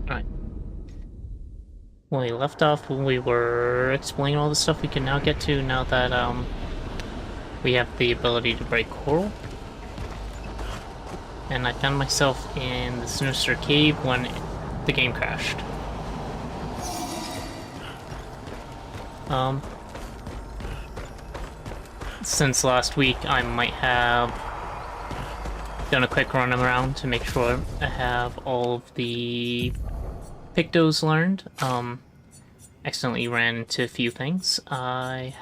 Alright. When we left off, when we were explaining all the stuff we can now get to now that, we have the ability to break coral. And I found myself in the Sinister Cave when the game crashed. Since last week, I might have done a quick run around to make sure I have all of the Pictos learned. Accidentally ran into a few things. I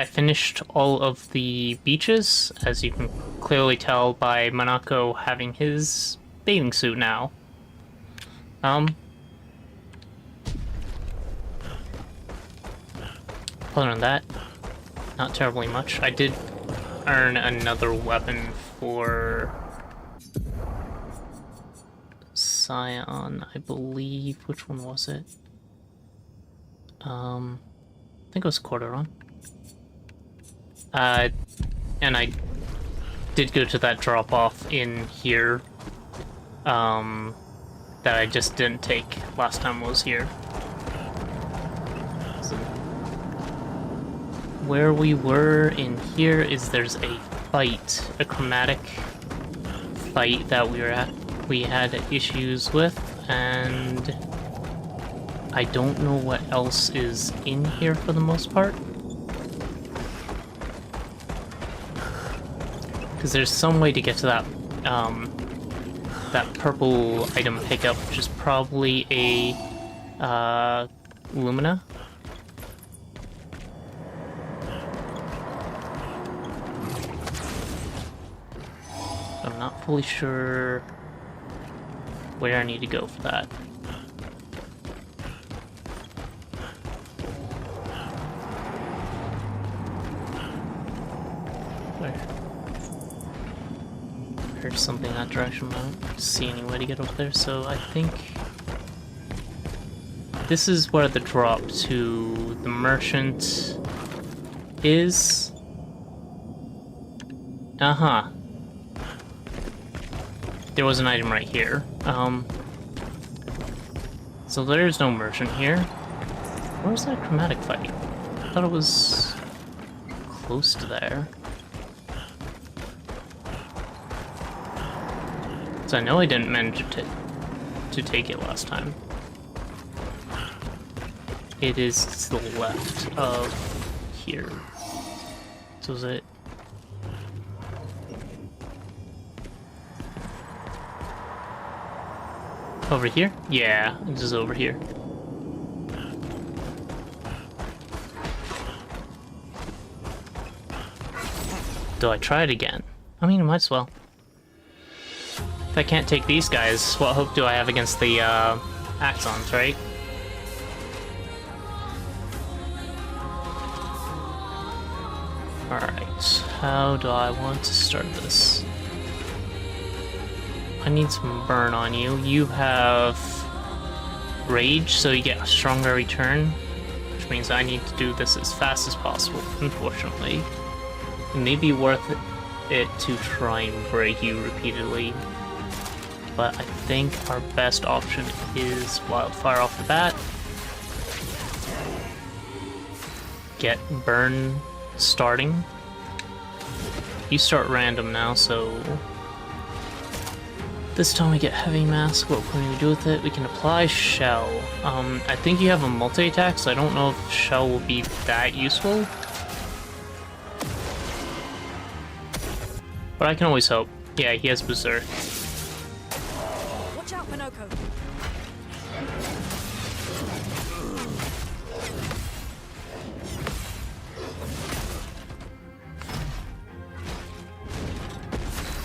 finished all of the beaches, as you can clearly tell by Monako having his bathing suit now. Other than that, not terribly much. I did earn another weapon for Scion, I believe. Which one was it? I think it was Corderon. And I did go to that drop-off in here, that I just didn't take last time I was here. So, where we were in here is there's a fight, a chromatic fight that we had issues with, and I don't know what else is in here for the most part. Because there's some way to get to that, that purple item pickup, which is probably a, Lumina. I'm not fully sure where I need to go for that. Heard something that direction, but I don't see any way to get over there, so I think this is where the drop to the merchant is. Uh-huh. There was an item right here. So there's no merchant here. Where's that chromatic fight? I thought it was close to there. So I know I didn't manage to take it last time. It is to the left of here. So is it? Over here? Yeah, it is over here. Do I try it again? I mean, I might as well. If I can't take these guys, what hope do I have against the Axons, right? Alright, how do I want to start this? I need some burn on you. You have rage, so you get a stronger return, which means I need to do this as fast as possible, unfortunately. It may be worth it to try and break you repeatedly, but I think our best option is Wildfire off the bat. Get burn starting. You start random now, so this time we get Heavy Mask. What can we do with it? We can apply Shell. I think you have a multi-attack, so I don't know if Shell will be that useful. But I can always hope. Yeah, he has Berserk. Watch out, Monoko.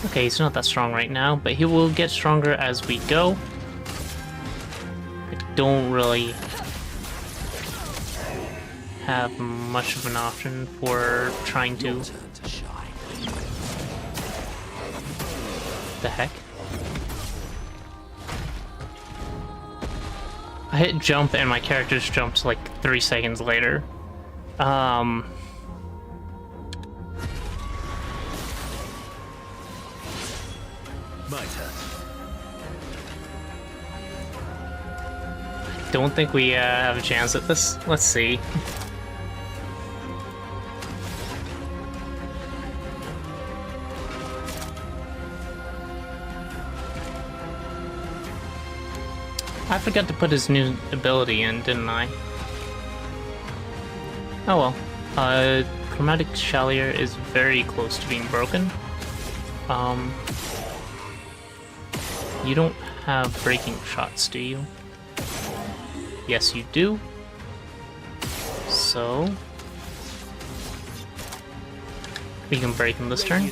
Okay, he's not that strong right now, but he will get stronger as we go. I don't really have much of an option for trying to... The heck? I hit jump and my character just jumped like 3 seconds later. My turn. don't think we have a chance at this. Let's see. I forgot to put his new ability in, didn't I? Oh well. Chromatic Chalier is very close to being broken. You don't have breaking shots, do you? Yes, you do. So we can break him this turn.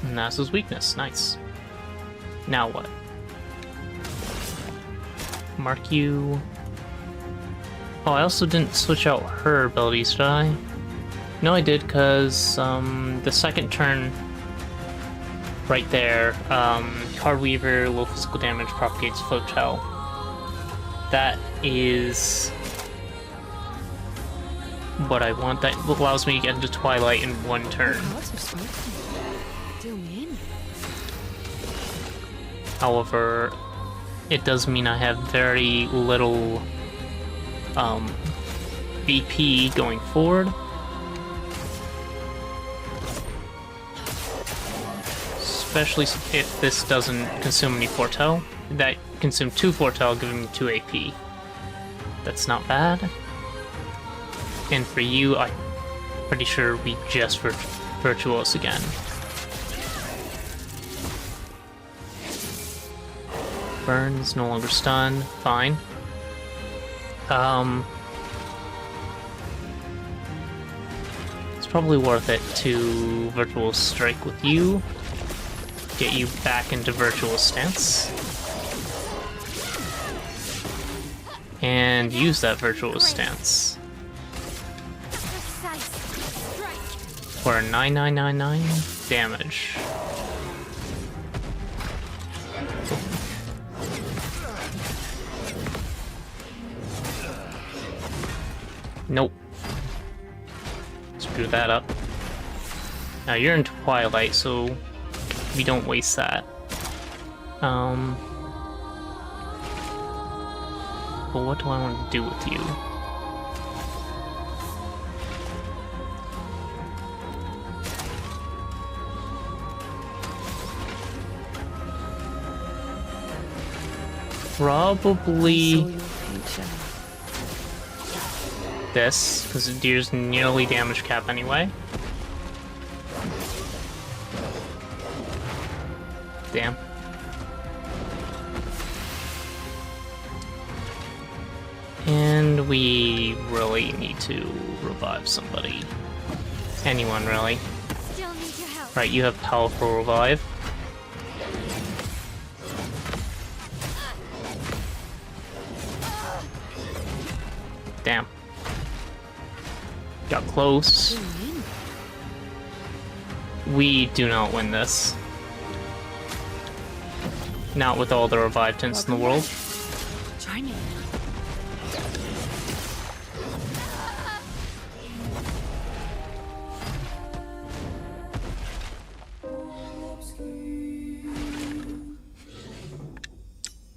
And that's his weakness. Nice. Now what? Mark you. Oh, I also didn't switch out her abilities, did I? No, I did, because the second turn right there, Card Weaver, low physical damage, propagates Flotel. That is what I want. That allows me to get into Twilight in one turn. However, it does mean I have very little BP going forward. Especially if this doesn't consume any Foretell. That consumed 2 Foretell, giving me 2 AP. That's not bad. And for you, I'm pretty sure we just Virtuos again. Burn is no longer stunned. Fine. It's probably worth it to Virtual Strike with you. Get you back into Virtual Stance. And use that Virtual Stance. For 9999 damage. Nope. Screw that up. Now you're in Twilight, so we don't waste that. But what do I want to do with you? Probably this, because it deals nearly damage cap anyway. Damn. And we really need to revive somebody. Anyone, really. Still need your help. Right, you have powerful revive. Damn. Got close. We do not win this. Not with all the revive tints in the world. Try me.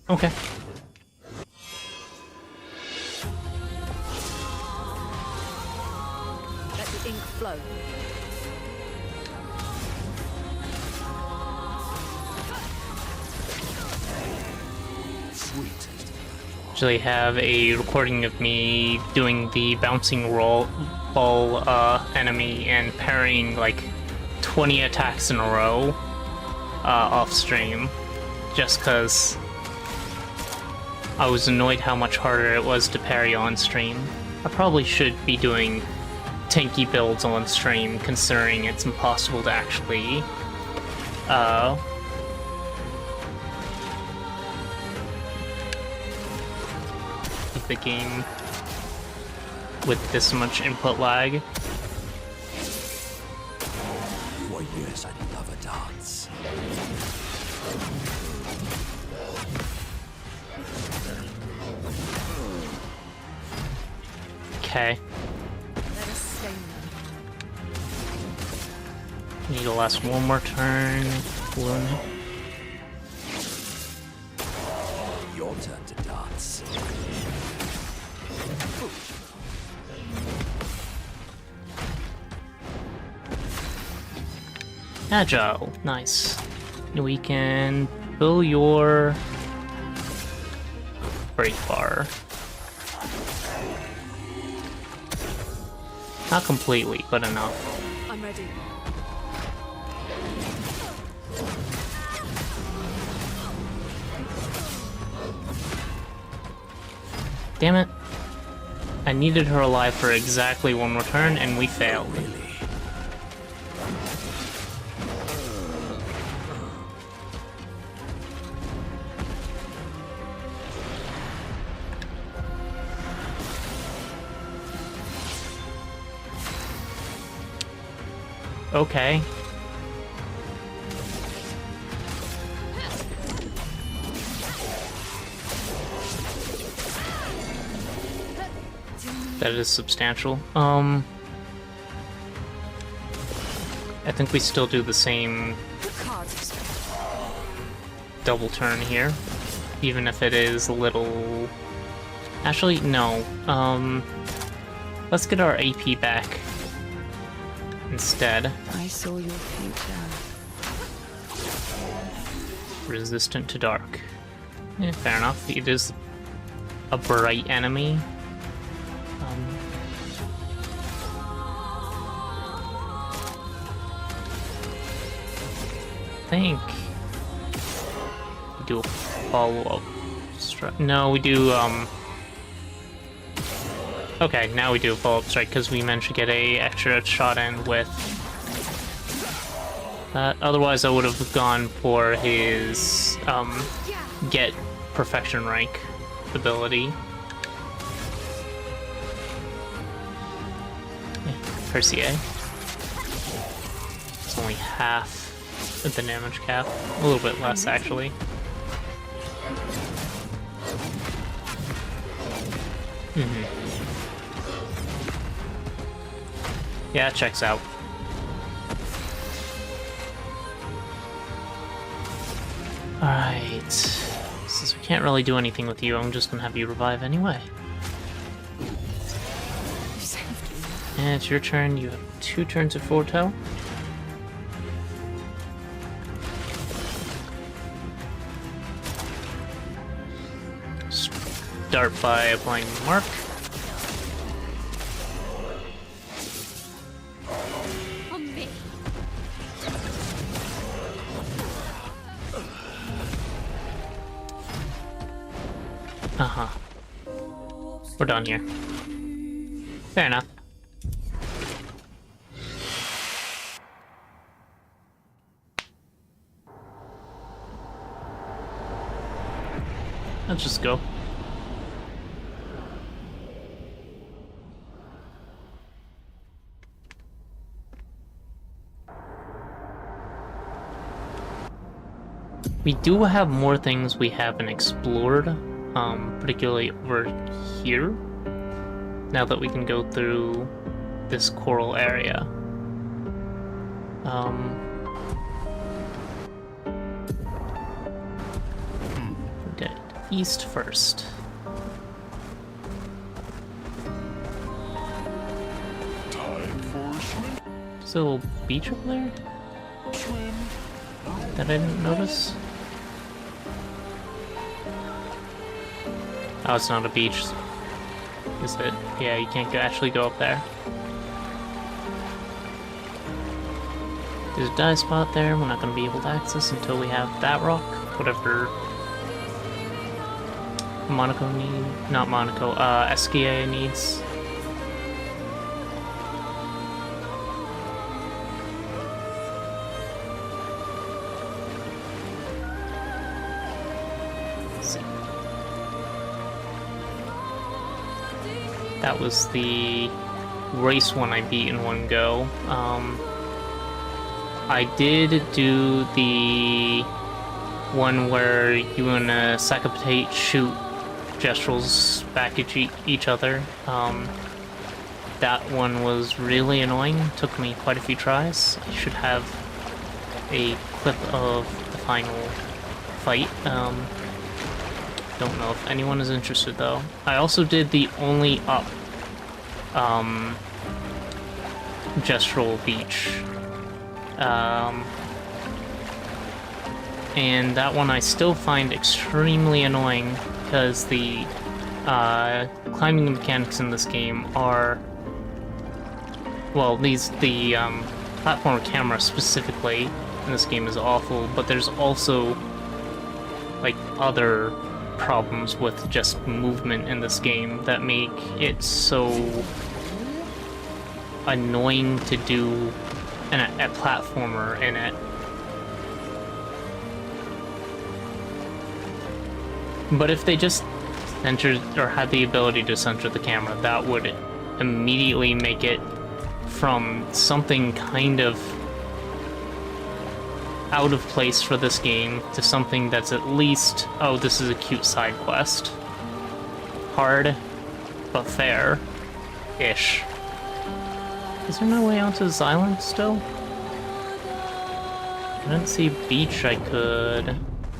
Okay. Let the ink flow. Actually have a recording of me doing the bouncing roll ball enemy and parrying like 20 attacks in a row off stream, just because I was annoyed how much harder it was to parry on stream. I probably should be doing tanky builds on stream, considering it's impossible to actually keep the game with this much input lag. For years I love a dance. Okay. Let us stain them. Need to last one more turn. Balloon. Your turn to dance. Agile, nice. We can fill your break bar. Not completely, but enough. I'm ready. Damn it. I needed her alive for exactly one more turn, and we failed. Really? Okay. That is substantial. I think we still do the same double turn here, even if it is a little... Actually, no. Let's get our AP back instead. I saw your future. Resistant to dark. Yeah, fair enough. It is a bright enemy. I think we do a follow-up. No, we do, okay, now we do a follow-up strike because we managed to get a extra shot in with that. Otherwise, I would have gone for his, get perfection rank ability. Yeah, Percier. It's only half of the damage cap. A little bit less, actually. Yeah, it checks out. Alright. Since we can't really do anything with you, I'm just gonna have you revive anyway. And it's your turn. You have 2 turns of Forto. Start by applying Mark. On me. Uh-huh. We're done here. Fair enough. Let's just go. We do have more things we haven't explored, particularly over here, now that we can go through this coral area. Okay, east first. Is there a little beach over there that I didn't notice? Oh, it's not a beach, is it? Yeah, you can't actually go up there. There's a dive spot there we're not going to be able to access until we have that rock, whatever Monaco not Monaco, Esquia needs. That was the race one I beat in one go. I did do the one where you and a sack of potato shoot gestrels back at each other. That one was really annoying. Took me quite a few tries. I should have a clip of the final fight. Don't know if anyone is interested though. I also did the only up gestural beach. And that one I still find extremely annoying because the climbing mechanics in this game are, well, the platform camera specifically in this game is awful, but there's also like other problems with just movement in this game that make it so annoying to do a platformer in it. But if they just centered or had the ability to center the camera, that would immediately make it from something kind of out of place for this game to something that's at least, oh, this is a cute side quest. Hard, but fair-ish. Is there no way onto this island still? I didn't see a beach I could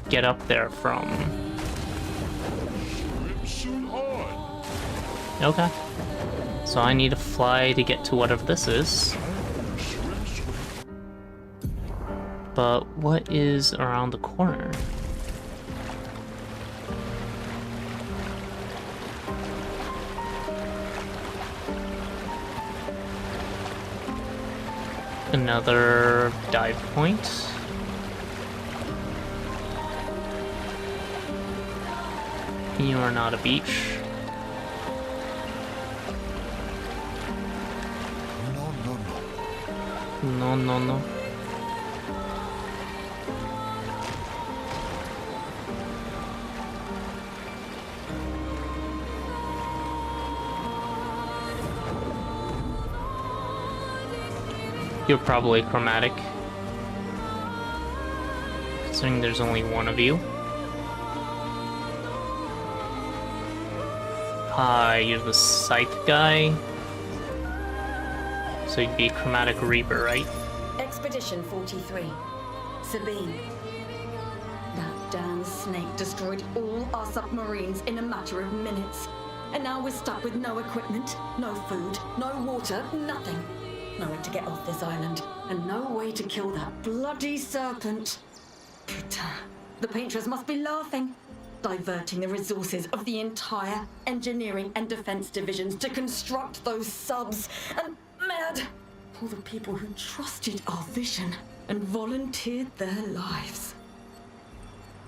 get up there from. Okay. So I need to fly to get to whatever this is. But what is around the corner? Another dive point. You are not a beach. No, no, no. You're probably chromatic, considering there's only one of you. You're the scythe guy. So you'd be a chromatic reaper, right? Expedition 43. Sabine. That damn snake destroyed all our submarines in a matter of minutes. And now we're stuck with no equipment, no food, no water, nothing. No way to get off this island, and no way to kill that bloody serpent. Putain, the painters must be laughing. Diverting the resources of the entire engineering and defense divisions to construct those subs. And mad, all the people who trusted our vision and volunteered their lives.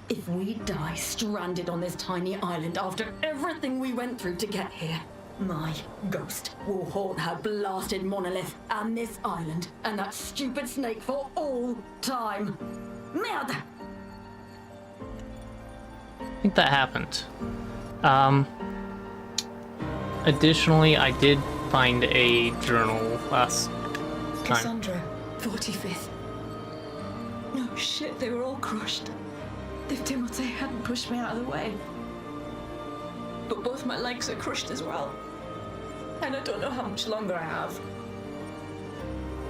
If we die stranded on this tiny island after everything we went through to get here, my ghost will haunt her blasted monolith and this island and that stupid snake for all time. Merde! I think that happened. Additionally, I did find a journal last time. Cassandra, 45th. No shit, they were all crushed. If Timothy hadn't pushed me out of the way. But both my legs are crushed as well. And I don't know how much longer I have.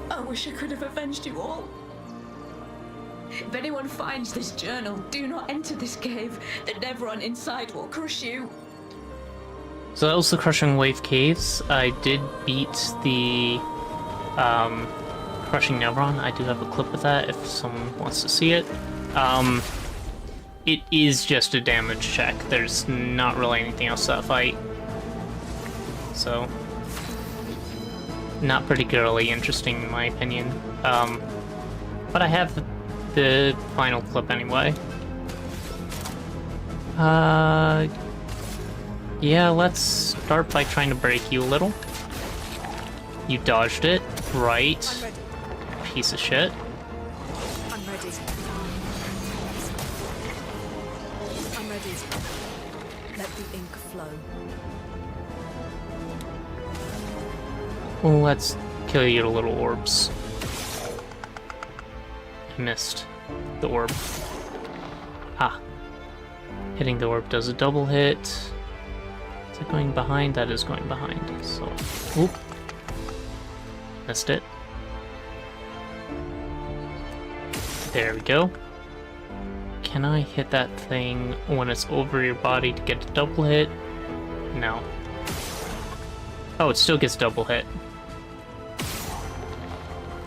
I wish I could have avenged you all. If anyone finds this journal, do not enter this cave. The Nevron inside will crush you. So that was the Crushing Wave Caves. I did beat the Crushing Nevron. I do have a clip of that if someone wants to see it. It is just a damage check. There's not really anything else to that fight. So, not particularly interesting in my opinion. But I have the final clip anyway. Yeah, let's start by trying to break you a little. You dodged it, right? Piece of shit. I'm ready. I'm ready. Let the ink flow. Let's kill your little orbs. I missed the orb. Ah. Hitting the orb does a double hit. Is it going behind? That is going behind. So, oop. Missed it. There we go. Can I hit that thing when it's over your body to get a double hit? No. Oh, it still gets double hit.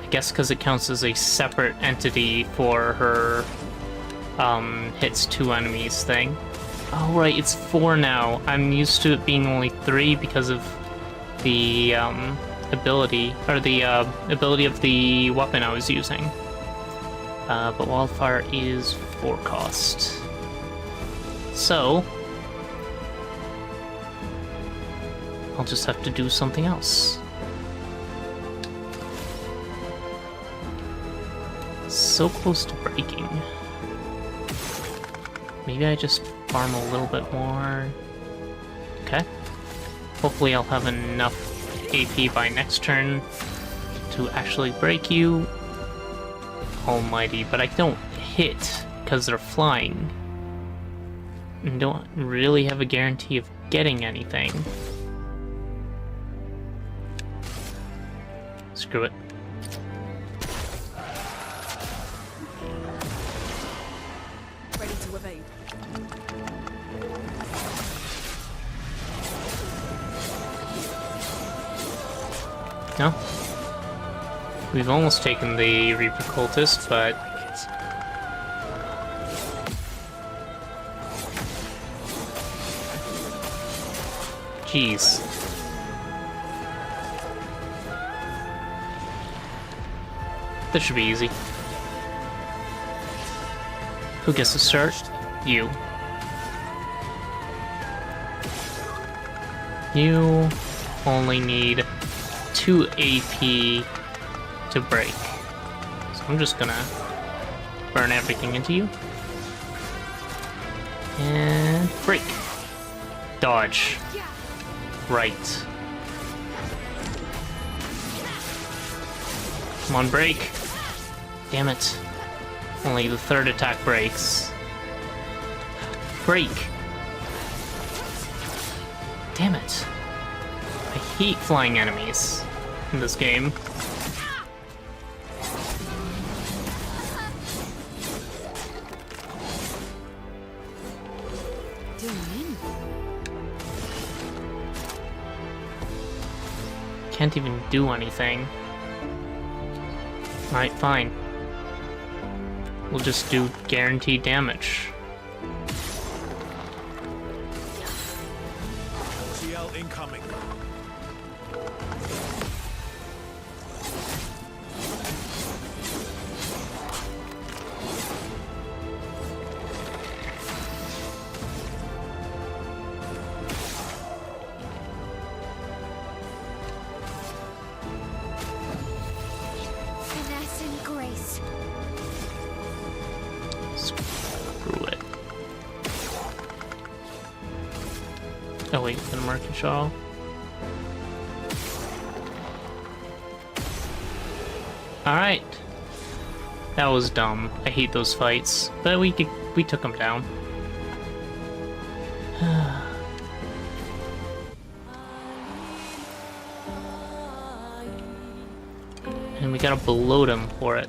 I guess because it counts as a separate entity for her hits 2 enemies thing. Oh right, it's 4 now. I'm used to it being only 3 because of the ability, or the ability of the weapon I was using. But Wildfire is 4 cost. So I'll just have to do something else. So close to breaking. Maybe I just farm a little bit more. Okay. Hopefully I'll have enough AP by next turn to actually break you. Almighty, but I don't hit because they're flying. And don't really have a guarantee of getting anything. Screw it. Ready to evade. No? We've almost taken the Reaper Cultist, but... Jeez. This should be easy. Who gets to start? You. You only need 2 AP to break. So I'm just gonna burn everything into you. And break. Dodge. Right. Come on, break. Damn it. Only the 3rd attack breaks. Break. Damn it. I hate flying enemies in this game. Can't even do anything. Alright, fine. We'll just do guaranteed damage. CL incoming. Finesse and grace. Screw it. Oh wait, gonna mark and shawl. Alright. That was dumb. I hate those fights. But we took them down. And we gotta bloat him for it.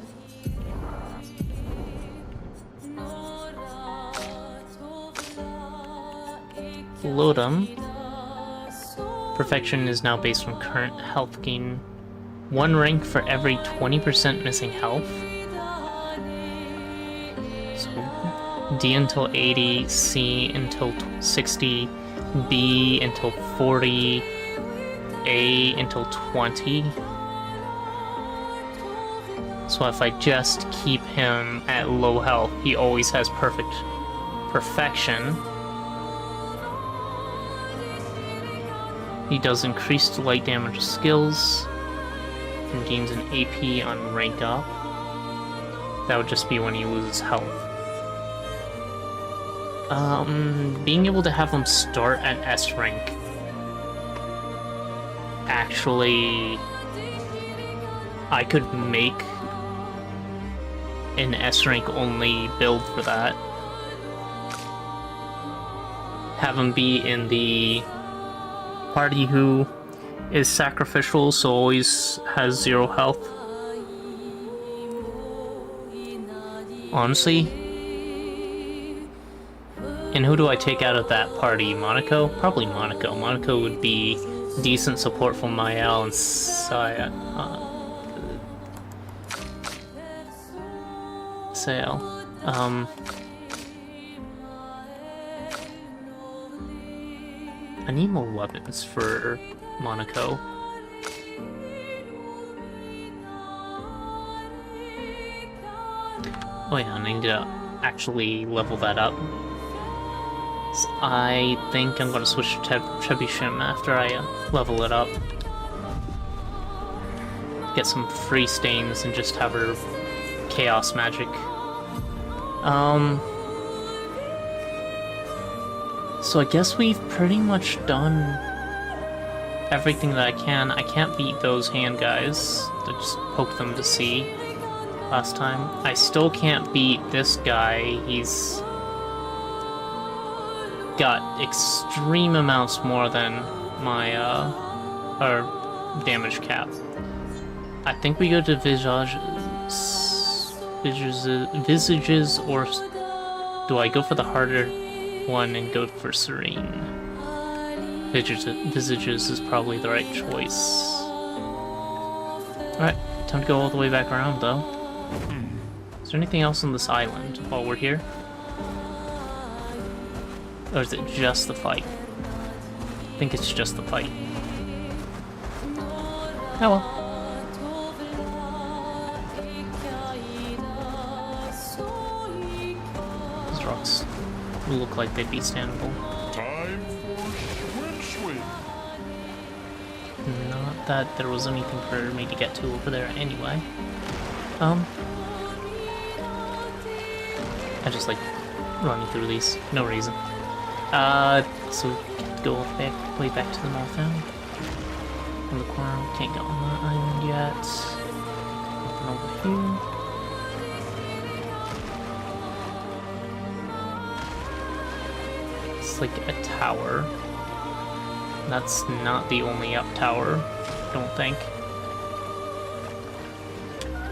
Bloat him. Perfection is now based on current health gain. 1 rank for every 20% missing health. So D until 80, C until 60, B until 40, A until 20. So if I just keep him at low health, he always has perfection. He does increased light damage skills and gains an AP on rank up. That would just be when he loses health. Being able to have him start at S rank actually, I could make an S rank only build for that. Have him be in the party who is sacrificial, so always has 0 health. And who do I take out of that party? Monaco? Probably Monaco. Monaco would be decent support for Mael and Saya. Sael. I need more weapons for Monaco. Oh yeah, and I need to actually level that up. So I think I'm gonna switch to Trebuchet after I level it up. Get some free stains and just have her chaos magic. So I guess we've pretty much done everything that I can. I can't beat those hand guys. I just poked them to see last time. I still can't beat this guy. He's got extreme amounts more than my damage cap. I think we go to visages, or do I go for the harder one and go for serene? Visages is probably the right choice. Alright, time to go all the way back around though. Is there anything else on this island while we're here? Or is it just the fight? I think it's just the fight. Oh well. These rocks look like they'd be standable. Time for swing. Not that there was anything for me to get to over there anyway. I just like running through these, no reason. So go back, way back to the north now. In the corner, can't get on the island yet. Nothing over here. It's like a tower. That's not the only up tower, I don't think.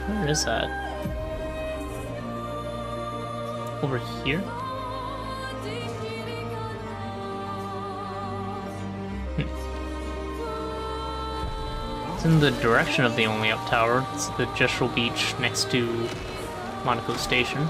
Where is that? Over here? It's in the direction of the only up tower. It's the Jestrel Beach next to Monaco Station.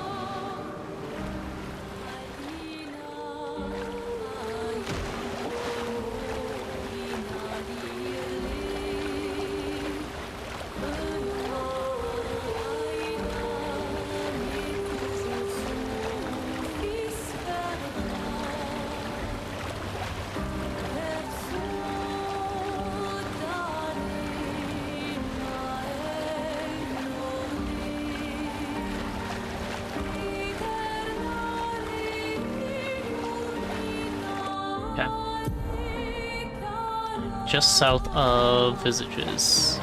Just south of Visages.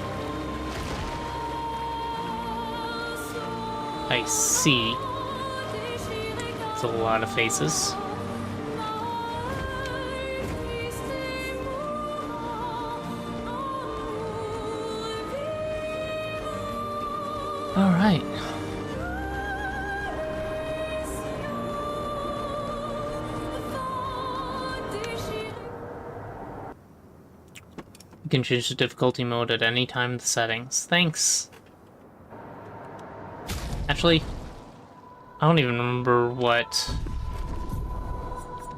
I see. It's a lot of faces. All right. You can change the difficulty mode at any time in the settings. Thanks! Actually, I don't even remember what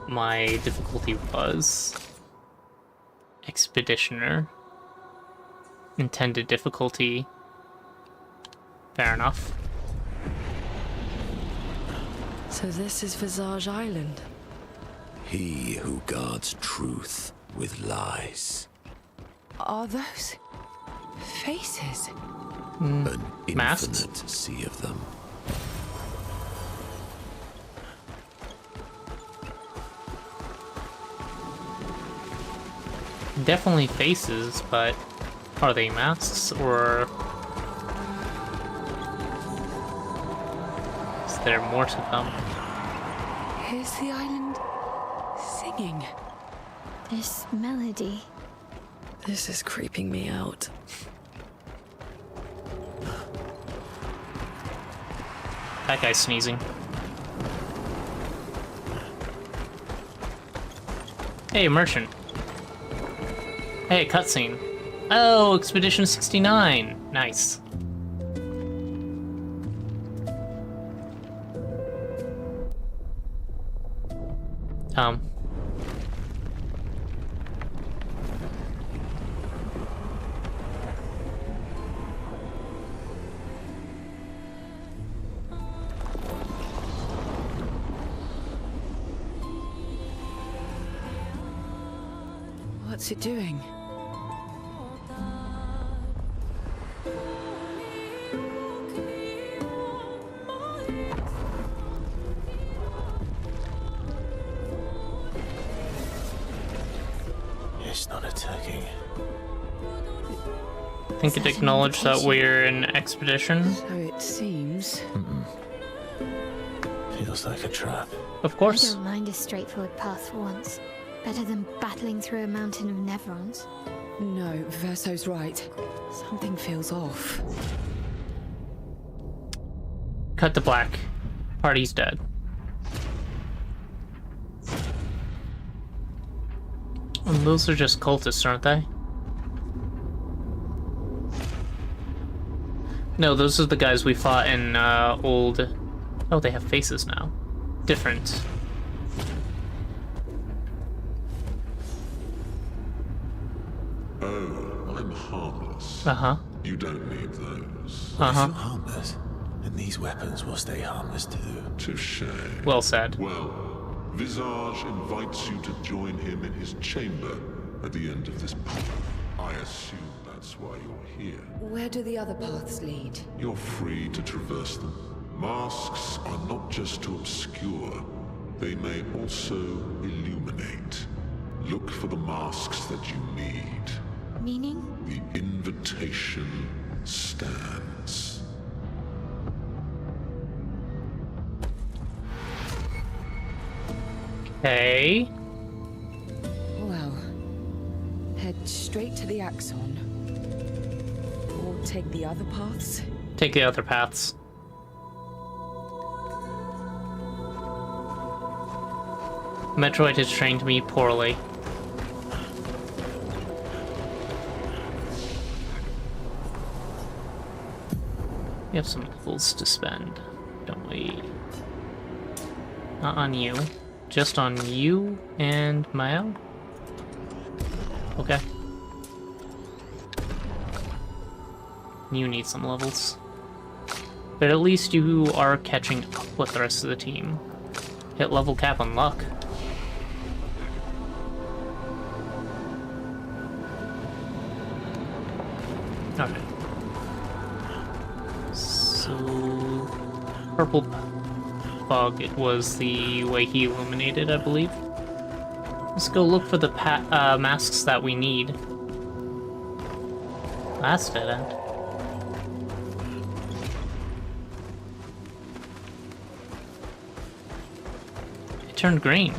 my difficulty was. Expeditioner. Intended difficulty. Fair enough. So this is Visage Island. He who guards truth with lies. Are those faces? An Masks? infinite sea of them. Definitely faces, but are they masks or is there more to come? Here's the island singing. This melody. This is creeping me out. That guy's sneezing. Hey, merchant. Hey, cutscene. Oh, Expedition 69. Nice. What's it doing? It's not attacking. I think it acknowledged that we're in expedition. So it seems. Feels like a trap. Of I course. don't mind a straightforward path for once. Better than battling through a mountain of Nevrons. No, Verso's right. Something feels off. Cut to black. Party's dead. And those are just cultists, aren't they? No, those are the guys we fought in old... Oh, they have faces now. Different. Oh, I'm harmless. Uh-huh. You don't need those. Uh-huh. If you're harmless, and these weapons will stay harmless too. Touche. Well said. Well, Visage invites you to join him in his chamber at the end of this path. I assume that's why you're here. Where do the other paths lead? You're free to traverse them. Masks are not just to obscure, they may also illuminate. Look for the masks that you need. Meaning? The invitation stands. Okay. Well, head straight to the Axon. Or take the other paths. Take the other paths. Metroid has trained me poorly. We have some levels to spend, don't we? Not on you. Just on you and Mao? Okay. You need some levels. But at least you are catching up with the rest of the team. Hit level cap on luck. Okay. So... Purple bug, it was the way he illuminated, I believe. Let's go look for the masks that we need. That's dead end. It turned green.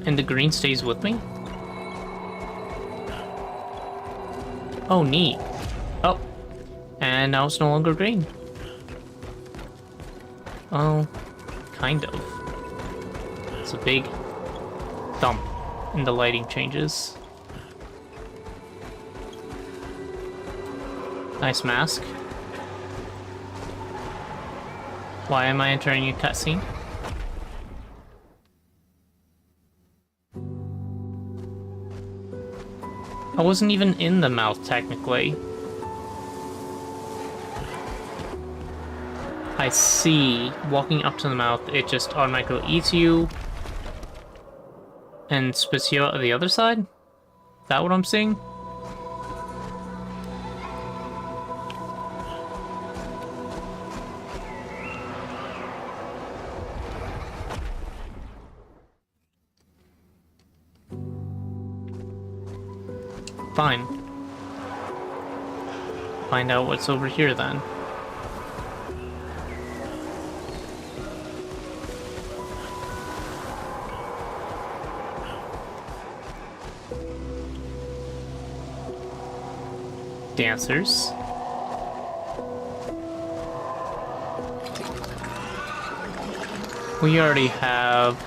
And the green stays with me? Oh, neat. Oh. And now it's no longer green. Oh, kind of. It's a big dump in the lighting changes. Nice mask. Why am I entering a cutscene? I wasn't even in the mouth, technically. I see. Walking up to the mouth, it just automatically eats you and spits you out of the other side? Is that what I'm seeing? Fine. Find out what's over here then. Dancers. We already have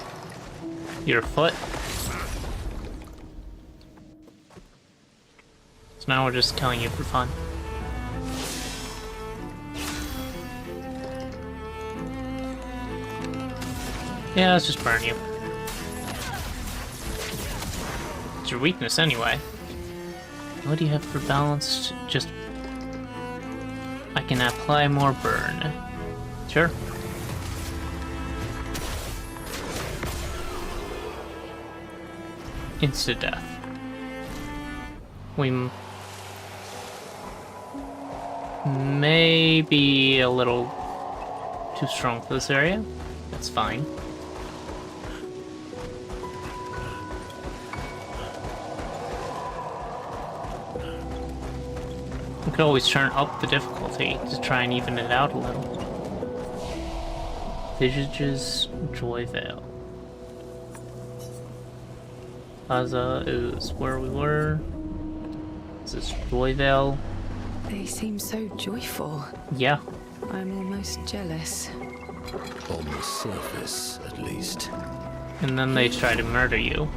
your foot. So now we're just killing you for fun. Yeah, let's just burn you. It's your weakness anyway. What do you have for balanced? Just... I can apply more burn. Sure. Insta death. We may be a little too strong for this area. That's fine. We could always turn up the difficulty to try and even it out a little. Visage's Joy Veil. Plaza is where we were. This is Joy Veil. They seem so joyful. Yeah. I'm almost jealous. On the surface, at least. And then they try to murder you.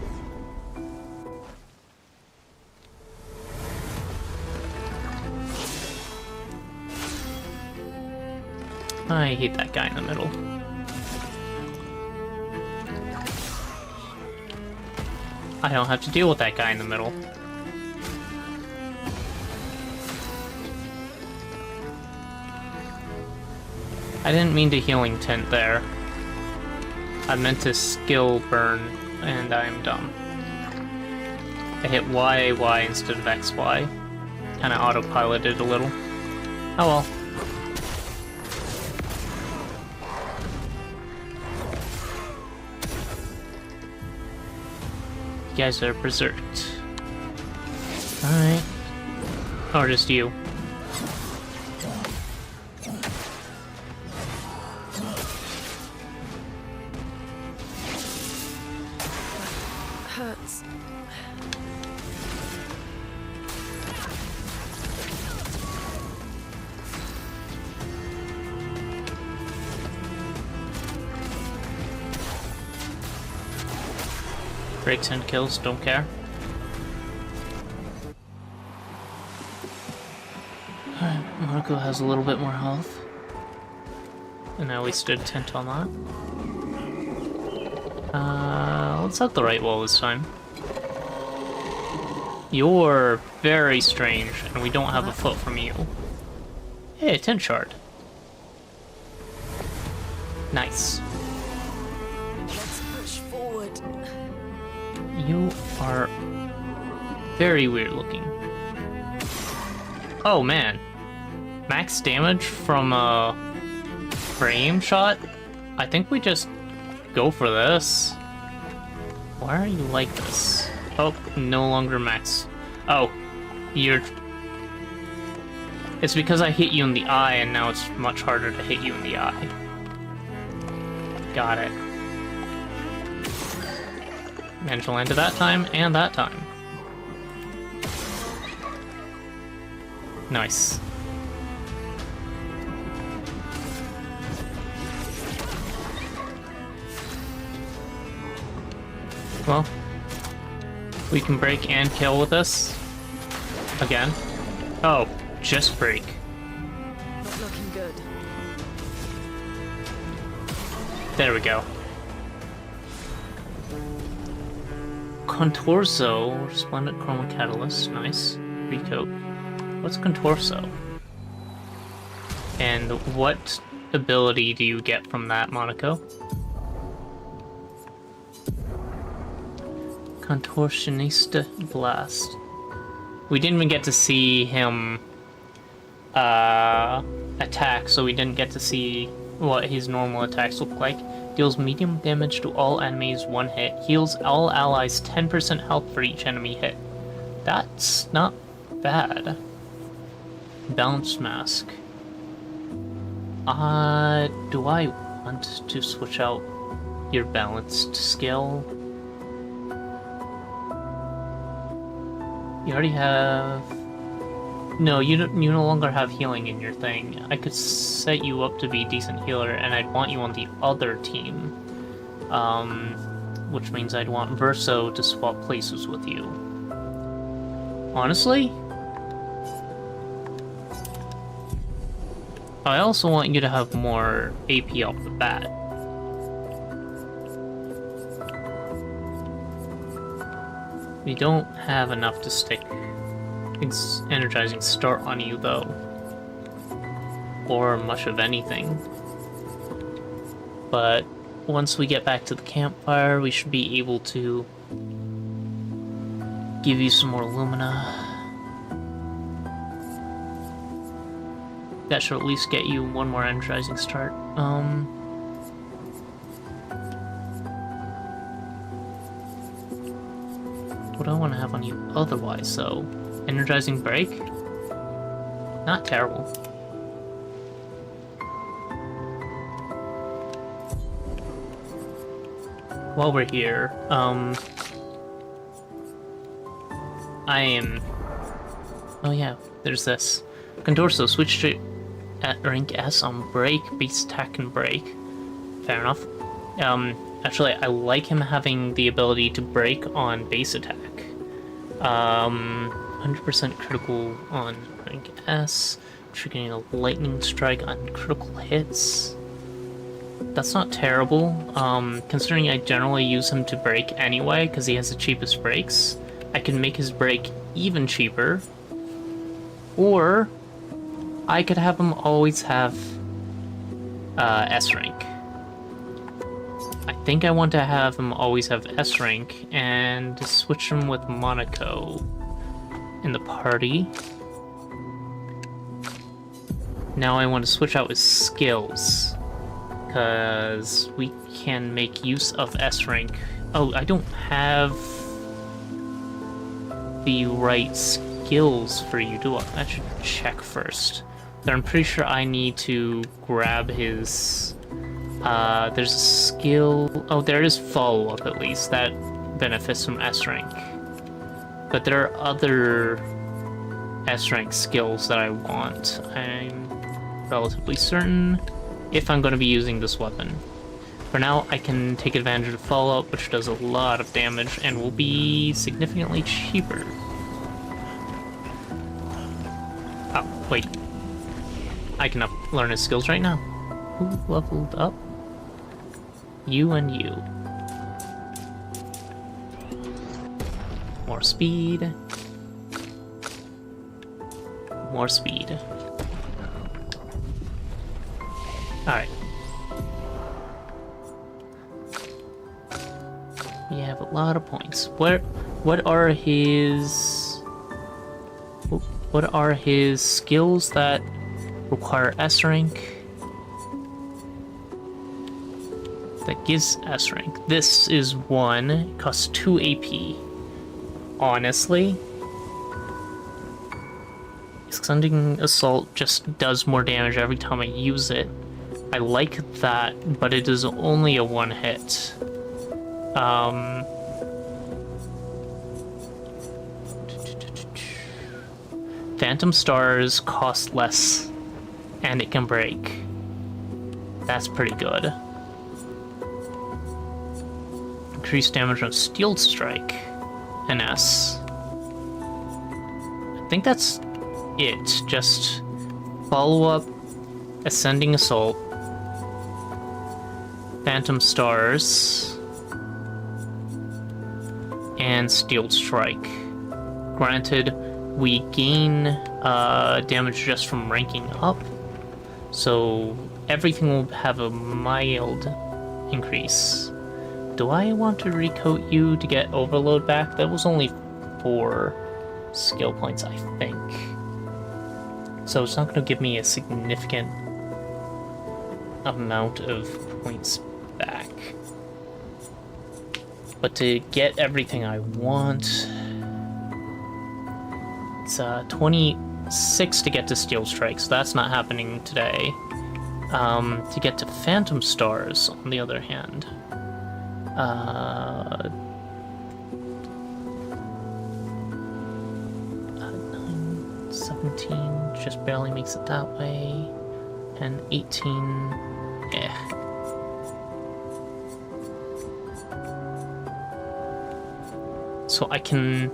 I hate that guy in the middle. I don't have to deal with that guy in the middle. I didn't mean to healing tint there. I meant to skill burn, and I am dumb. I hit Y instead of XY. Kinda autopiloted a little. Oh well. You guys are berserked. Alright. Or just you. Hurts. Breaks and kills, don't care. Alright, Marco has a little bit more health. And I wasted tint on that. Let's have the right wall this time. You're very strange, and we don't have a foot from you. Hey, a tint shard. Nice. Let's push forward. You are very weird looking. Oh man. Max damage from a frame shot? I think we just go for this. Why are you like this? Oh, no longer max. Oh, you're... It's because I hit you in the eye and now it's much harder to hit you in the eye. Got it. Managed to land it that time, and that time. Nice. Well, we can break and kill with this. Again. Oh, just break. Not looking good. There we go. Contorso, Resplendent Chroma Catalyst, nice. Recoat. What's Contorso? And what ability do you get from that, Monaco? Contortionista Blast. We didn't even get to see him attack, so we didn't get to see what his normal attacks look like. Deals medium damage to all enemies, one hit. Heals all allies 10% health for each enemy hit. That's not bad. Balanced Mask. Do I want to switch out your balanced skill? You already have... No, you no longer have healing in your thing. I could set you up to be a decent healer, and I'd want you on the other team. which means I'd want Verso to swap places with you. Honestly, I also want you to have more AP off the bat. We don't have enough to stick Energizing Start on you, though. Or much of anything. But once we get back to the campfire, we should be able to give you some more Lumina. That should at least get you one more Energizing Start. What do I want to have on you otherwise, though? Energizing Break? Not terrible. While we're here, I am... Oh yeah, there's this. Condorso, switch to at rank S on break, base attack and break. Fair enough. Actually, I like him having the ability to break on base attack. 100% critical on rank S, triggering a lightning strike on critical hits. That's not terrible, considering I generally use him to break anyway, because he has the cheapest breaks. I can make his break even cheaper, or I could have him always have S rank. I think I want to have him always have S rank, and switch him with Monaco in the party. Now I want to switch out his skills, because we can make use of S rank. Oh, I don't have the right skills for you, do I? I should check first. But I'm pretty sure I need to grab his... there's a skill... Oh, there is follow-up at least. That benefits from S rank. But there are other S rank skills that I want. I'm relatively certain if I'm going to be using this weapon. For now, I can take advantage of the follow-up, which does a lot of damage and will be significantly cheaper. Oh, wait. I can learn his skills right now. Who leveled up? You and you. More speed. More speed. Alright. We have a lot of points. What are his skills that require S rank? That gives S rank. This is one. It costs 2 AP. Honestly, Extending Assault just does more damage every time I use it. I like that, but it is only a one hit. Phantom Stars cost less, and it can break. That's pretty good. Increased damage on Steel Strike, and S. I think that's it. Just follow up, Ascending Assault, Phantom Stars, and Steel Strike. Granted, we gain damage just from ranking up, so everything will have a mild increase. Do I want to recoat you to get Overload back? That was only 4 skill points, I think. So it's not going to give me a significant amount of points back. But to get everything I want... It's 26 to get to Steel Strike, so that's not happening today. To get to Phantom Stars, on the other hand... 9, 17, just barely makes it that way. And 18, So I can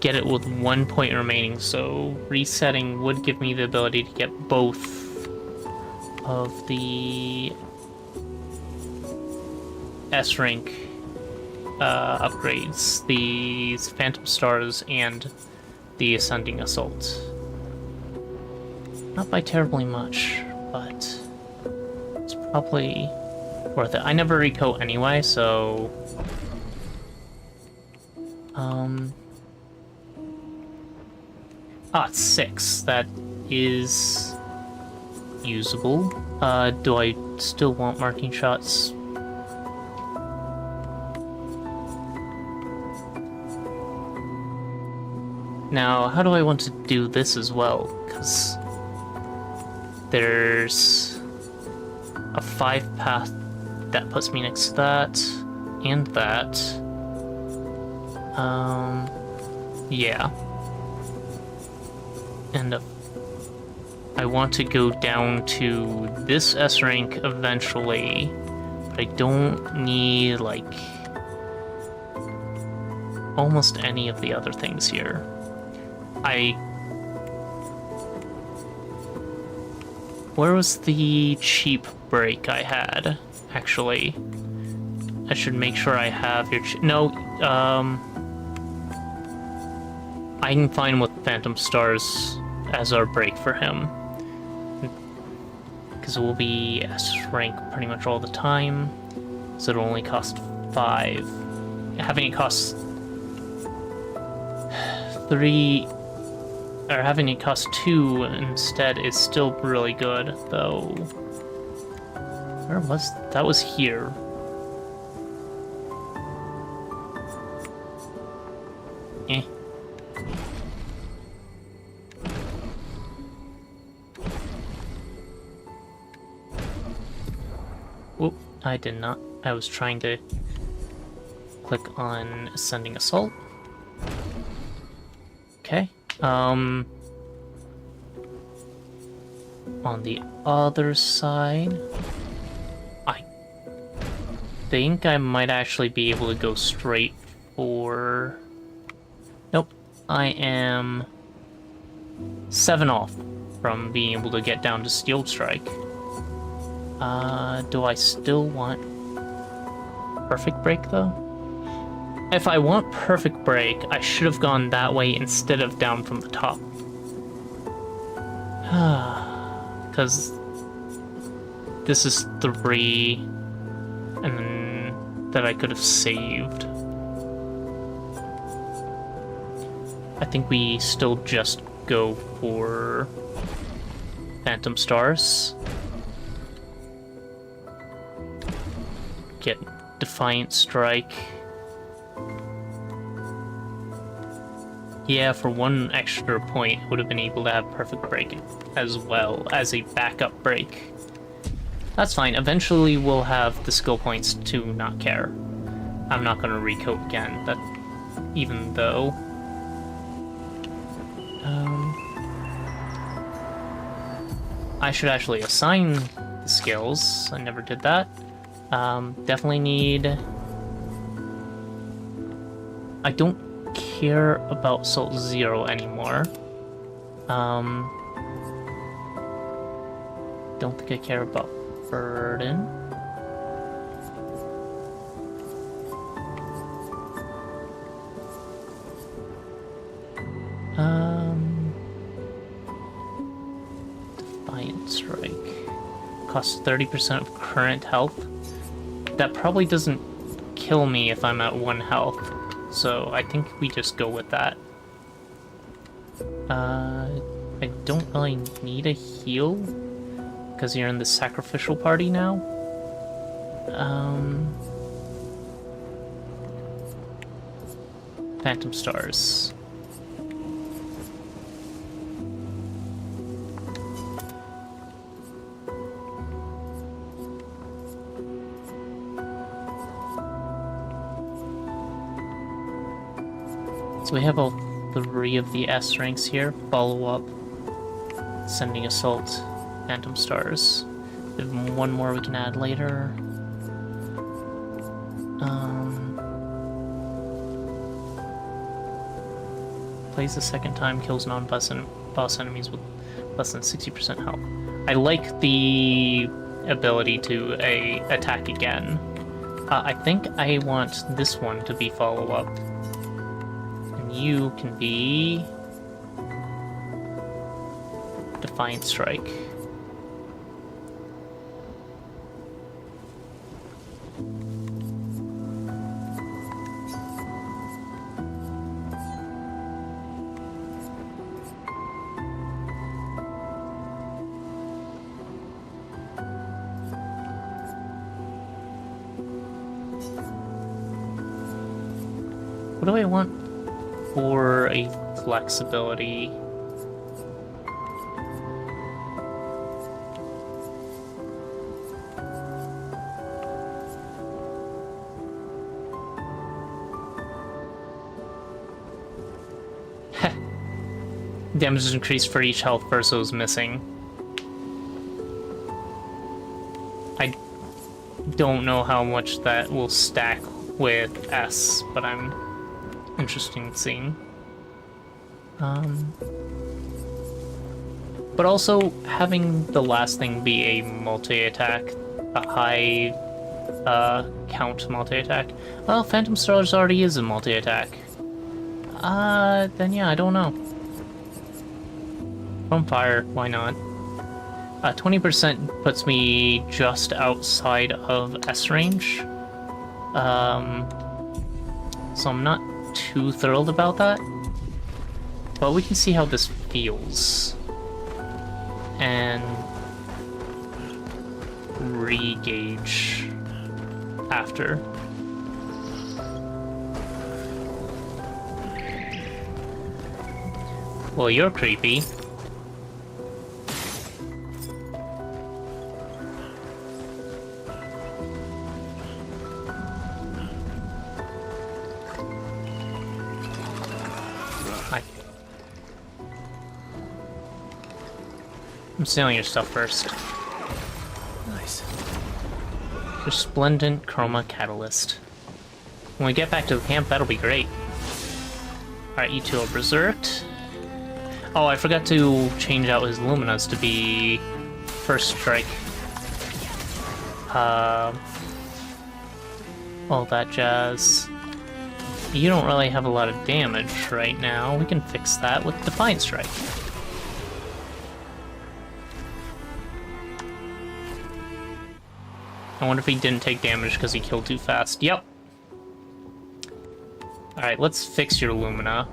get it with 1 point remaining, so resetting would give me the ability to get both of the S-rank upgrades, the Phantom Stars and the Ascending Assault. Not by terribly much, but it's probably worth it. I never recoat anyway, so... it's 6. That is usable. Do I still want marking shots? Now, how do I want to do this as well? Because there's a 5 path that puts me next to that, and that. Yeah. And I want to go down to this S rank eventually, but I don't need, like, almost any of the other things here. Where was the cheap break I had, actually? I should make sure I have your no, I'm fine with Phantom Stars as our break for him. Because it will be S rank pretty much all the time, so it'll only cost 5. Having it cost 3... or having it cost 2 instead is still really good, though. Where was... that was here. Eh. Whoop, I did not. I was trying to click on Ascending Assault. Okay. On the other side, I think I might actually be able to go straight for... Nope, I am 7 off from being able to get down to Steel Strike. Do I still want Perfect Break, though? If I want Perfect Break, I should have gone that way instead of down from the top. Because this is 3, and then that I could have saved. I think we still just go for Phantom Stars. Get Defiant Strike. Yeah, for 1 extra point, would have been able to have Perfect Break as well as a backup break. That's fine. Eventually, we'll have the skill points to not care. I'm not going to recoat again. That, even though, I should actually assign the skills. I never did that. Definitely need. I don't care about Salt Zero anymore. Don't think I care about Burden. Defiant Strike. Costs 30% of current health. That probably doesn't kill me if I'm at 1 health. So I think we just go with that. I don't really need a heal because you're in the sacrificial party now. Phantom Stars. So we have all 3 of the S ranks here. Follow up, Ascending Assault, Phantom Stars. We have 1 more we can add later. Plays the second time, kills non-boss boss enemies with less than 60% health. I like the ability to attack again. I think I want this one to be follow-up. And you can be... Defiant Strike. What do I want for a flexibility? Heh. Damage is increased for each health versus is missing. I don't know how much that will stack with S, but I'm interested in seeing. But also having the last thing be a multi-attack, a high count multi-attack. Well, Phantom Stars already is a multi-attack. Then yeah, I don't know. From Fire, why not? 20% puts me just outside of S range. So I'm not too thrilled about that. But we can see how this feels. And re-gauge after. Well, you're creepy. I'm stealing your stuff first. Nice. Resplendent Chroma Catalyst. When we get back to the camp, that'll be great. Alright, you two are berserked. Oh, I forgot to change out his Luminas to be First Strike. All that jazz. You don't really have a lot of damage right now. We can fix that with Defiant Strike. I wonder if he didn't take damage because he killed too fast. Yep. Alright, let's fix your Lumina.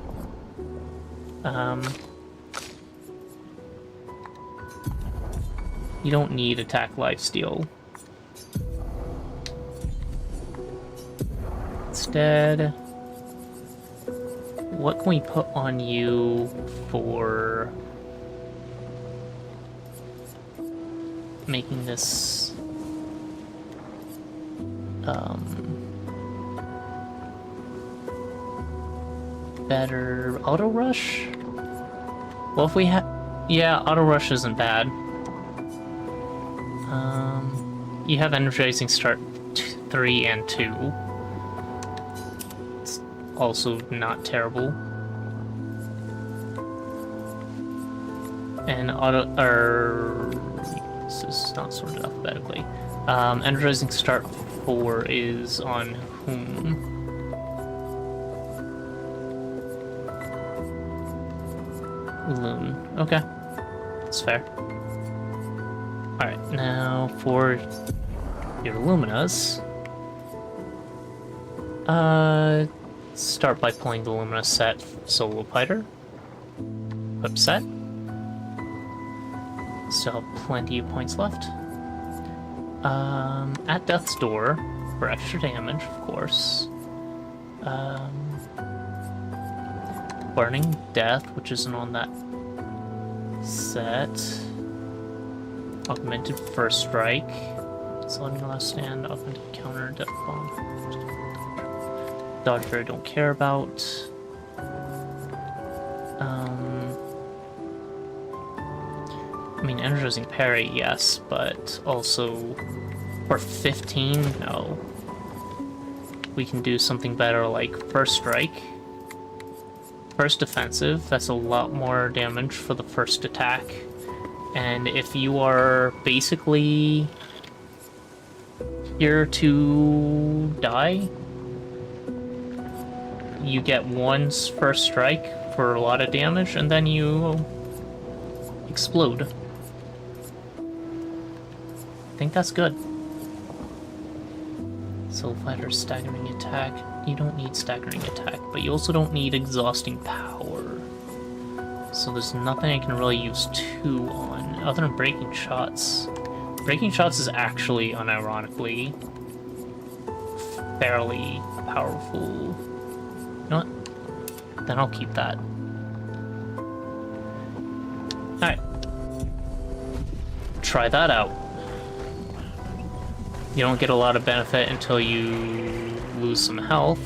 You don't need attack lifesteal. Instead, what can we put on you for making this better? Auto Rush? Well, if we have... Yeah, Auto Rush isn't bad. You have Energizing Start 3 and 2. It's also not terrible. And this is not sorted alphabetically. Energizing Start 4 is on whom? Loon. Okay. That's fair. Alright, now for your Luminas. Start by pulling the Lumina set Solo Piter. Upset. Still have plenty of points left. At Death's Door for extra damage, of course. Burning Death, which isn't on that set. Augmented First Strike. Selling Last Stand, Augmented Counter, Death Bomb. Dodger I don't care about. I mean, Energizing Parry, yes, but also... For 15? No. we can do something better like first strike. First defensive, that's a lot more damage for the first attack. And if you are basically here to die, you get one first strike for a lot of damage, and then you explode. I think that's good. Soul Fighter staggering attack. You don't need staggering attack, but you also don't need exhausting power. So there's nothing I can really use 2 on, other than breaking shots. Breaking shots is actually, unironically, fairly powerful. You know what? Then I'll keep that. Alright. Try that out. You don't get a lot of benefit until you lose some health.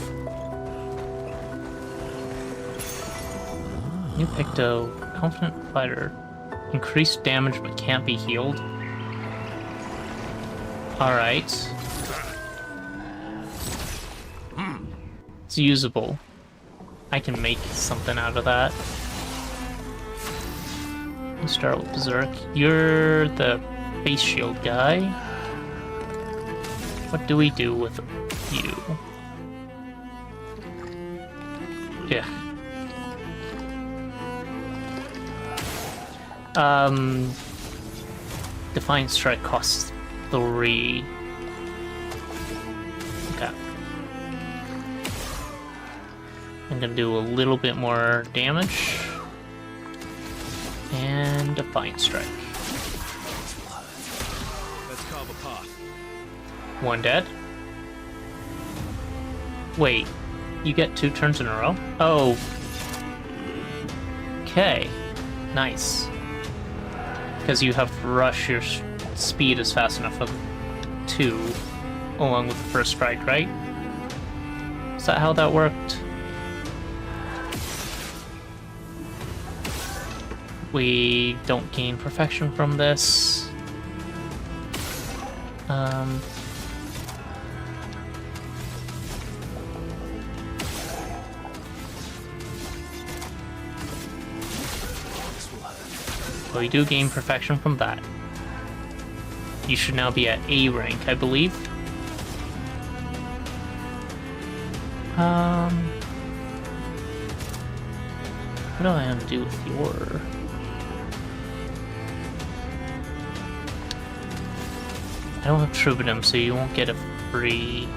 New Picto, Confident Fighter. Increased damage but can't be healed. Alright. It's usable. I can make something out of that. Let's start with Berserk. You're the face shield guy. What do we do with you? Yeah. Defiant Strike costs 3. Okay. I'm gonna do a little bit more damage. And Defiant Strike. Let's carve a path. 1 dead. Wait, you get 2 turns in a row? Oh. Okay. Nice. Because you have rush, your speed is fast enough for 2, along with the first strike, right? Is that how that worked? We don't gain perfection from this. But we do gain perfection from that. You should now be at A rank, I believe. What do I have to do with your... I don't have Troubadour, so you won't get a free...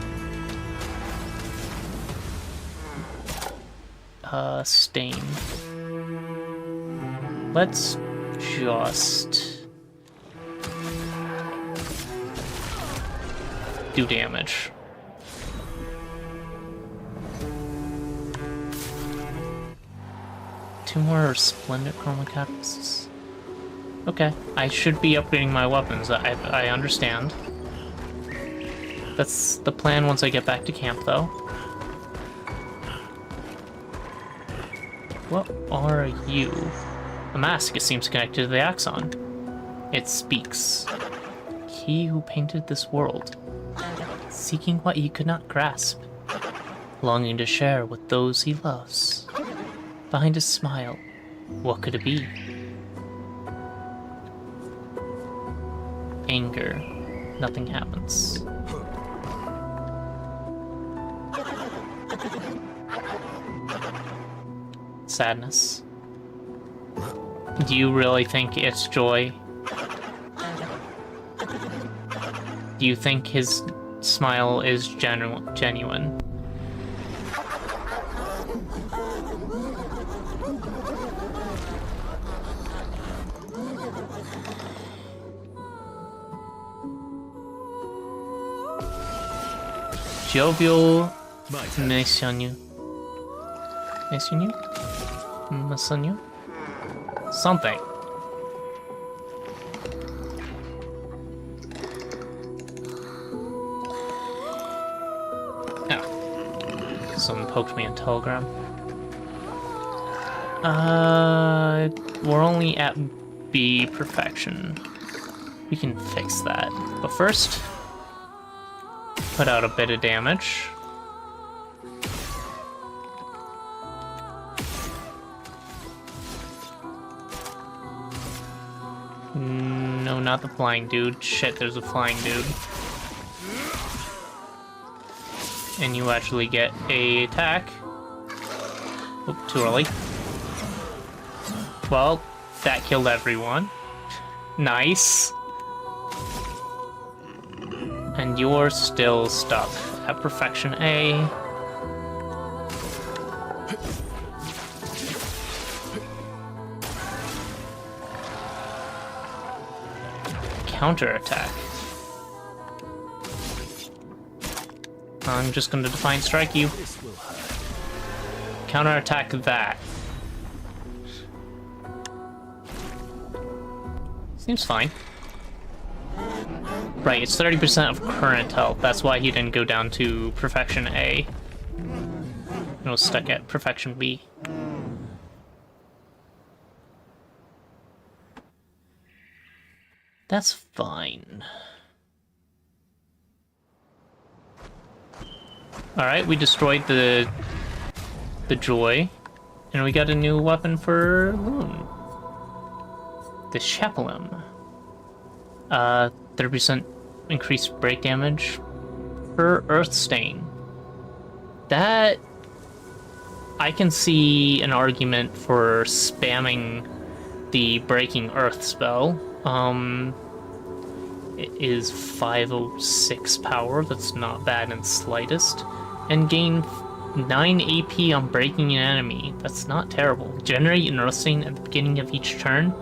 stain. Let's just... do damage. Two more Splendid Chroma Catalysts. Okay, I should be upgrading my weapons, I understand. That's the plan once I get back to camp, though. What are you? A mask, it seems connected to the Axon. It speaks. He who painted this world, seeking what he could not grasp, longing to share with those he loves. Behind his smile, what could it be? Anger. Nothing happens. Sadness. Do you really think it's joy? Do you think his smile is genuine? Jovial Mesonyu. Something. Oh. Someone poked me on Telegram. We're only at B perfection. We can fix that. But first, put out a bit of damage. not the flying dude. Shit, there's a flying dude. And you actually get a attack. Oop, too early. Well, that killed everyone. Nice. And you're still stuck at Perfection A. Counterattack. I'm just going to Defiant Strike you. Counterattack that. Seems fine. Right, it's 30% of current health. That's why he didn't go down to Perfection A. He was stuck at Perfection B. That's fine. Alright, we destroyed the Joy, and we got a new weapon for Loon. The Chapelim. 30% increased break damage per Earth Stain. That... I can see an argument for spamming the Breaking Earth spell. It is 506 power, that's not bad in the slightest. And gain 9 AP on breaking an enemy, that's not terrible. Generate an Earth Stain at the beginning of each turn.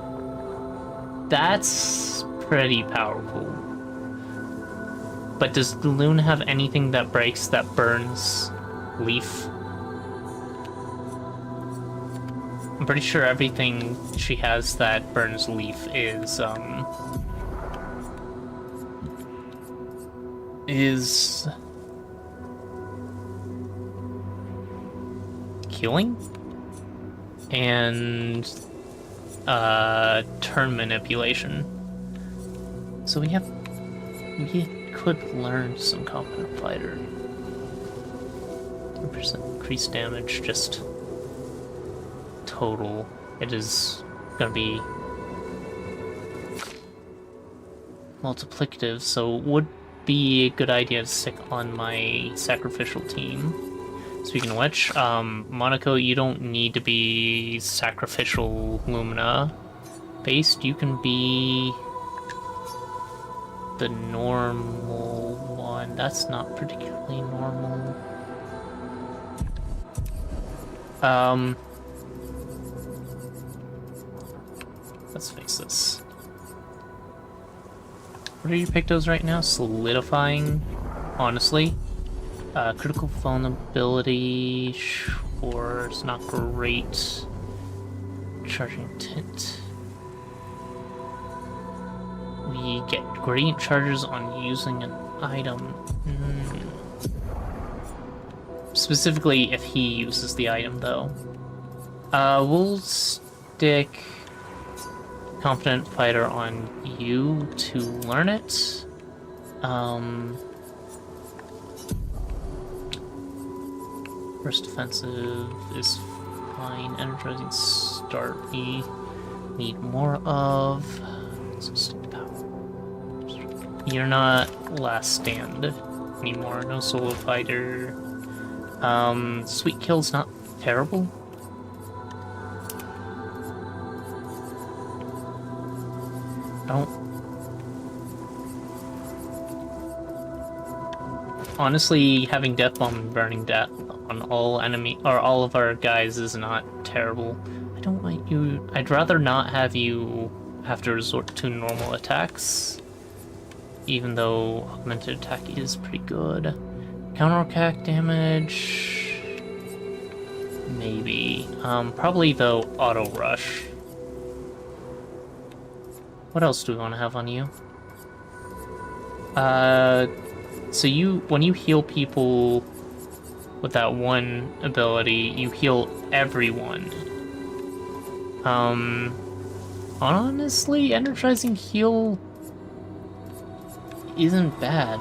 That's pretty powerful. But does the Loon have anything that breaks that burns Leaf? I'm pretty sure everything she has that burns Leaf is healing and turn manipulation. So we could learn some Competent Fighter. 10% increased damage, just total. It is gonna be multiplicative, so it would be a good idea to stick on my sacrificial team. Speaking of which, Monaco, you don't need to be sacrificial Lumina based. You can be the normal one. That's not particularly normal. Let's fix this. What are your pictos right now? Solidifying, honestly. Critical vulnerability, sure, it's not great. Charging tint. We get gradient charges on using an item. Specifically if he uses the item, though. We'll stick Competent Fighter on you to learn it. First defensive is fine. Energizing start we need more of. So stick to power. You're not last stand anymore. No solo fighter. Sweet kill's not terrible. Honestly, having Death Bomb and Burning Death on all enemy or all of our guys is not terrible. I don't want you. I'd rather not have you have to resort to normal attacks, even though augmented attack is pretty good. Counterattack damage, maybe. Probably though auto rush. What else do we want to have on you? So when you heal people with that one ability, you heal everyone. Honestly, energizing heal isn't bad.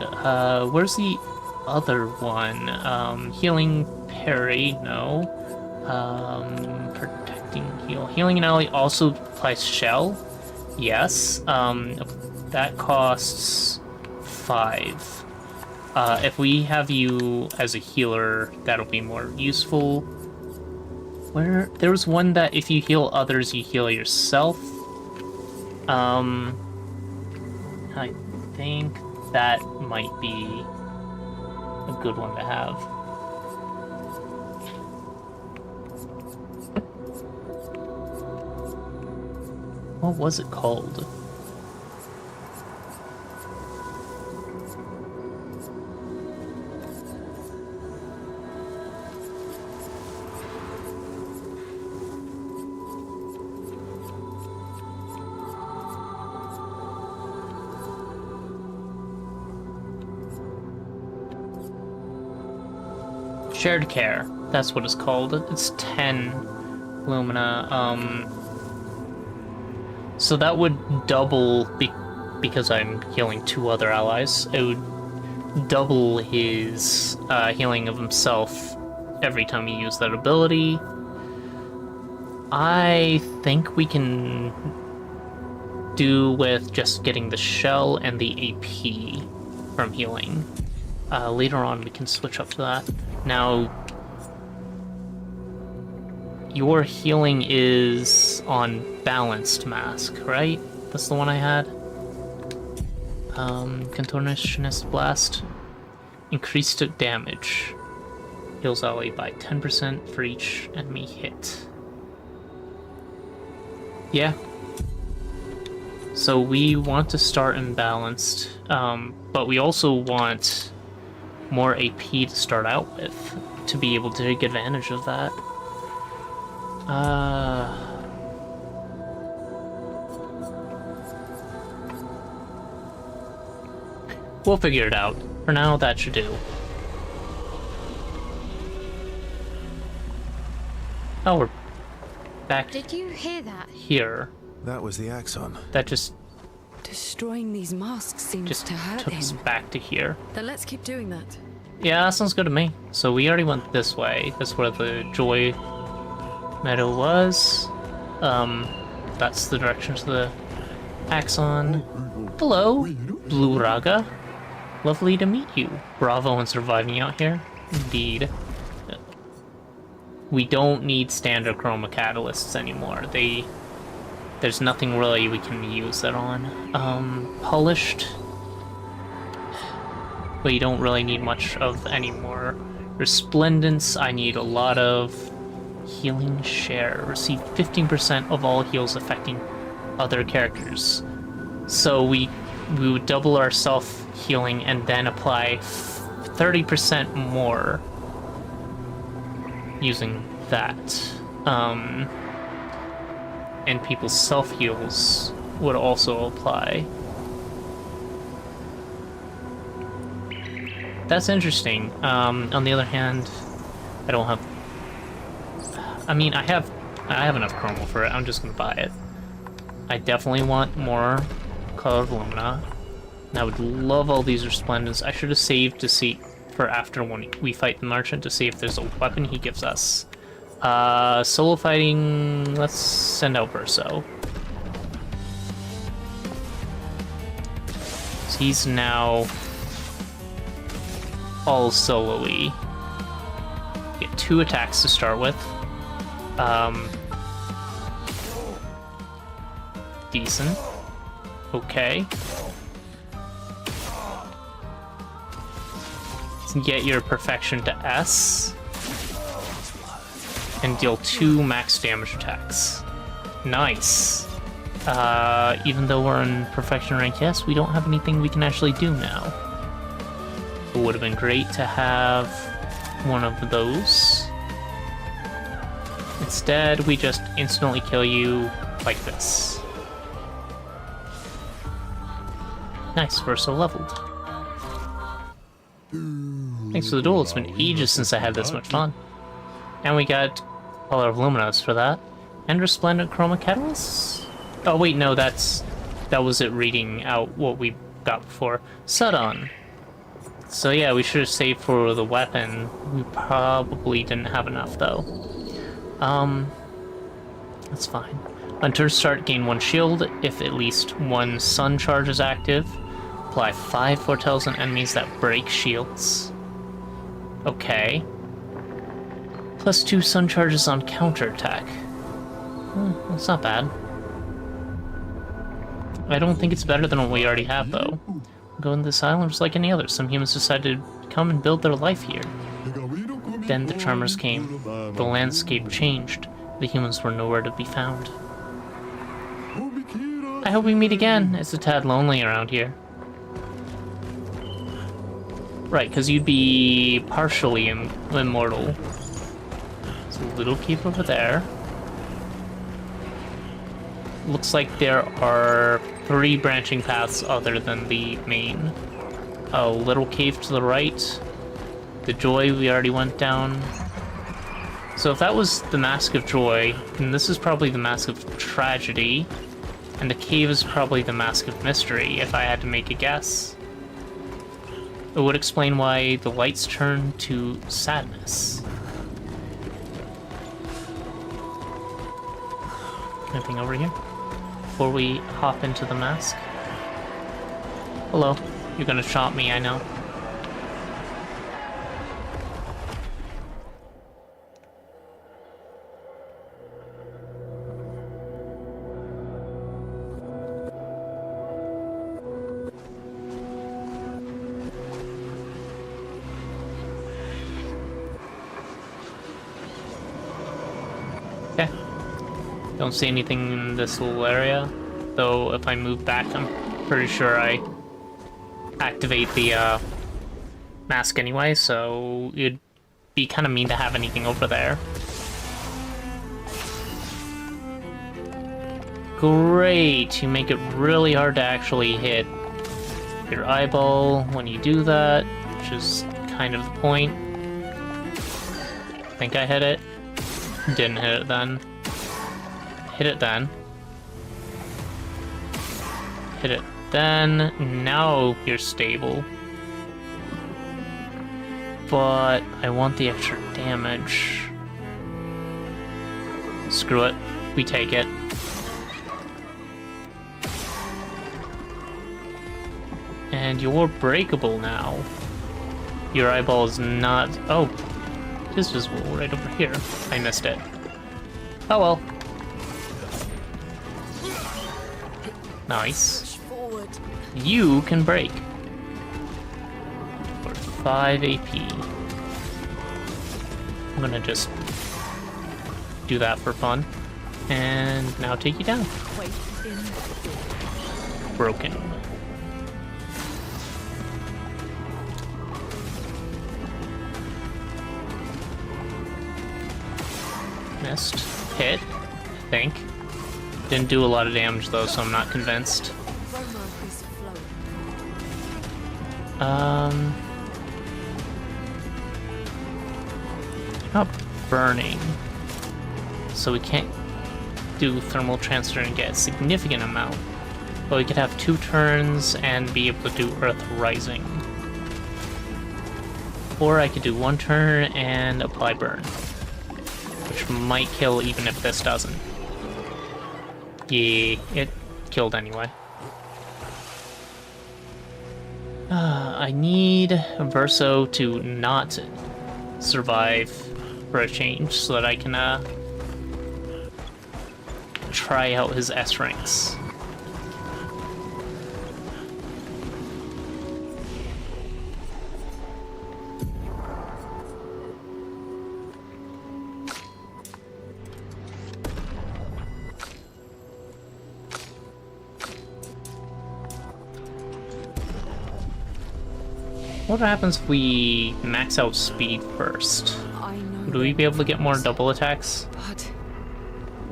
Where's the other one? Healing parry, no. Protecting heal. Healing an ally also applies shell. Yes. That costs 5. If we have you as a healer, that'll be more useful. Where there's one that if you heal others, you heal yourself. I think that might be a good one to have. What was it called? Shared care. That's what it's called. It's 10 Lumina. So that would double, because I'm healing 2 other allies, it would double his healing of himself every time you use that ability. I think we can do with just getting the shell and the AP from healing. Later on we can switch up to that. Now, your healing is on Balanced Mask, right? That's the one I had. Contortionist Blast. Increased damage. Heals ally by 10% for each enemy hit. Yeah. So we want to start imbalanced, but we also want more AP to start out with to be able to take advantage of that. We'll figure it out. For now, that should do. Oh, we're back. Did you hear that? Here. That was the Axon. That just Destroying these masks seems to hurt took him. us back to here. Then let's keep doing that. Yeah, that sounds good to me. So we already went this way. That's where the Joy Meadow was. That's the direction to the Axon. Hello, Blue Raga. Lovely to meet you. Bravo on surviving out here. Indeed. We don't need standard chroma catalysts anymore. There's nothing really we can use that on. Polished. But you don't really need much of anymore. Resplendence, I need a lot of. Healing share. Receive 15% of all heals affecting other characters. So we would double our self-healing and then apply 30% more using that. And people's self-heals would also apply. That's interesting. On the other hand, I don't have... I mean, I have enough chroma for it. I'm just gonna buy it. I definitely want more Color of Lumina. And I would love all these Resplendence. I should have saved to see for after when we fight the Merchant to see if there's a weapon he gives us. Solo fighting, let's send out Verso. So he's now all solo-y. Get 2 attacks to start with. Decent. Okay. So get your Perfection to S. And deal 2 max damage attacks. Nice. Even though we're in Perfection rank, yes, we don't have anything we can actually do now. It would have been great to have one of those. Instead, we just instantly kill you like this. Nice, we're so leveled. Thanks for the duel, it's been ages since I had this much fun. And we got Color of Luminous for that. And Resplendent Chroma Catalyst? Oh wait, no, that was it reading out what we got before. Sudon. So yeah, we should have saved for the weapon. We probably didn't have enough though. That's fine. Hunters start gain 1 shield if at least 1 sun charge is active. Apply 5 foretells on enemies that break shields. Okay. Plus 2 sun charges on counterattack. That's not bad. I don't think it's better than what we already have, though. Go into this island just like any other. Some humans decided to come and build their life here. Then the Charmers came. The landscape changed. The humans were nowhere to be found. I hope we meet again. It's a tad lonely around here. Right, because you'd be partially immortal. There's a little cave over there. Looks like there are 3 branching paths other than the main. A little cave to the right. The Joy we already went down. So if that was the Mask of Joy, then this is probably the Mask of Tragedy. And the cave is probably the Mask of Mystery, if I had to make a guess. It would explain why the lights turn to sadness. Anything over here? Before we hop into the mask? Hello. You're gonna chop me, I know. Okay. Don't see anything in this little area, though if I move back, I'm pretty sure I activate the mask anyway, so it'd be kind of mean to have anything over there. Great! You make it really hard to actually hit your eyeball when you do that, which is kind of the point. I think I hit it. Didn't hit it then. Hit it then. Hit it then. Now you're stable. But I want the extra damage. Screw it. We take it. And you're breakable now. Your eyeball is not... Oh. It is visible right over here. I missed it. Oh well. Nice. You can break. For 5 AP. I'm gonna just do that for fun. And now take you down. Broken. Missed. Hit, I think. Didn't do a lot of damage though, so I'm not convinced. Not burning. So we can't do thermal transfer and get a significant amount. But we could have 2 turns and be able to do Earth Rising. Or I could do 1 turn and apply burn. Which might kill even if this doesn't. Yeah, it killed anyway. I need Verso to not survive for a change so that I can try out his S ranks. What happens if we max out speed first? Would we be able to get more double attacks? But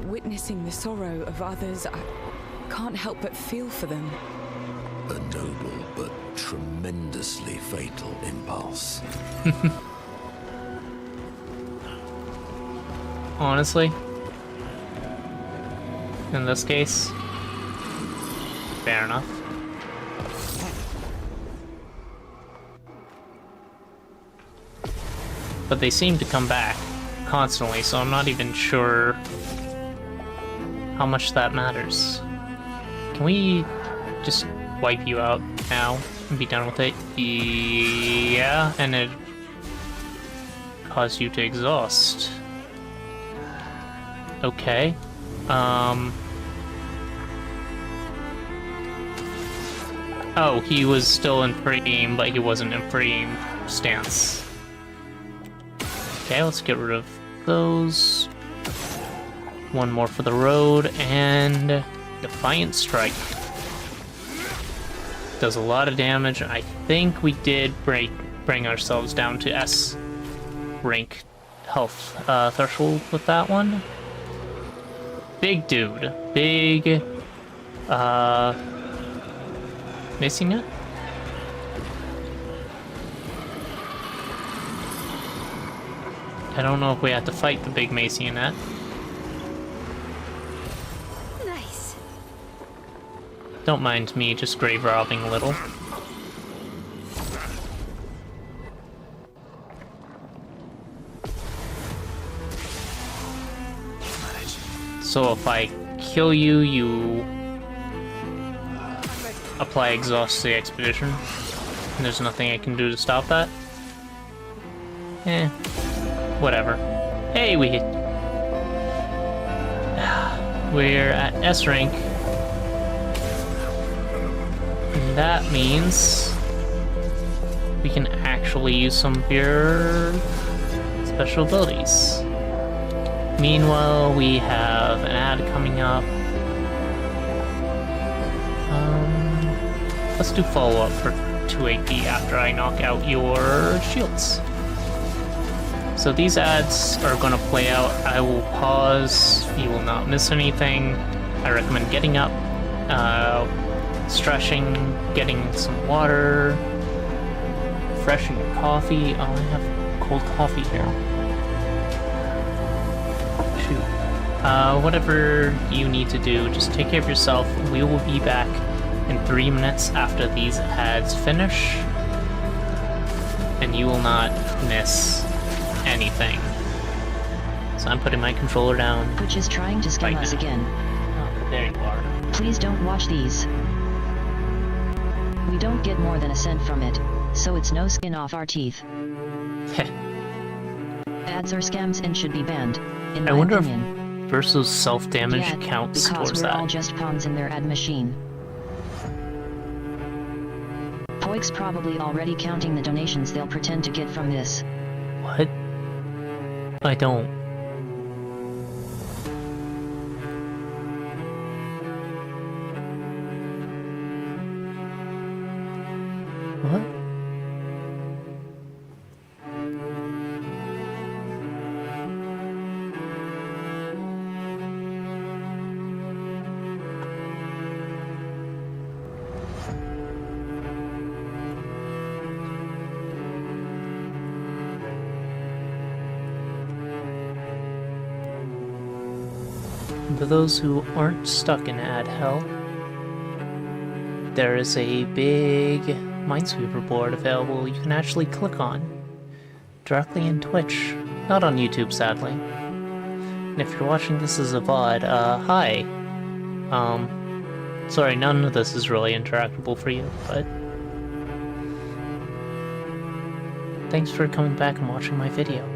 witnessing the sorrow of others, I can't help but feel for them. A noble but tremendously fatal impulse. Honestly, in this case, fair enough. But they seem to come back constantly, so I'm not even sure how much that matters. Can we just wipe you out now and be done with it? Yeah, and it caused you to exhaust. Okay. Oh, he was still in frame, but he wasn't in frame stance. Okay, let's get rid of those. One more for the road, and Defiant Strike. Does a lot of damage. I think we did bring ourselves down to S rank health threshold with that one. Big dude. Big, missing it? I don't know if we have to fight the big Macionet. Nice. Don't mind me just grave robbing a little. So if I kill you, you apply exhaust to the expedition. And there's nothing I can do to stop that. Eh. Whatever. Hey, we're at S rank. And that means we can actually use some of your special abilities. Meanwhile, we have an ad coming up. Let's do follow-up for 2 AP after I knock out your shields. So these ads are going to play out. I will pause. You will not miss anything. I recommend getting up, stretching, getting some water, refreshing your coffee. Oh, I have cold coffee here. Shoot. Whatever you need to do, just take care of yourself. We will be back in 3 minutes after these ads finish, and you will not miss anything. So I'm putting my controller down. Which is trying to scam us again. Oh, there you are. Please don't watch these. We don't get more than a cent from it, so it's no skin off our teeth. Ads are scams and should be banned, in my opinion. If Verso's self-damage Yeah, counts because towards we're that. all just pawns in their ad machine. Poig's probably already counting the donations they'll pretend to get from this. What? I don't. What? For those who aren't stuck in ad hell, there is a big Minesweeper board available you can actually click on directly in Twitch, not on YouTube sadly. And if you're watching this as a VOD, hi. Sorry, none of this is really interactable for you, but thanks for coming back and watching my video.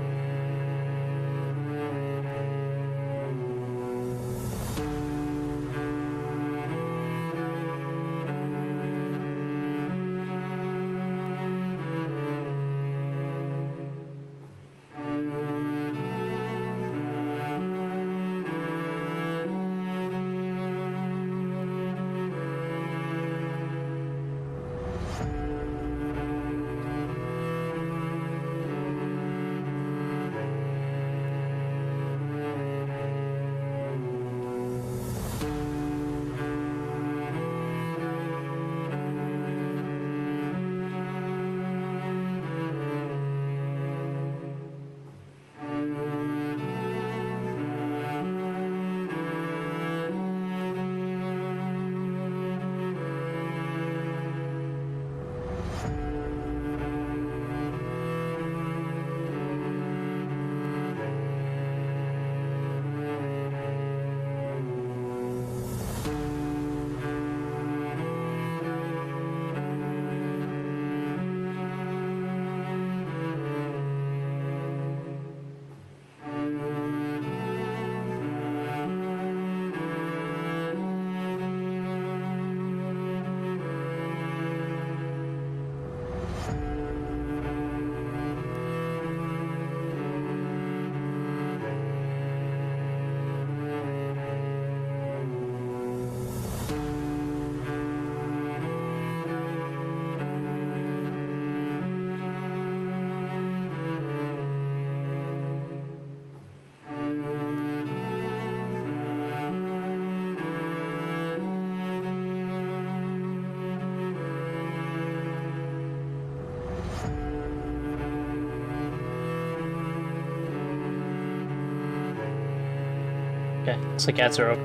Okay, looks like ads are up.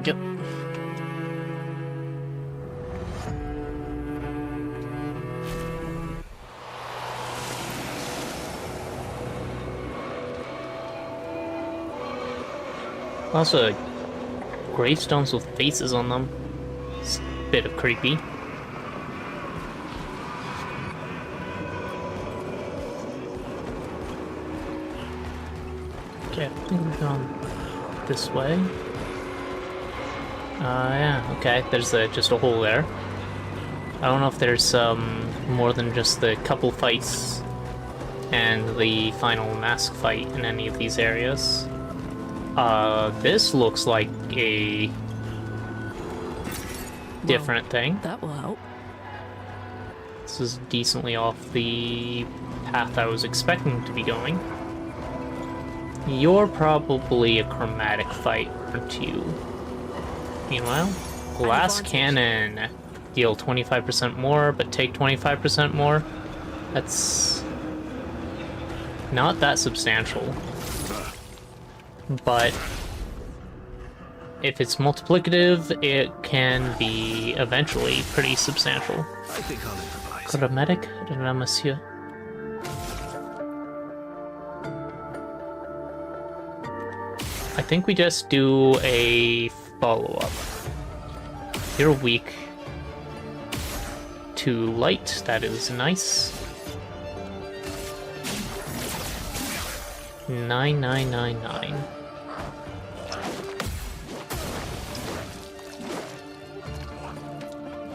Yep. Also, gravestones with faces on them. It's a bit of creepy. Okay, I think we've gone this way. Yeah, okay, there's just a hole there. I don't know if there's more than just the couple fights and the final mask fight in any of these areas. This looks like a different thing. That will help. This is decently off the path I was expecting to be going. You're probably a chromatic fight, aren't you? Meanwhile, glass cannon. Deal 25% more, but take 25% more. That's not that substantial. But if it's multiplicative, it can be eventually pretty substantial. I think I'll improvise. Chromatic, monsieur. I think we just do a follow-up. You're weak to light, that is nice. 9999.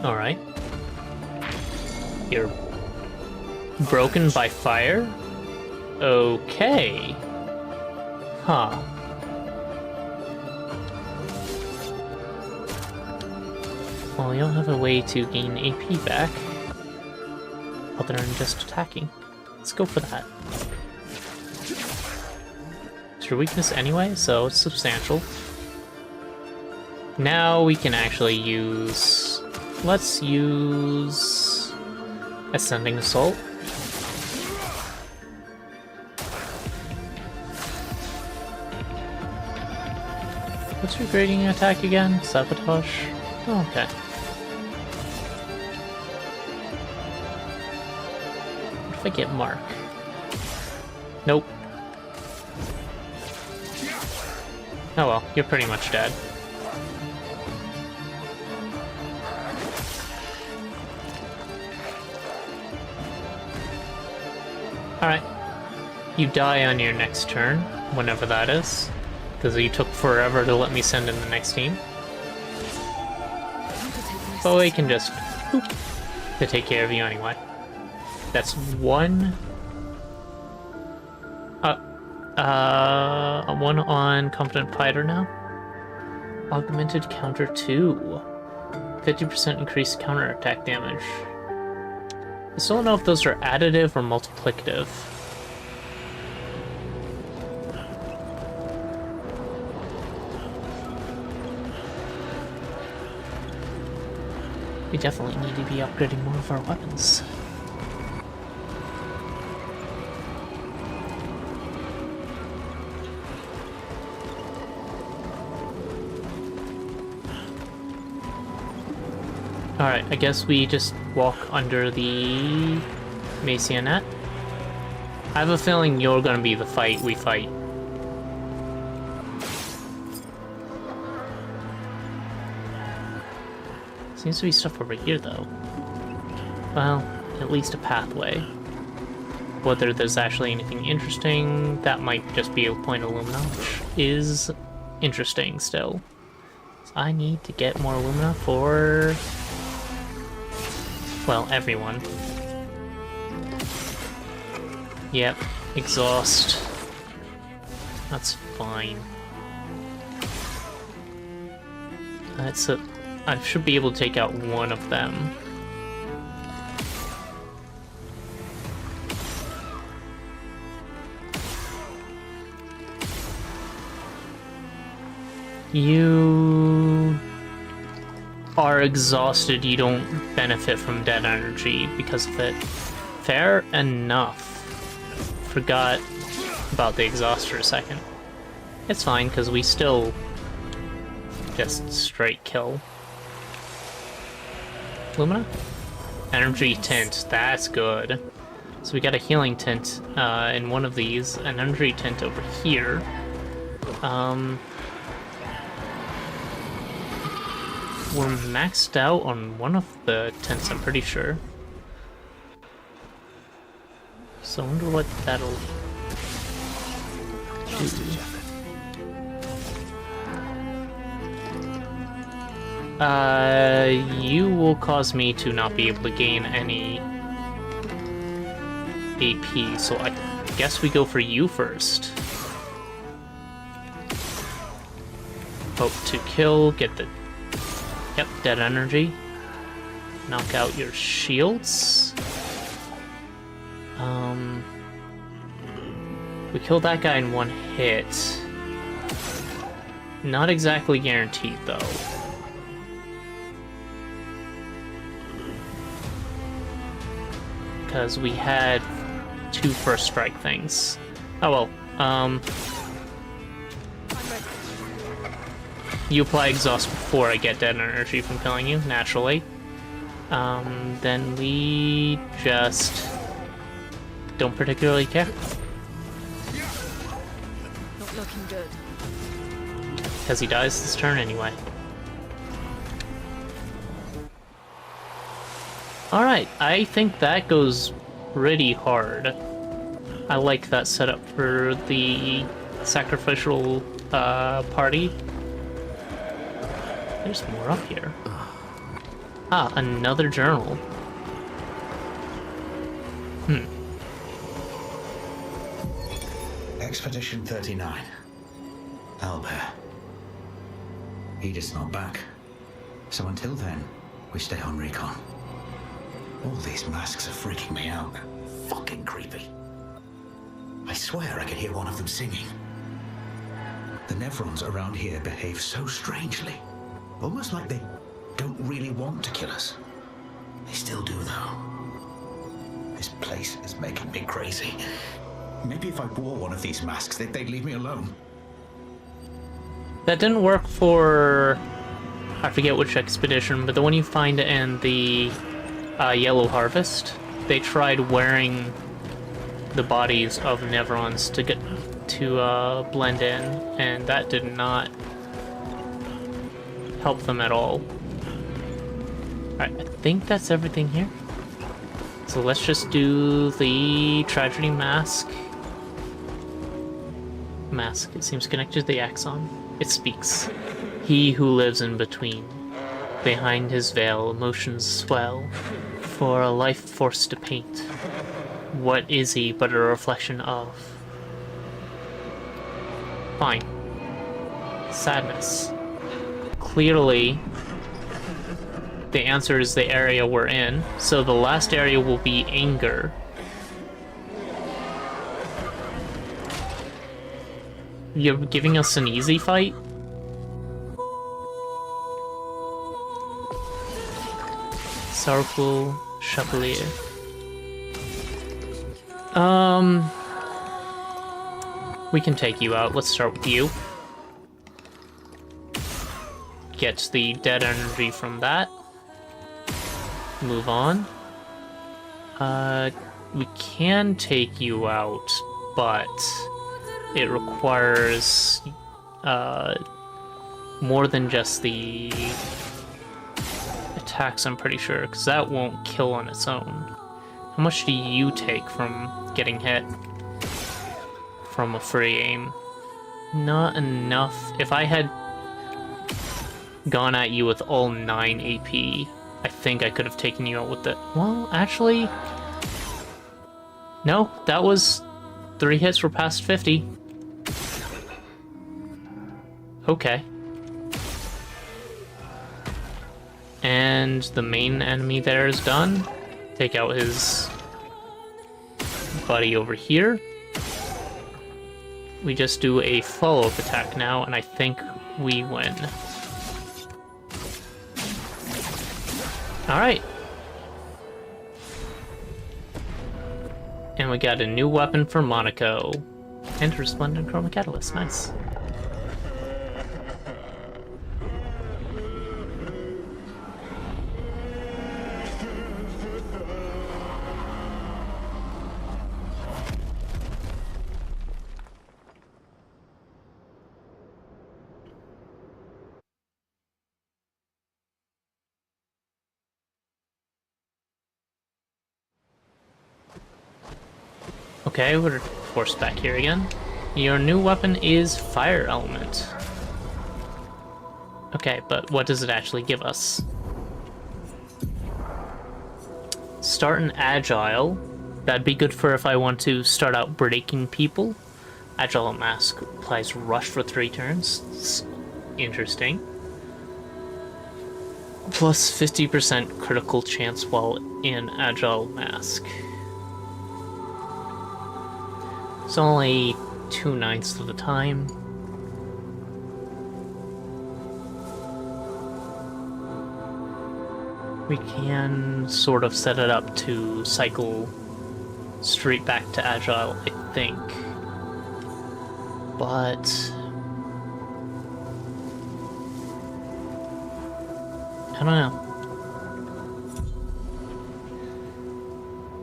Alright. You're broken by fire? Okay. Huh. Well, you'll have a way to gain AP back, other than just attacking. Let's go for that. It's your weakness anyway, so it's substantial. Now we can actually use... Let's use... Ascending Assault. What's your grading attack again? Sabotage? Oh, okay. What if I get Mark? Nope. Oh well, you're pretty much dead. Alright. You die on your next turn, whenever that is, because you took forever to let me send in the next team. But we can just boop, to take care of you anyway. That's one. One on Competent Fighter now. Augmented counter 2. 50% increased counterattack damage. I still don't know if those are additive or multiplicative. We definitely need to be upgrading more of our weapons. Alright, I guess we just walk under the Macionette. I have a feeling you're gonna be the fight we fight. Seems to be stuff over here, though. Well, at least a pathway. Whether there's actually anything interesting, that might just be a point of Illumina, which is interesting still. So I need to get more Illumina for... well, everyone. Yep, exhaust. That's fine. That's a... I should be able to take out one of them. You are exhausted, you don't benefit from dead energy because of it. Fair enough. Forgot about the exhaust for a second. It's fine, because we still just straight kill. Lumina? Energy tint, that's good. So we got a healing tint in one of these, an energy tint over here. We're maxed out on one of the tints, I'm pretty sure. So I wonder what that'll do. You will cause me to not be able to gain any AP, so I guess we go for you first. Hope to kill, get the... Yep, dead energy. Knock out your shields. We killed that guy in one hit. Not exactly guaranteed, though. Because we had 2 first strike things. Oh well, you apply exhaust before I get dead energy from killing you, naturally. Then we just don't particularly care. Not looking good. Because he dies this turn anyway. Alright, I think that goes pretty hard. I like that setup for the sacrificial party. There's more up here. Ah, another journal. Expedition 39. Albert. Edith's not back. So until then, we stay on recon. All these masks are freaking me out. They're fucking creepy. I swear I could hear one of them singing. The Nevrons around here behave so strangely. Almost like they don't really want to kill us. They still do, though. This place is making me crazy. Maybe if I wore one of these masks, they'd leave me alone. That didn't work for... I forget which expedition, but the one you find in the Yellow Harvest. They tried wearing the bodies of Nevrons to get to blend in, and that did not help them at all. Alright, I think that's everything here. So let's just do the Tragedy Mask. It seems connected to the Axon. It speaks. He who lives in between. Behind his veil, emotions swell, for a life forced to paint. What is he but a reflection of? Fine. Sadness. Clearly, the answer is the area we're in, so the last area will be anger. You're giving us an easy fight? Sorrowful Chapelier. We can take you out. Let's start with you. Get the dead energy from that. Move on. We can take you out, but it requires more than just the attacks, I'm pretty sure, because that won't kill on its own. How much do you take from getting hit from a free aim? Not enough. If I had gone at you with all 9 AP, I think I could have taken you out with the... Well, actually... No, that was... 3 hits were past 50. Okay. And the main enemy there is done. Take out his buddy over here. We just do a follow-up attack now, and I think we win. Alright. And we got a new weapon for Monaco. And Resplendent Chroma Catalyst, nice. Okay, we're forced back here again. Your new weapon is Fire Element. Okay, but what does it actually give us? Start an Agile. That'd be good for if I want to start out breaking people. Agile Mask applies Rush for 3 turns. It's interesting. Plus 50% critical chance while in Agile Mask. It's only 2/9 of the time. We can sort of set it up to cycle straight back to Agile, I think. But I don't know.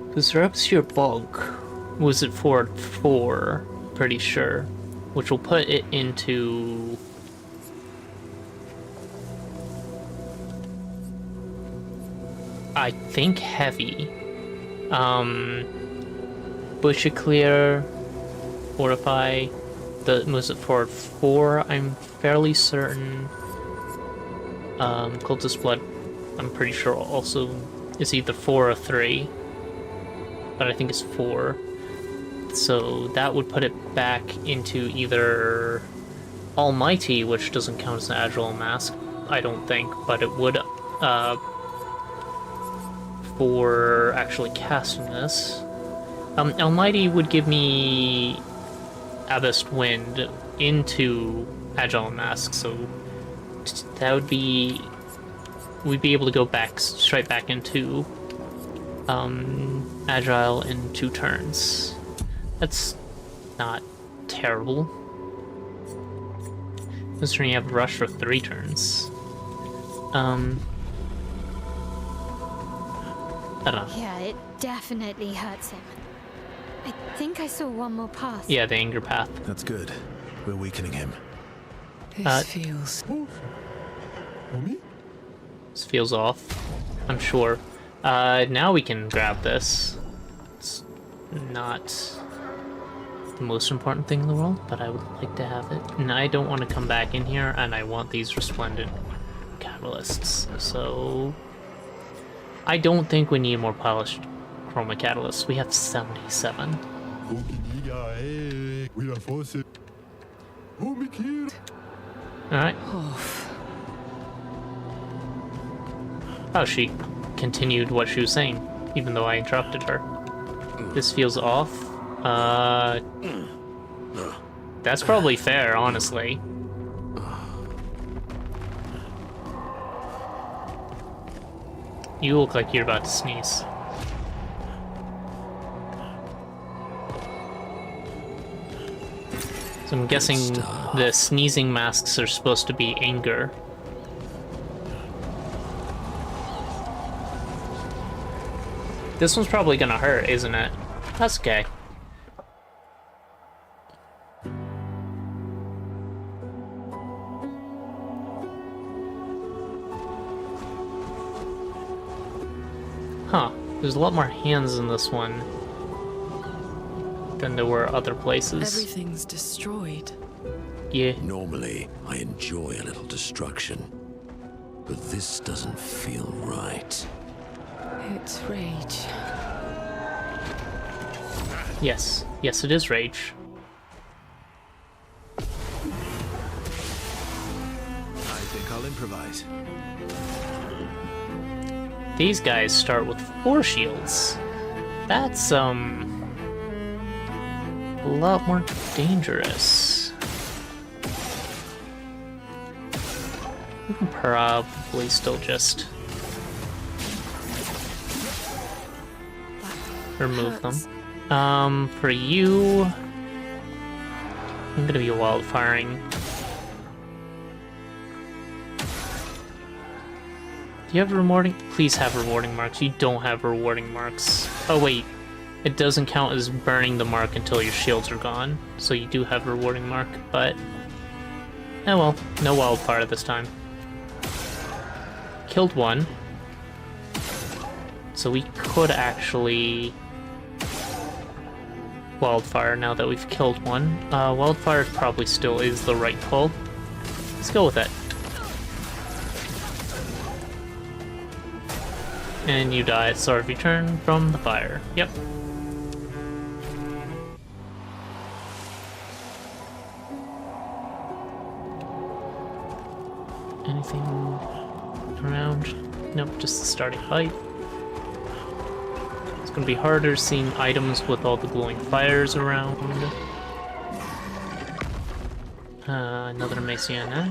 Because Obscur Bug was it forward 4, pretty sure, which will put it into I think heavy. Bush Clear, Fortify, the moves it forward 4, I'm fairly certain. Cultist Blood, I'm pretty sure also is either 4 or 3, but I think it's 4. So that would put it back into either Almighty, which doesn't count as an Agile Mask, I don't think, but it would for actually casting this. Almighty would give me Abyss Wind into Agile Mask, so that would be... we'd be able to go back, straight back into Agile in 2 turns. That's not terrible. Considering you have Rush for 3 turns. I don't know. Yeah, it definitely hurts him. I think I saw one more path. Yeah, the Anger Path. That's good. We're weakening him. This feels... This feels off, I'm sure. Now we can grab this. It's not the most important thing in the world, but I would like to have it. And I don't want to come back in here, and I want these Resplendent Catalysts. So I don't think we need more polished Chroma Catalysts. We have 77. Alright. Oh, she continued what she was saying, even though I interrupted her. This feels off. That's probably fair, honestly. You look like you're about to sneeze. So I'm guessing the sneezing masks are supposed to be anger. This one's probably gonna hurt, isn't it? That's okay. Huh. There's a lot more hands in this one than there were other places. Everything's destroyed. Yeah. Normally, I enjoy a little destruction, but this doesn't feel right. It's rage. Yes. Yes, it is rage. I think I'll improvise. These guys start with 4 shields. That's, a lot more dangerous. We can probably still just remove them. For you, I'm gonna be wildfiring. Do you have rewarding? Please have rewarding marks. You don't have rewarding marks. Oh wait, it doesn't count as burning the mark until your shields are gone. So you do have rewarding mark, but oh well, no wildfire this time. Killed one. So we could actually wildfire now that we've killed one. Wildfire probably still is the right call. Let's go with it. And you die at start of your turn from the fire. Yep. Anything around? Nope, just the starting fight. It's gonna be harder seeing items with all the glowing fires around. Another Messiana.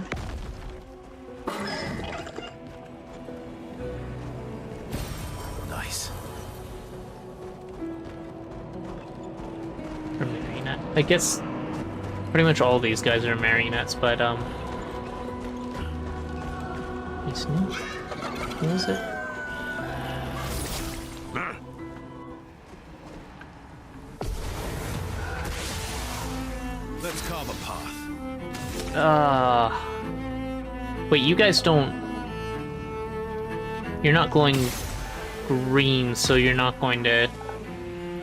Nice. Or marionette. I guess pretty much all these guys are marionettes, but he's new. Who is it? Let's carve a path. Wait, you guys don't... You're not glowing green, so you're not going to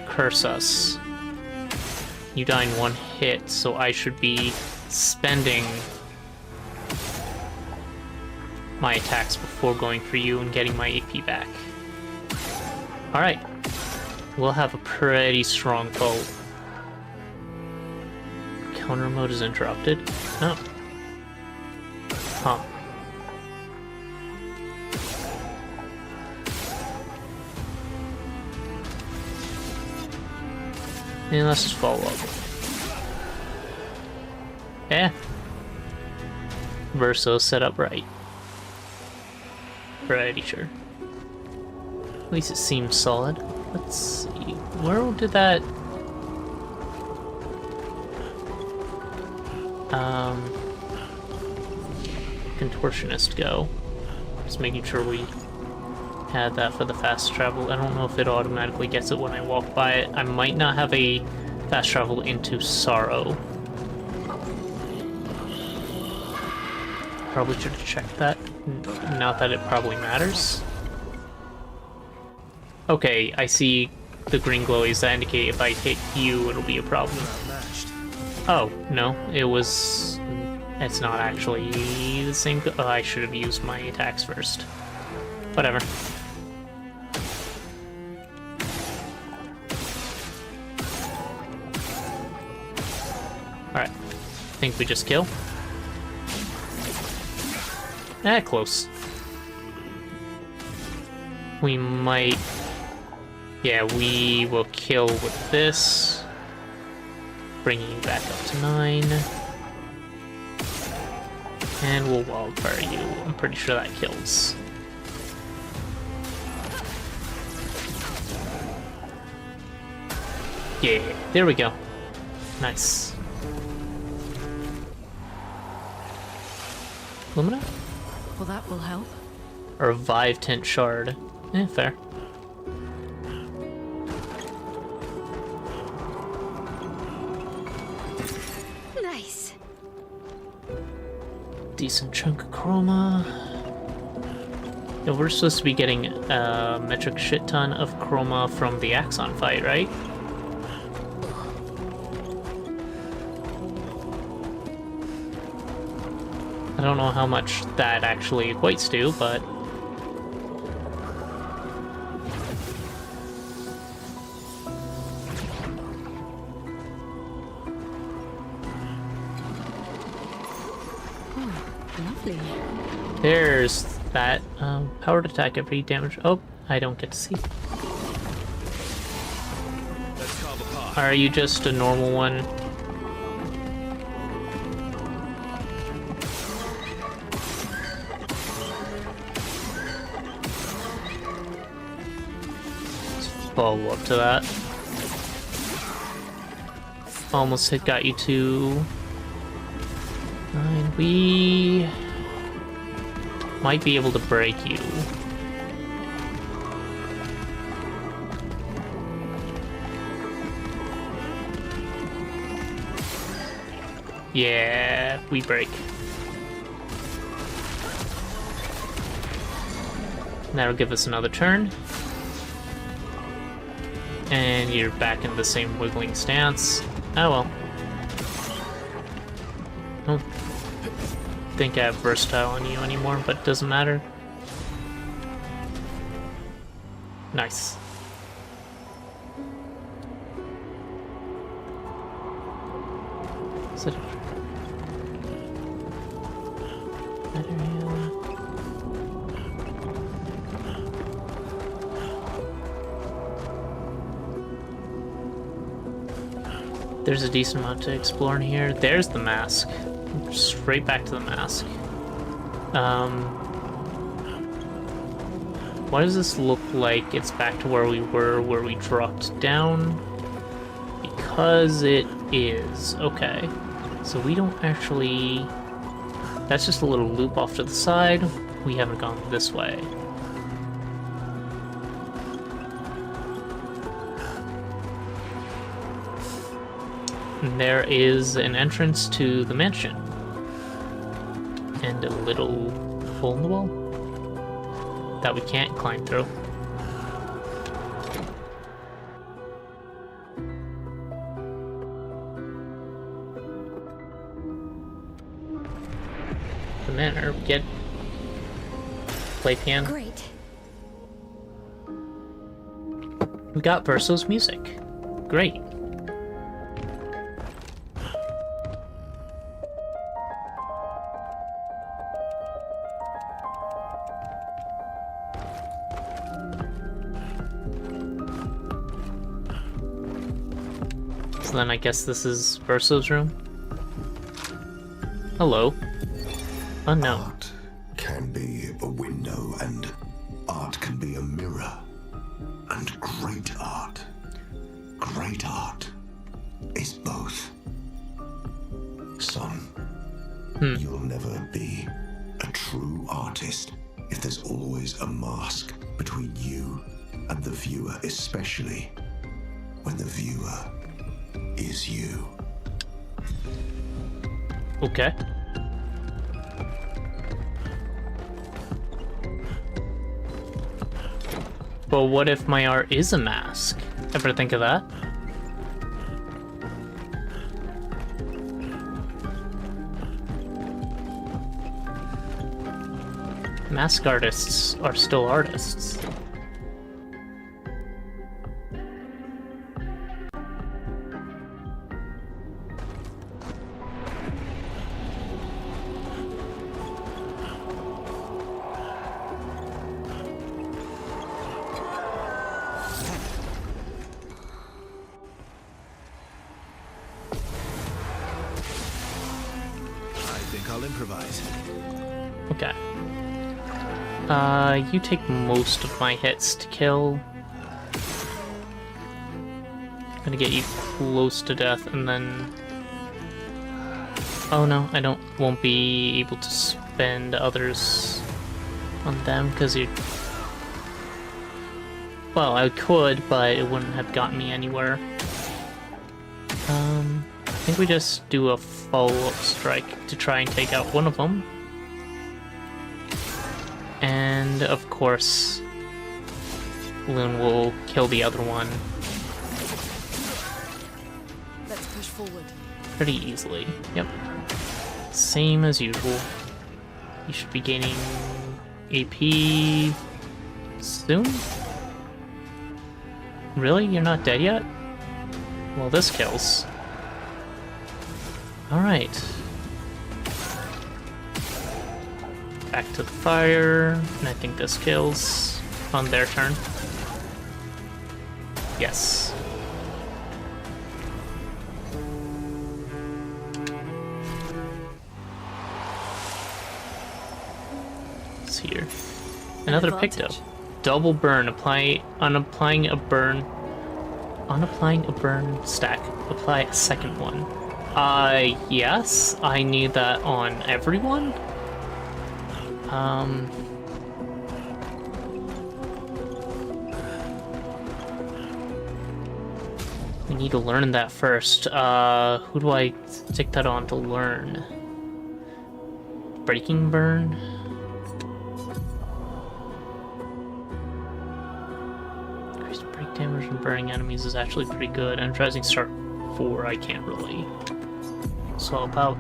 curse us. You die in one hit, so I should be spending my attacks before going for you and getting my AP back. Alright. We'll have a pretty strong foe. Counter mode is interrupted. Oh. Huh. And let's just follow up. Yeah. Verso set up right. Pretty sure. At least it seems solid. Let's see. Where did that... Contortionist go? Just making sure we had that for the fast travel. I don't know if it automatically gets it when I walk by it. I might not have a fast travel into Sorrow. Probably should have checked that. Not that it probably matters. Okay, I see the green glowies that indicate if I hit you, it'll be a problem. Oh, no, it was... It's not actually the same... Oh, I should have used my attacks first. Whatever. Alright. I think we just kill. Close. We might... Yeah, we will kill with this. Bringing you back up to 9. And we'll wildfire you. I'm pretty sure that kills. Yeah, there we go. Nice. Lumina? Well, that will help. Or a Vive Tent Shard. Fair. Nice. Decent chunk of chroma. Yeah, we're supposed to be getting a metric shit ton of chroma from the Axon fight, right? I don't know how much that actually equates to, but... Lovely. There's that. Powered attack every damage. Oh, I don't get to see. Are you just a normal one? follow up to that. Almost got you to... And we... might be able to break you. Yeah, we break. That'll give us another turn. And you're back in the same wiggling stance. Oh well. I don't think I have versatile on you anymore, but it doesn't matter. Nice. Is it... There's a decent amount to explore in here. There's the mask. Straight back to the mask. Why does this look like it's back to where we were, where we dropped down? Because it is. Okay. So we don't actually... That's just a little loop off to the side. We haven't gone this way. And there is an entrance to the mansion. And a little hole in the wall that we can't climb through. The manor, get play piano. Great. We got Verso's music. Great. So then I guess this is Verso's room. Hello. Unknown. Art can be a window, and art can be a mirror. And great art is both. Son, you'll never be a true artist if there's always a mask between you and the viewer, especially when the viewer is you. Okay. But what if my art is a mask? Ever think of that? Mask artists are still artists. I'll improvise. Okay. You take most of my hits to kill. I'm gonna get you close to death, and then... Oh no, I won't be able to spend others on them, because you... Well, I could, but it wouldn't have gotten me anywhere. I think we just do a follow-up strike to try and take out one of them. And, of course, Loon will kill the other one. Let's push forward. Pretty easily. Yep. Same as usual. You should be gaining AP soon? Really? You're not dead yet? Well, this kills. Alright. Back to the fire, and I think this kills on their turn. Yes. It's here. Another picto. double burn. Unapplying a burn stack. Apply a second one. Yes, I need that on everyone. We need to learn that first. Who do I stick that on to learn? Breaking burn? Increased break damage from burning enemies is actually pretty good. Energizing start 4, I can't really. So about...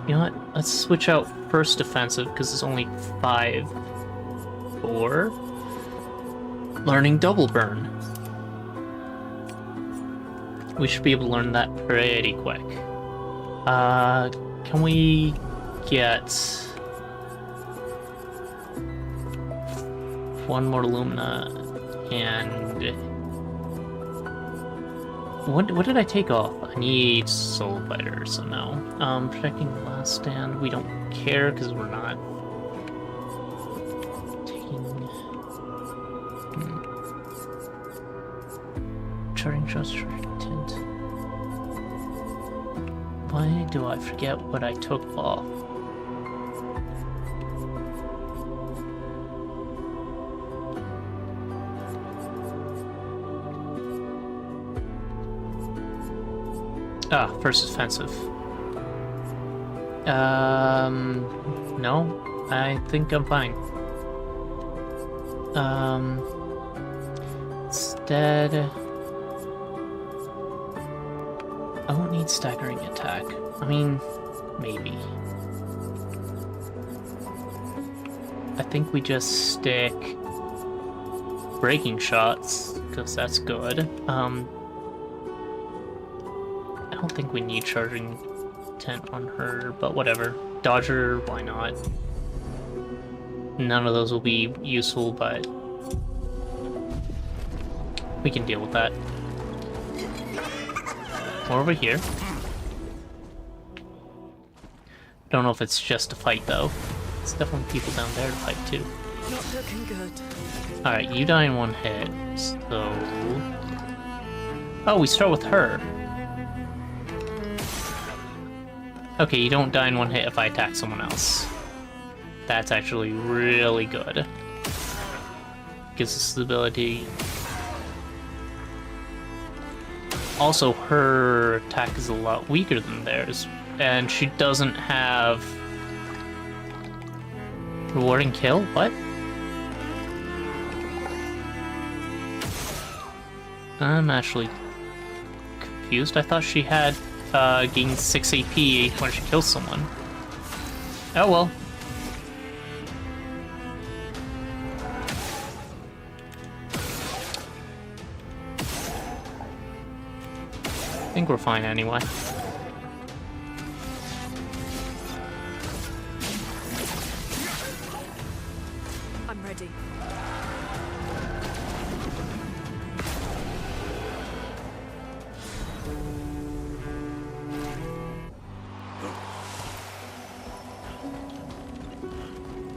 You know what? Let's switch out first defensive, because it's only 5. 4. Learning double burn. We should be able to learn that pretty quick. Can we get... 1 more Lumina, and... What did I take off? I need Soul Fighter, so no. Protecting the last stand, we don't care because we're not taking... Charting shots, charting tint. Why do I forget what I took off? First offensive. No, I think I'm fine. Instead, I won't need staggering attack. I mean, maybe. I think we just stick breaking shots, because that's good. I don't think we need charging tent on her, but whatever. Dodger, why not? None of those will be useful, but we can deal with that. We're over here. Don't know if it's just a fight though. There's definitely people down there to fight too. Not looking good. Alright, you die in 1 hit, so... Oh, we start with her. Okay, you don't die in 1 hit if I attack someone else. That's actually really good. Gives us the ability. Also, her attack is a lot weaker than theirs, and she doesn't have... Rewarding kill? What? I'm actually confused. I thought she had gained 6 AP when she kills someone. Oh well. I think we're fine anyway. I'm ready.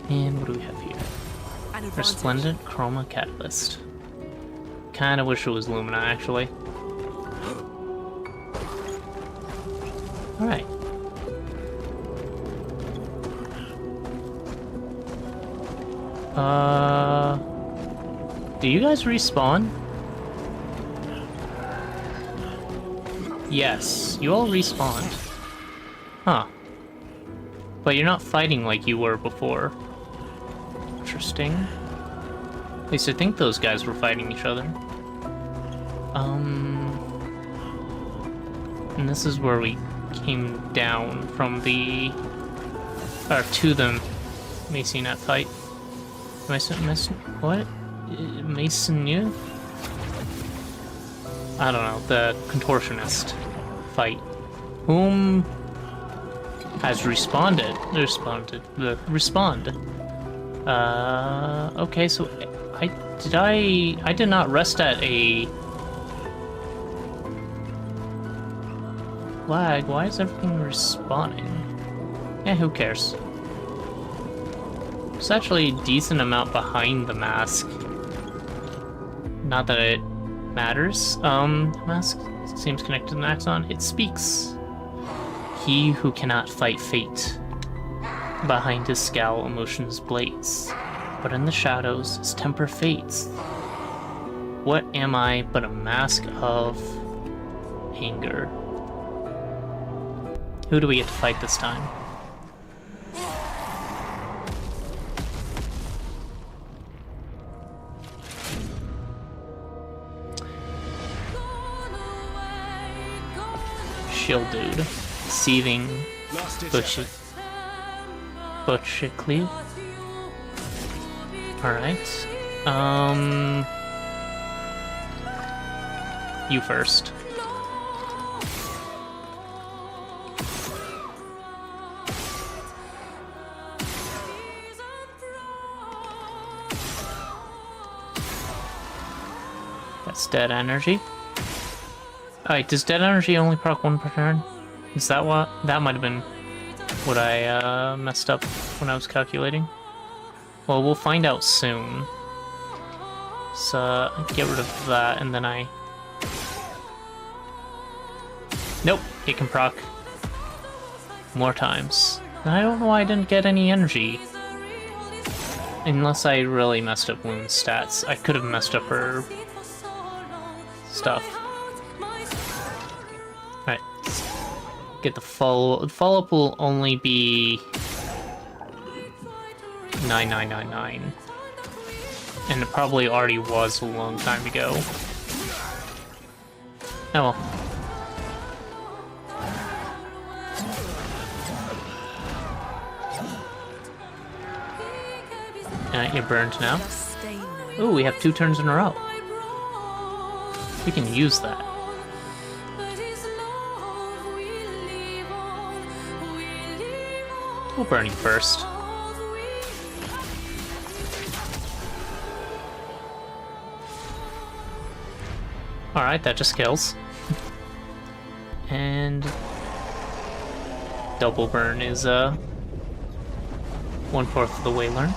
And what do we have here? Resplendent Chroma Catalyst. Kinda wish it was Lumina, actually. Alright. Do you guys respawn? Yes, you all respawned. Huh. But you're not fighting like you were before. Interesting. At least I think those guys were fighting each other. And this is where we came down from the... or to the Masonet fight. Mason, what? Mason you? I don't know, the contortionist fight. Whom has responded. Respond. Okay, so I did not rest at a flag. Why is everything respawning? Yeah, who cares? There's actually a decent amount behind the mask Not that it matters. Mask seems connected to an Axon. It speaks. He who cannot fight fate. Behind his scowl, emotions blaze. But in the shadows, his temper fades. What am I but a mask of anger? Who do we get to fight this time? Shield dude. Seething Butchically. Alright. You first. That's dead energy. Alright, does dead energy only proc 1 per turn? Is that what? That might have been what I messed up when I was calculating. Well, we'll find out soon. So, get rid of that, and then I... Nope, it can proc more times. And I don't know why I didn't get any energy. Unless I really messed up Wound's stats. I could have messed up her stuff. Alright. Get the follow-up. The follow-up will only be 9999. And it probably already was a long time ago. Oh well. You're burned now. Ooh, we have 2 turns in a row. We can use that. We'll burn you first. Alright, that just kills. And double burn is 1/4 of the way learned.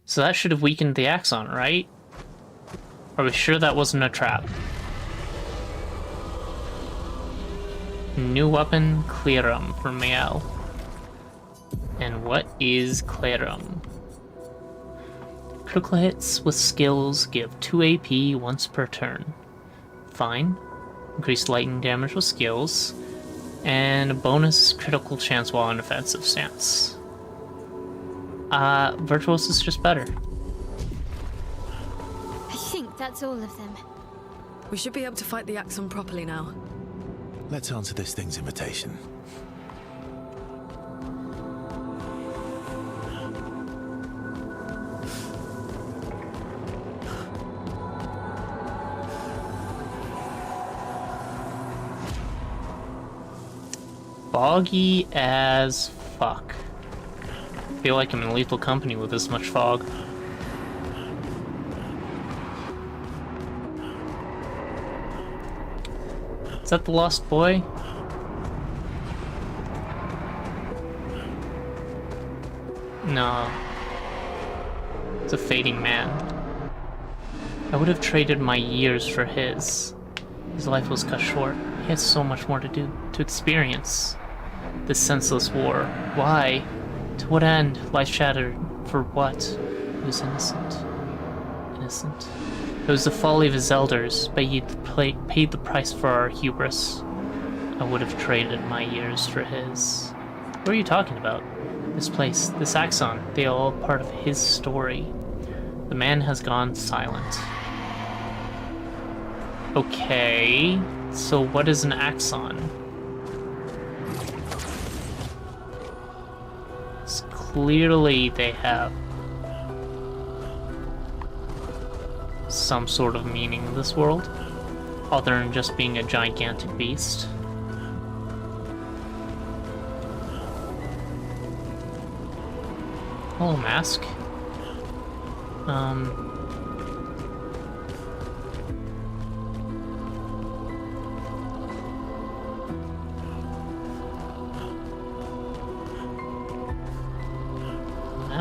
So that should have weakened the Axon, right? Are we sure that wasn't a trap? New weapon, Clairum from Mael. And what is Clairum? Critical hits with skills give 2 AP once per turn. Fine. Increased lightning damage with skills. And a bonus critical chance while in offensive stance. Virtuos is just better. I think that's all of them. We should be able to fight the Axon properly now. Let's answer this thing's invitation. Foggy as fuck. I feel like I'm in lethal company with this much fog. Is that the lost boy? No. It's a fading man. I would have traded my years for his. His life was cut short. He had so much more to do, to experience. This senseless war. Why? To what end? Life shattered. For what? He was innocent. Innocent. It was the folly of his elders, but he paid the price for our hubris. I would have traded my years for his. What are you talking about? This place, this Axon, they are all part of his story. The man has gone silent. Okay, so what is an Axon? Clearly they have some sort of meaning in this world, other than just being a gigantic beast. Hello, mask.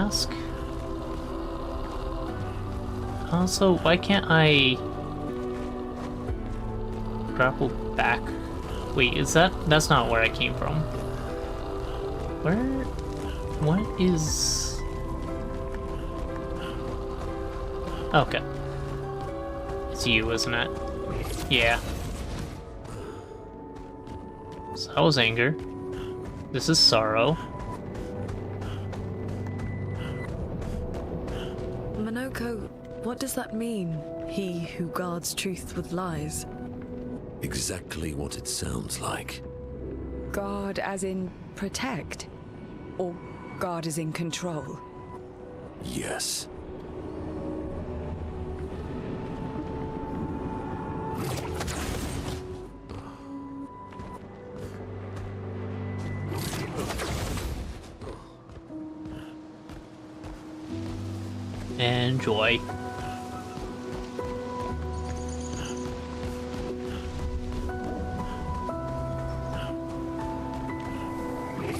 mask. Also, why can't I grapple back? Wait, is that's not where I came from. What is... Okay. It's you, isn't it? Yeah. So that was anger. This is sorrow. Monoko, what does that mean? He who guards truth with lies? Exactly what it sounds like. Guard as in protect? Or guard as in control? Yes. Enjoy.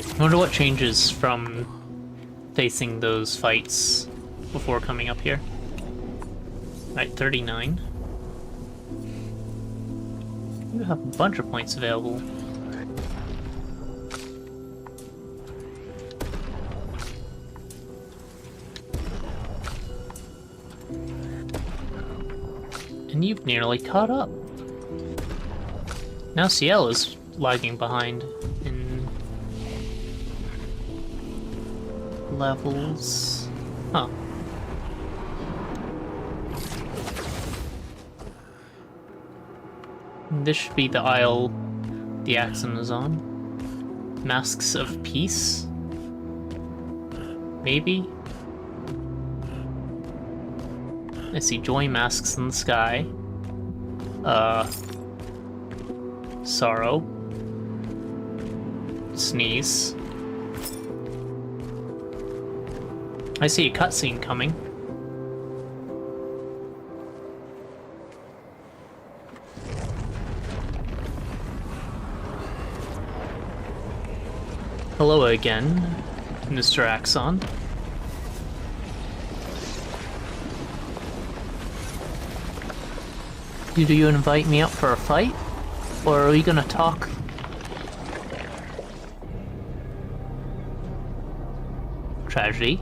I wonder what changes from facing those fights before coming up here. Right, 39. You have a bunch of points available. And you've nearly caught up. Now Ciel is lagging behind in levels. Huh. This should be the aisle the Axon is on. Masks of Peace? Maybe? I see joy masks in the sky. Sorrow. Sneeze. I see a cutscene coming. Hello again, Mr. Axon. Do you invite me up for a fight? Or are we gonna talk? Tragedy.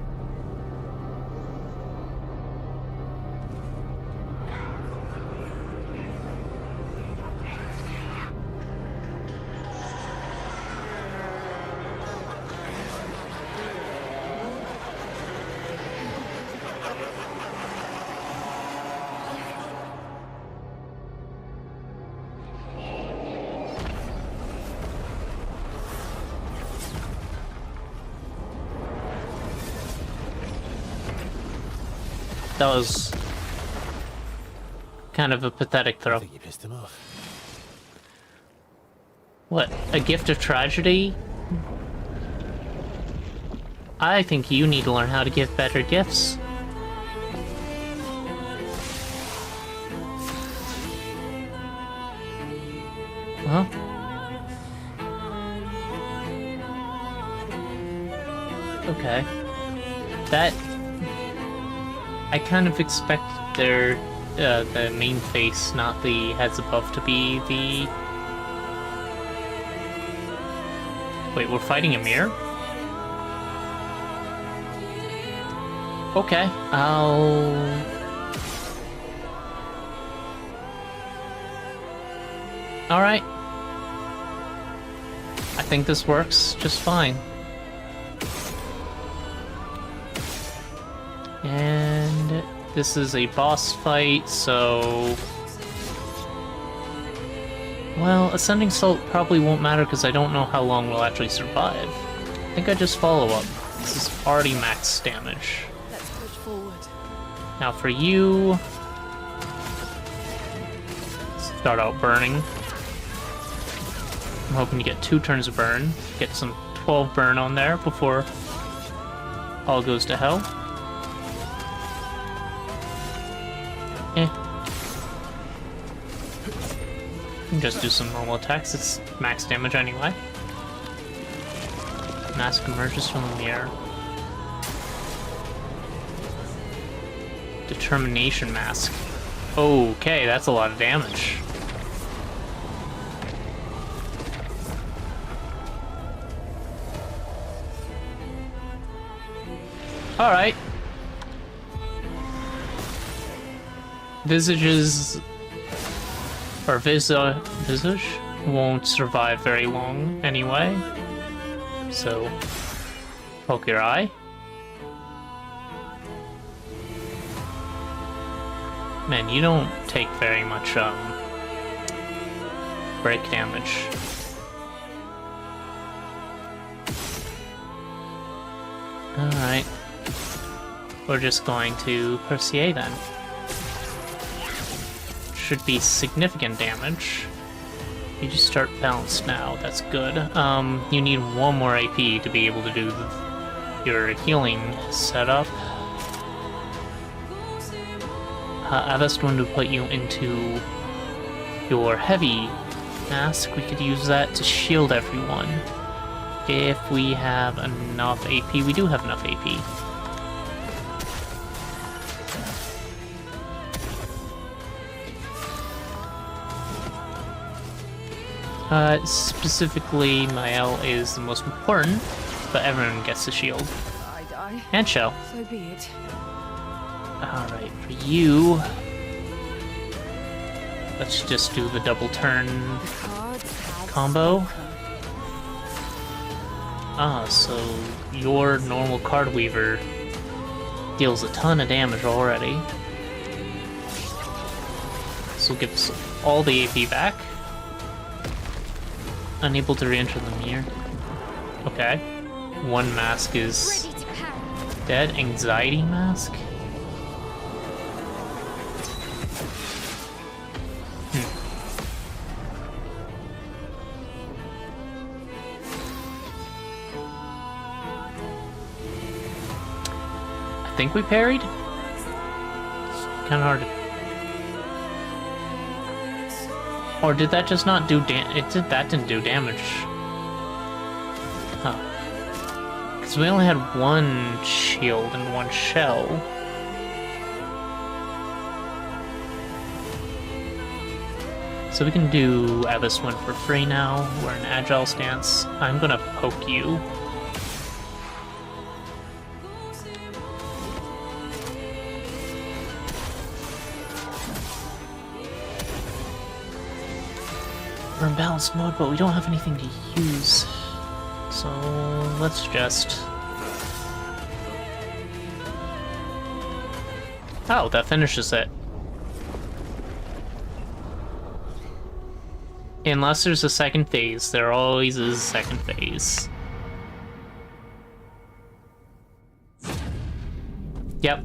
That was kind of a pathetic throw. I think you pissed him off. What? A gift of tragedy? I think you need to learn how to give better gifts. Huh? Okay. That... I kind of expect their, the main face, not the heads above, to be the... Wait, we're fighting a mirror? Okay, Alright. I think this works just fine. And this is a boss fight, so... Well, Ascending Salt probably won't matter because I don't know how long we'll actually survive. I think I just follow up. This is already max damage. Let's push forward. Now for you... Start out burning. I'm hoping to get 2 turns of burn. Get some 12 burn on there before all goes to hell. Just do some normal attacks, it's max damage anyway. Mask emerges from the mirror. Determination mask. Okay, that's a lot of damage. Alright. Visage won't survive very long anyway. So, poke your eye. Man, you don't take very much break damage. Alright. We're just going to Percier then. Should be significant damage. You just start balanced now, that's good. You need 1 more AP to be able to do your healing setup. Avest one to put you into your heavy mask. We could use that to shield everyone. If we have enough AP, we do have enough AP. Specifically, Mael is the most important, but everyone gets the shield. I die. And shell. So be it. Alright, for you... let's just do the double turn combo. So your normal card weaver deals a ton of damage already. This will give us all the AP back. Unable to re-enter the mirror. Okay. 1 mask is dead. Anxiety mask? I think we parried? It's kind of hard to... or did that just not do that didn't do damage. Huh. Because we only had 1 shield and 1 shell. So we can do Abyss one for free now. We're in Agile stance. I'm gonna poke you. We're in balanced mode, but we don't have anything to use. So let's just... oh, that finishes it. Unless there's a second phase, there always is a second phase. Yep.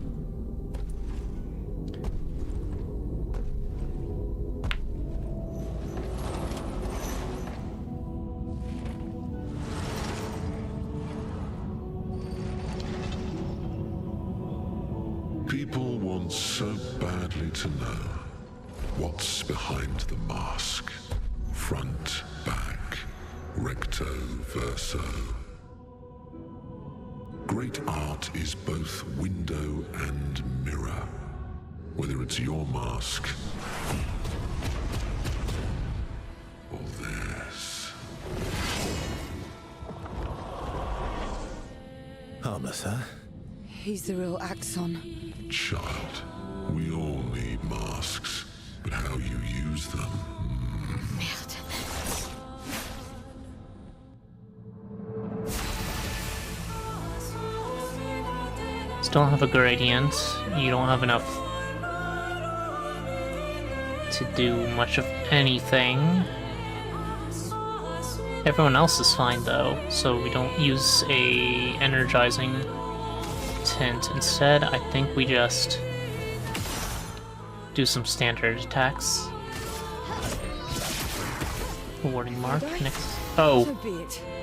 People want so badly to know what's behind the mask. Front, back, recto, verso. Great art is both window and mirror. Whether it's your mask or theirs. Harmless, huh? He's the real Axon. Child, we all need masks, but how you use them... Still don't have a gradient. You don't have enough to do much of anything. Everyone else is fine though, so we don't use a energizing tint. Instead, I think we just do some standard attacks. Warding mark. Next. Oh,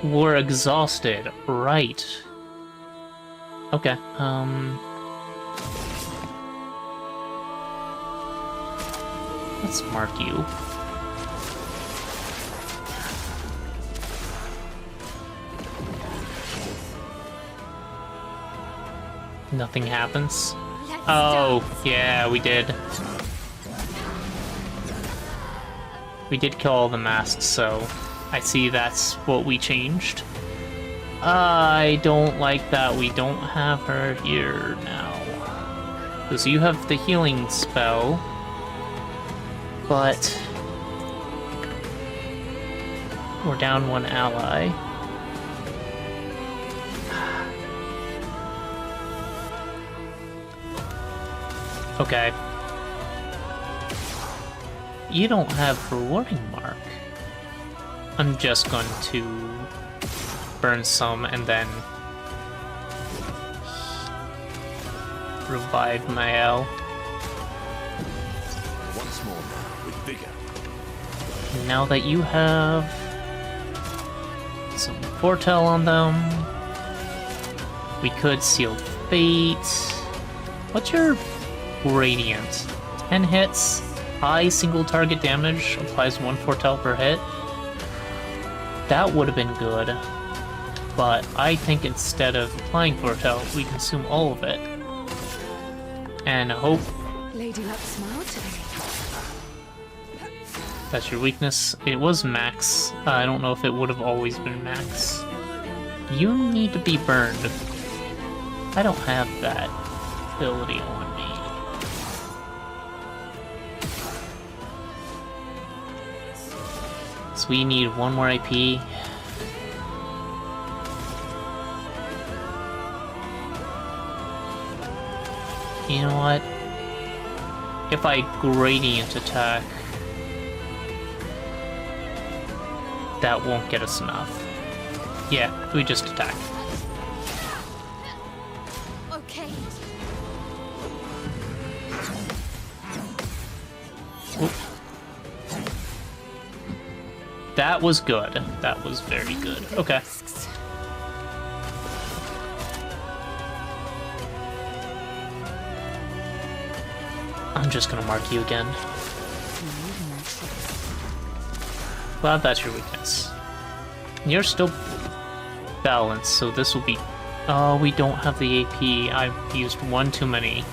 we're exhausted. Right. Okay. Let's mark you. Nothing happens. Let Oh, yeah, we did. We did kill all the masks, so I see that's what we changed. I don't like that we don't have her here now. Because you have the healing spell, but we're down one ally. Okay. You don't have rewarding mark. I'm just going to burn some and then revive my L. Once more now, with vigor. Now that you have some foretell on them, we could seal fate. What's your Radiant? 10 hits, high single target damage, applies 1 foretell per hit. That would have been good, but I think instead of applying foretell, we consume all of it. And hope Lady Luck smiled today. that's your weakness. It was max. I don't know if it would have always been max. You need to be burned. I don't have that ability on me. So we need 1 more AP. You know what? If I gradient attack, that won't get us enough. Yeah, we just attack. Okay. Oop. That was good. That was very good. Okay. I'm just gonna mark you again. Glad that's your weakness. You're still balanced, so this will be... Oh, we don't have the AP. I've used 1 too many.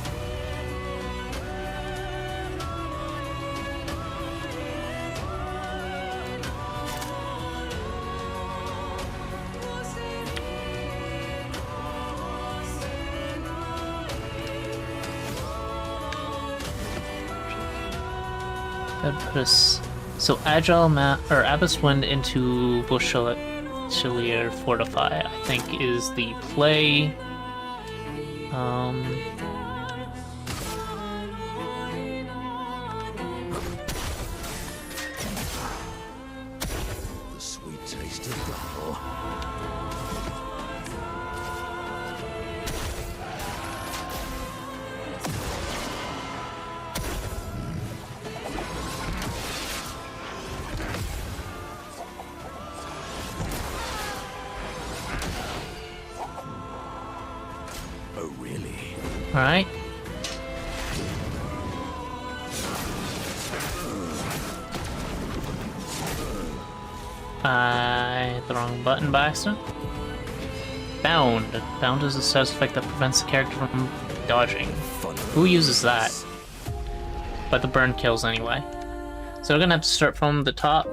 That'd put us... So Agile Abyss Wind into Bushelier Fortify, I think, is the play. The sweet taste of battle. Oh, really? Alright. I hit the wrong button by accident. Bound. Bound is a status effect that prevents the character from dodging. Who uses that? But the burn kills anyway. So we're gonna have to start from the top.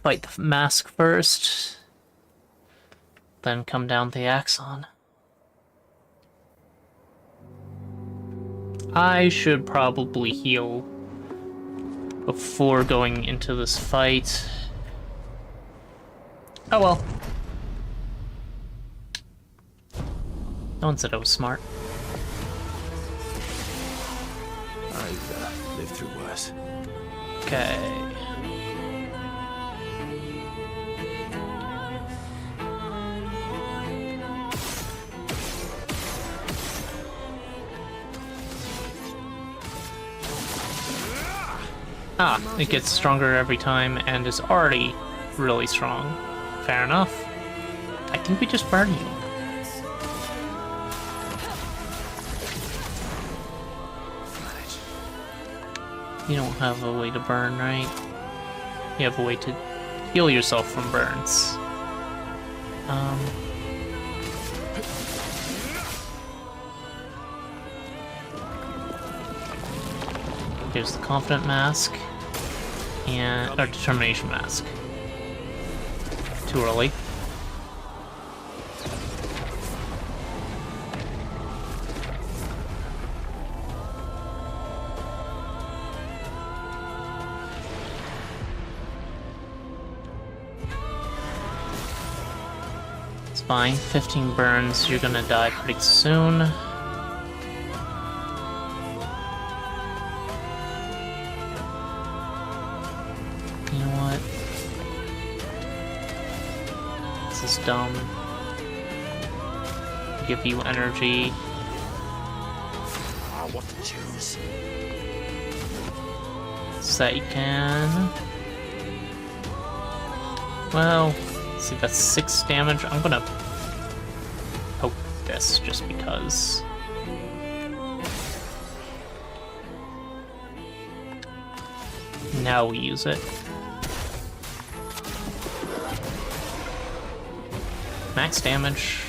Fight the mask first. Then come down the Axon. I should probably heal before going into this fight. Oh well. No one said I was smart. I've lived through worse. Okay. Ah, it gets stronger every time and is already really strong. Fair enough. I think we just burn you. You don't have a way to burn, right? You have a way to heal yourself from burns. There's the Confident Mask. And... or Determination Mask. Too early. It's fine. 15 burns, you're gonna die pretty soon. You know what? This is dumb. Give you energy. What to choose? So that you can... well, let's see, that's 6 damage. I'm gonna poke this just because. Now we use it. Max damage.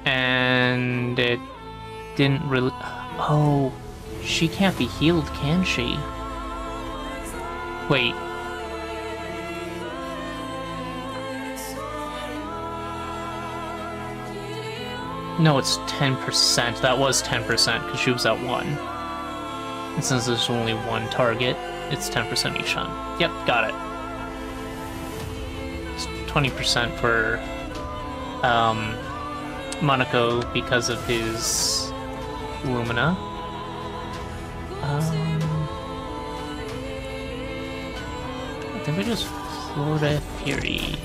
And it didn't really... oh, she can't be healed, can she? Wait. No, it's 10%. That was 10% because she was at 1. And since there's only one target, it's 10% each time. Yep, got it. It's 20% for Monaco because of his Lumina. I think we just Florida Fury.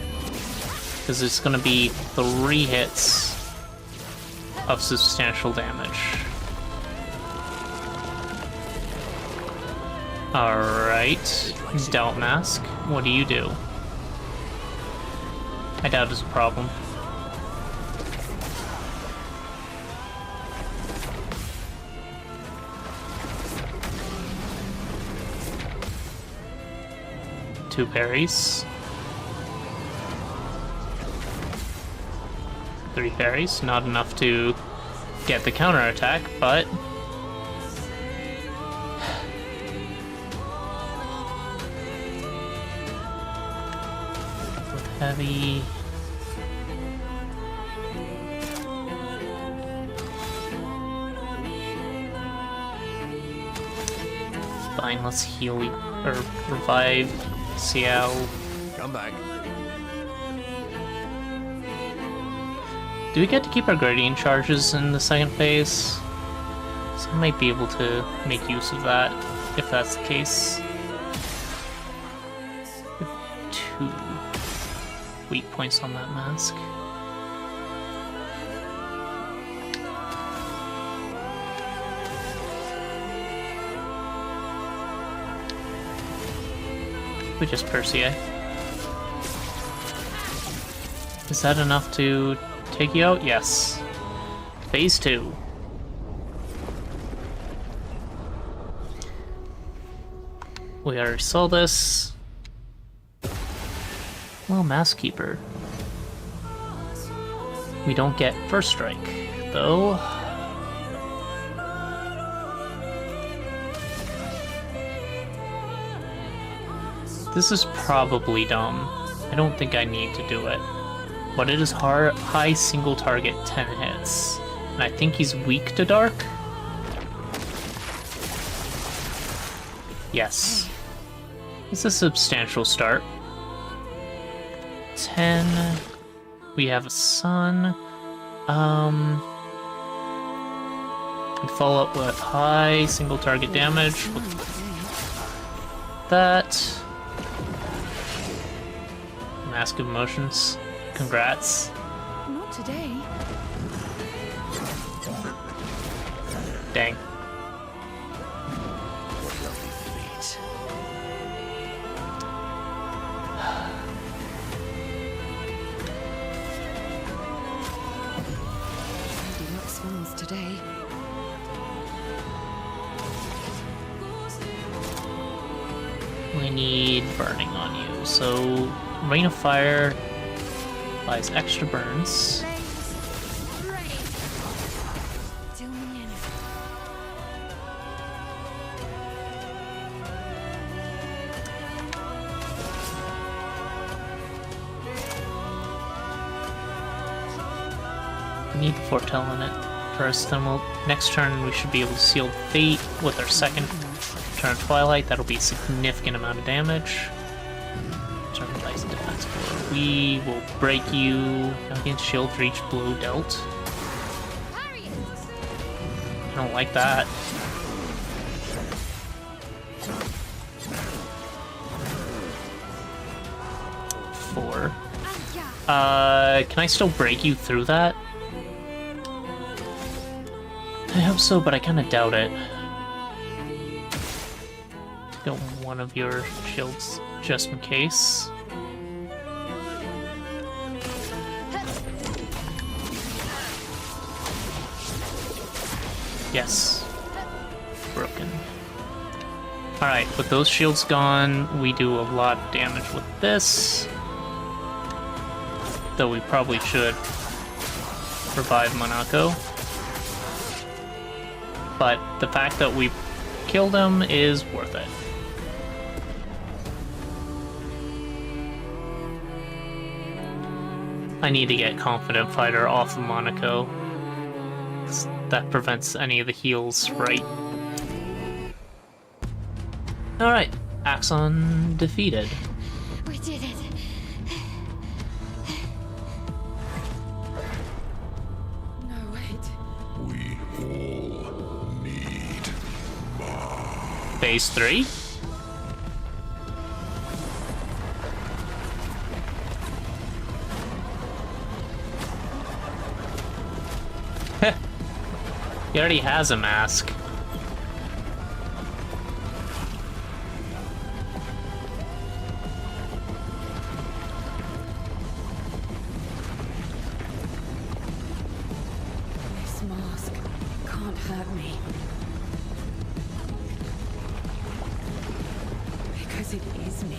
Because it's gonna be 3 hits of substantial damage. Alright. Doubt Mask, what do you do? I doubt it's a problem. Two parries. 3 parries, not enough to get the counterattack, but with heavy fine, let's heal or revive Xiao. Come back. Do we get to keep our Gradient charges in the second phase? So I might be able to make use of that, if that's the case. 2 weak points on that mask. We just Perseus. Is that enough to take you out? Yes. Phase 2. We already saw this. Well, Mask Keeper. We don't get First Strike, though. This is probably dumb. I don't think I need to do it. But it is high single target 10 hits. And I think he's weak to dark? Yes. It's a substantial start. 10. We have a sun. We follow up with high single target damage. That. Mask of Emotions. Congrats. Not today. Dang. What lovely feet. Handing up swans today. We need burning on you, so Rain of Fire buys extra burns. We need to foretell in it first, then next turn we should be able to seal Fate with our second turn of Twilight. That'll be a significant amount of damage. Turn Dice Defense 4. We will break you against shield for each blow dealt. I don't like that. Four. Can I still break you through that? I hope so, but I kind of doubt it. Go one of your shields just in case. Yes. Broken. Alright, with those shields gone, we do a lot of damage with this. Though we probably should revive Monaco. But the fact that we killed him is worth it. I need to get Confident Fighter off of Monaco. That prevents any of the heals, right? Alright, Axon defeated. We did it. No, wait. We all need more. Phase 3? He already has a mask. This mask can't hurt me. Because it is me.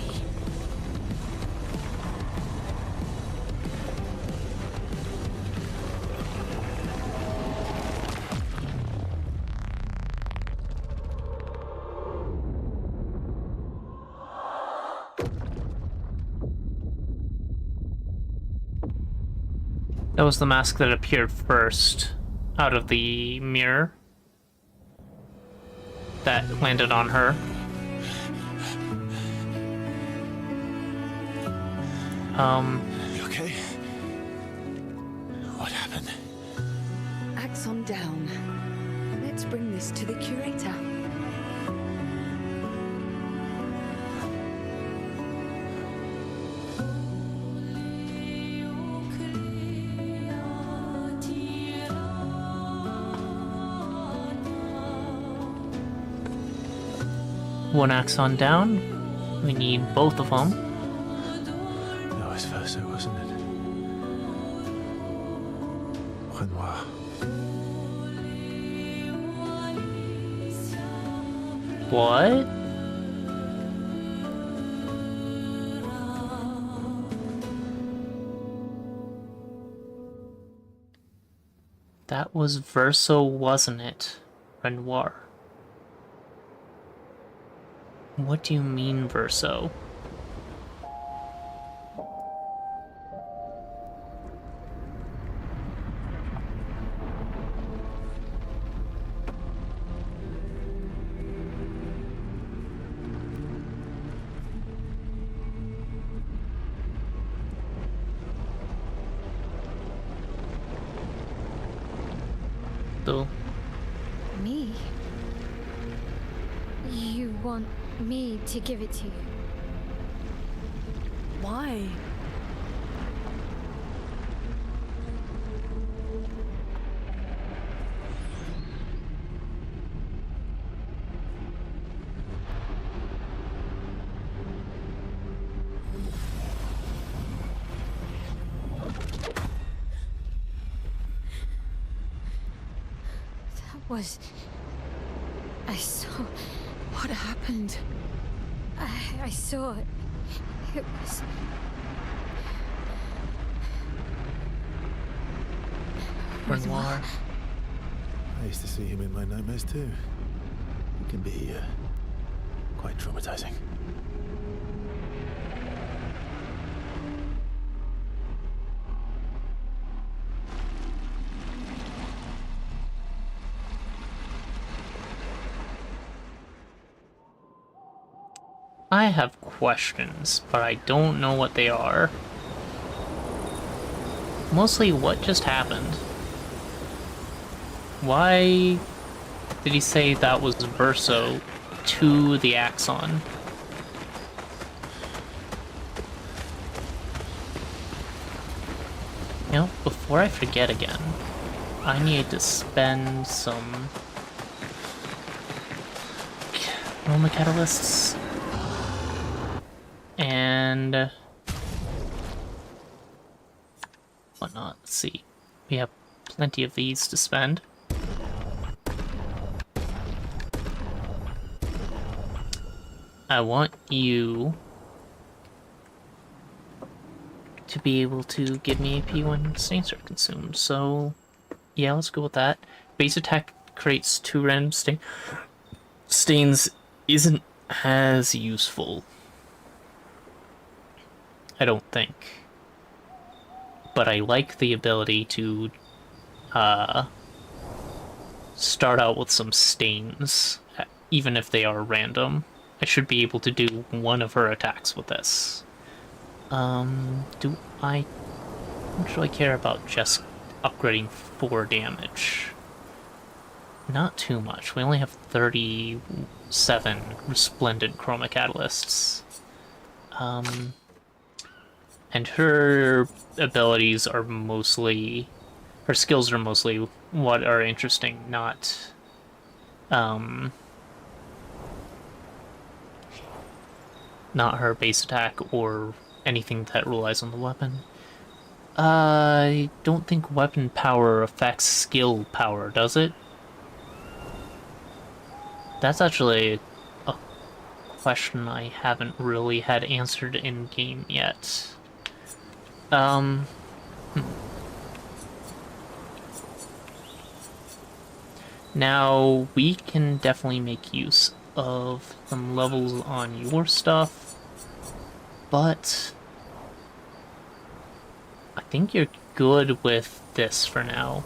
That was the mask that appeared first out of the mirror that landed on her. You okay? What happened? Axon down. Let's bring this to the curator. One Axon down. We need both of them. That was Verso, wasn't it? Renoir. What? That was Verso, wasn't it? Renoir. What do you mean, Verso? So, Me? You want me to give it to you? Why? I saw... What happened? I saw it. It was... Renoir. I used to see him in my nightmares too. It can be quite traumatizing. I have questions, but I don't know what they are. Mostly, what just happened? Why did he say that was Verso to the Axon? You know, before I forget again, I need to spend some Chroma Catalysts and whatnot. Let's see. We have plenty of these to spend. I want you to be able to give me AP when stains are consumed. So, yeah, let's go with that. Base attack creates 2 random stains isn't as useful, I don't think. But I like the ability to start out with some stains, even if they are random. I should be able to do one of her attacks with this. How much do I care about just upgrading 4 damage? Not too much. We only have 37 resplendent chroma catalysts. And her abilities are mostly... her skills are mostly what are interesting, not... not her base attack or anything that relies on the weapon. I don't think weapon power affects skill power, does it? That's actually a question I haven't really had answered in-game yet. Now, we can definitely make use of some levels on your stuff, but I think you're good with this for now.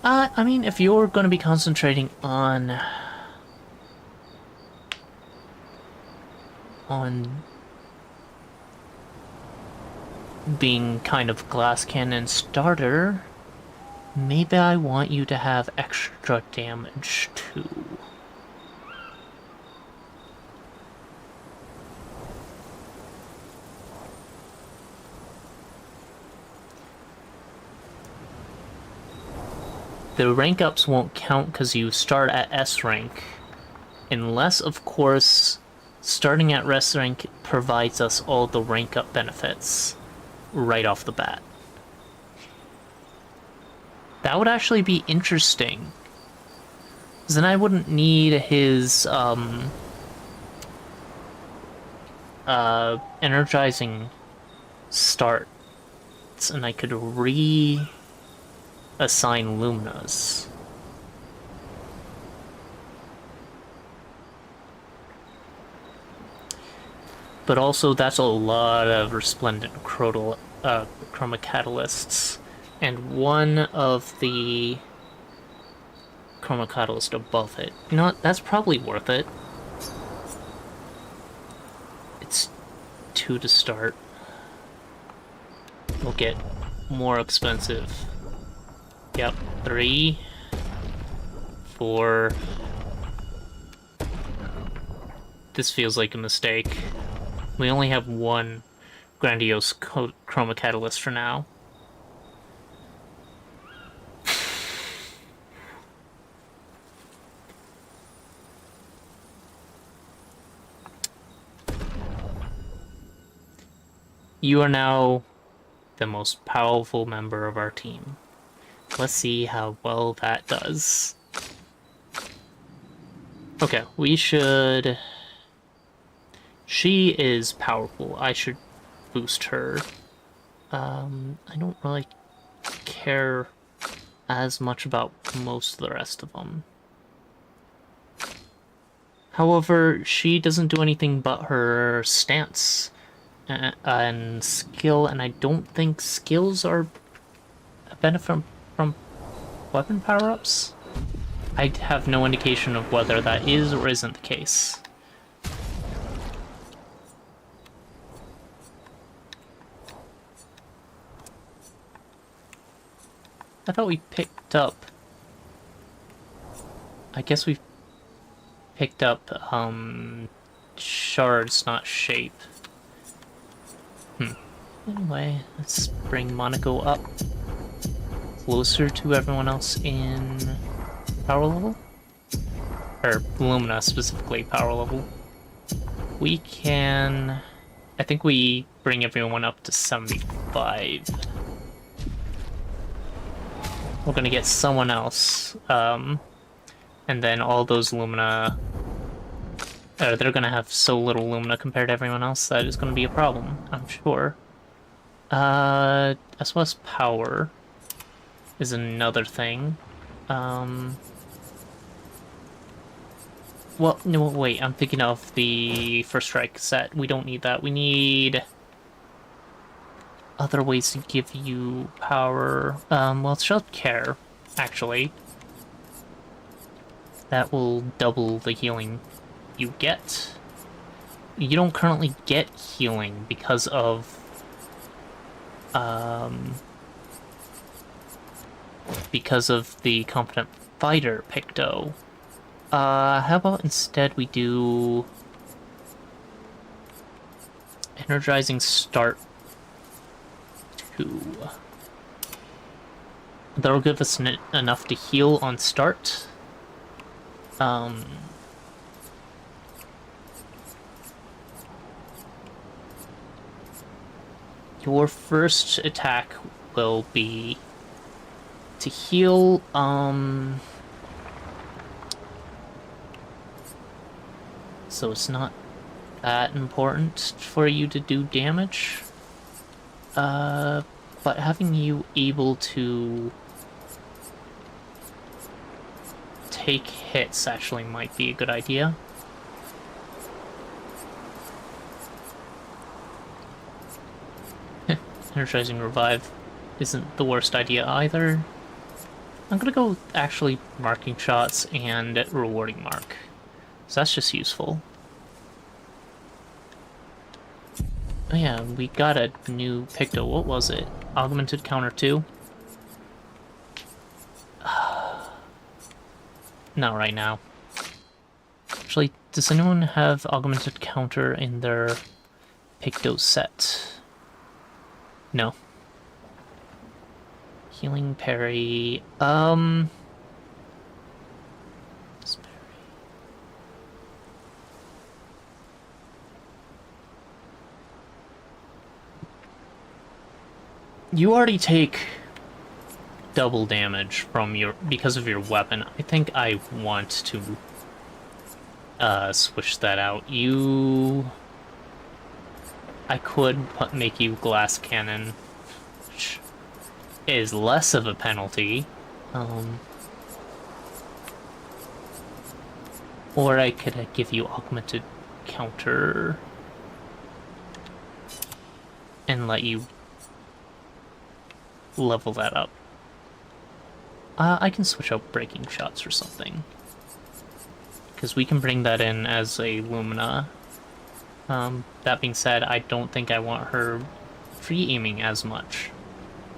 I mean, if you're going to be concentrating on being kind of glass cannon starter, maybe I want you to have extra damage too. The rank ups won't count because you start at S rank, unless, of course, starting at S rank provides us all the rank up benefits right off the bat. That would actually be interesting, because then I wouldn't need his energizing starts, and I could reassign Lumina's. But also, that's a lot of resplendent chroma catalysts, and one of the chroma catalyst above it. You know what? That's probably worth it. It's 2 to start. We'll get more expensive. Yep, 3, 4. This feels like a mistake. We only have 1 grandiose chroma catalyst for now. You are now the most powerful member of our team. Let's see how well that does. Okay, we should... She is powerful. I should boost her. I don't really care as much about most of the rest of them. However, she doesn't do anything but her stance and skill, and I don't think skills are a benefit from weapon power-ups. I have no indication of whether that is or isn't the case. I thought we picked up... I guess we picked up, shards, not shape. Anyway, let's bring Monaco up closer to everyone else in power level. Or Lumina, specifically, power level. We can... I think we bring everyone up to 75. We're gonna get someone else, and then all those Lumina... they're gonna have so little Lumina compared to everyone else that it's gonna be a problem, I'm sure. As well as power is another thing. Well, no, wait, I'm thinking of the First Strike set. We don't need that. We need other ways to give you power. Well, let's show Care, actually. That will double the healing you get. You don't currently get healing because of the Competent Fighter Picto. How about instead we do Energizing Start 2. That'll give us enough to heal on start. Your first attack will be to heal, so it's not that important for you to do damage. But having you able to take hits actually might be a good idea. Energizing Revive isn't the worst idea either. I'm gonna go with actually Marking Shots and Rewarding Mark. So that's just useful. Oh yeah, we got a new Picto. What was it? Augmented Counter 2? Not right now. Actually, does anyone have Augmented Counter in their Picto set? No. Healing Parry. You already take double damage from because of your weapon. I think I want to switch that out. I could make you Glass Cannon, which is less of a penalty. Or I could give you Augmented Counter and let you level that up. I can switch out Breaking Shots or something, because we can bring that in as a Lumina. That being said, I don't think I want her free aiming as much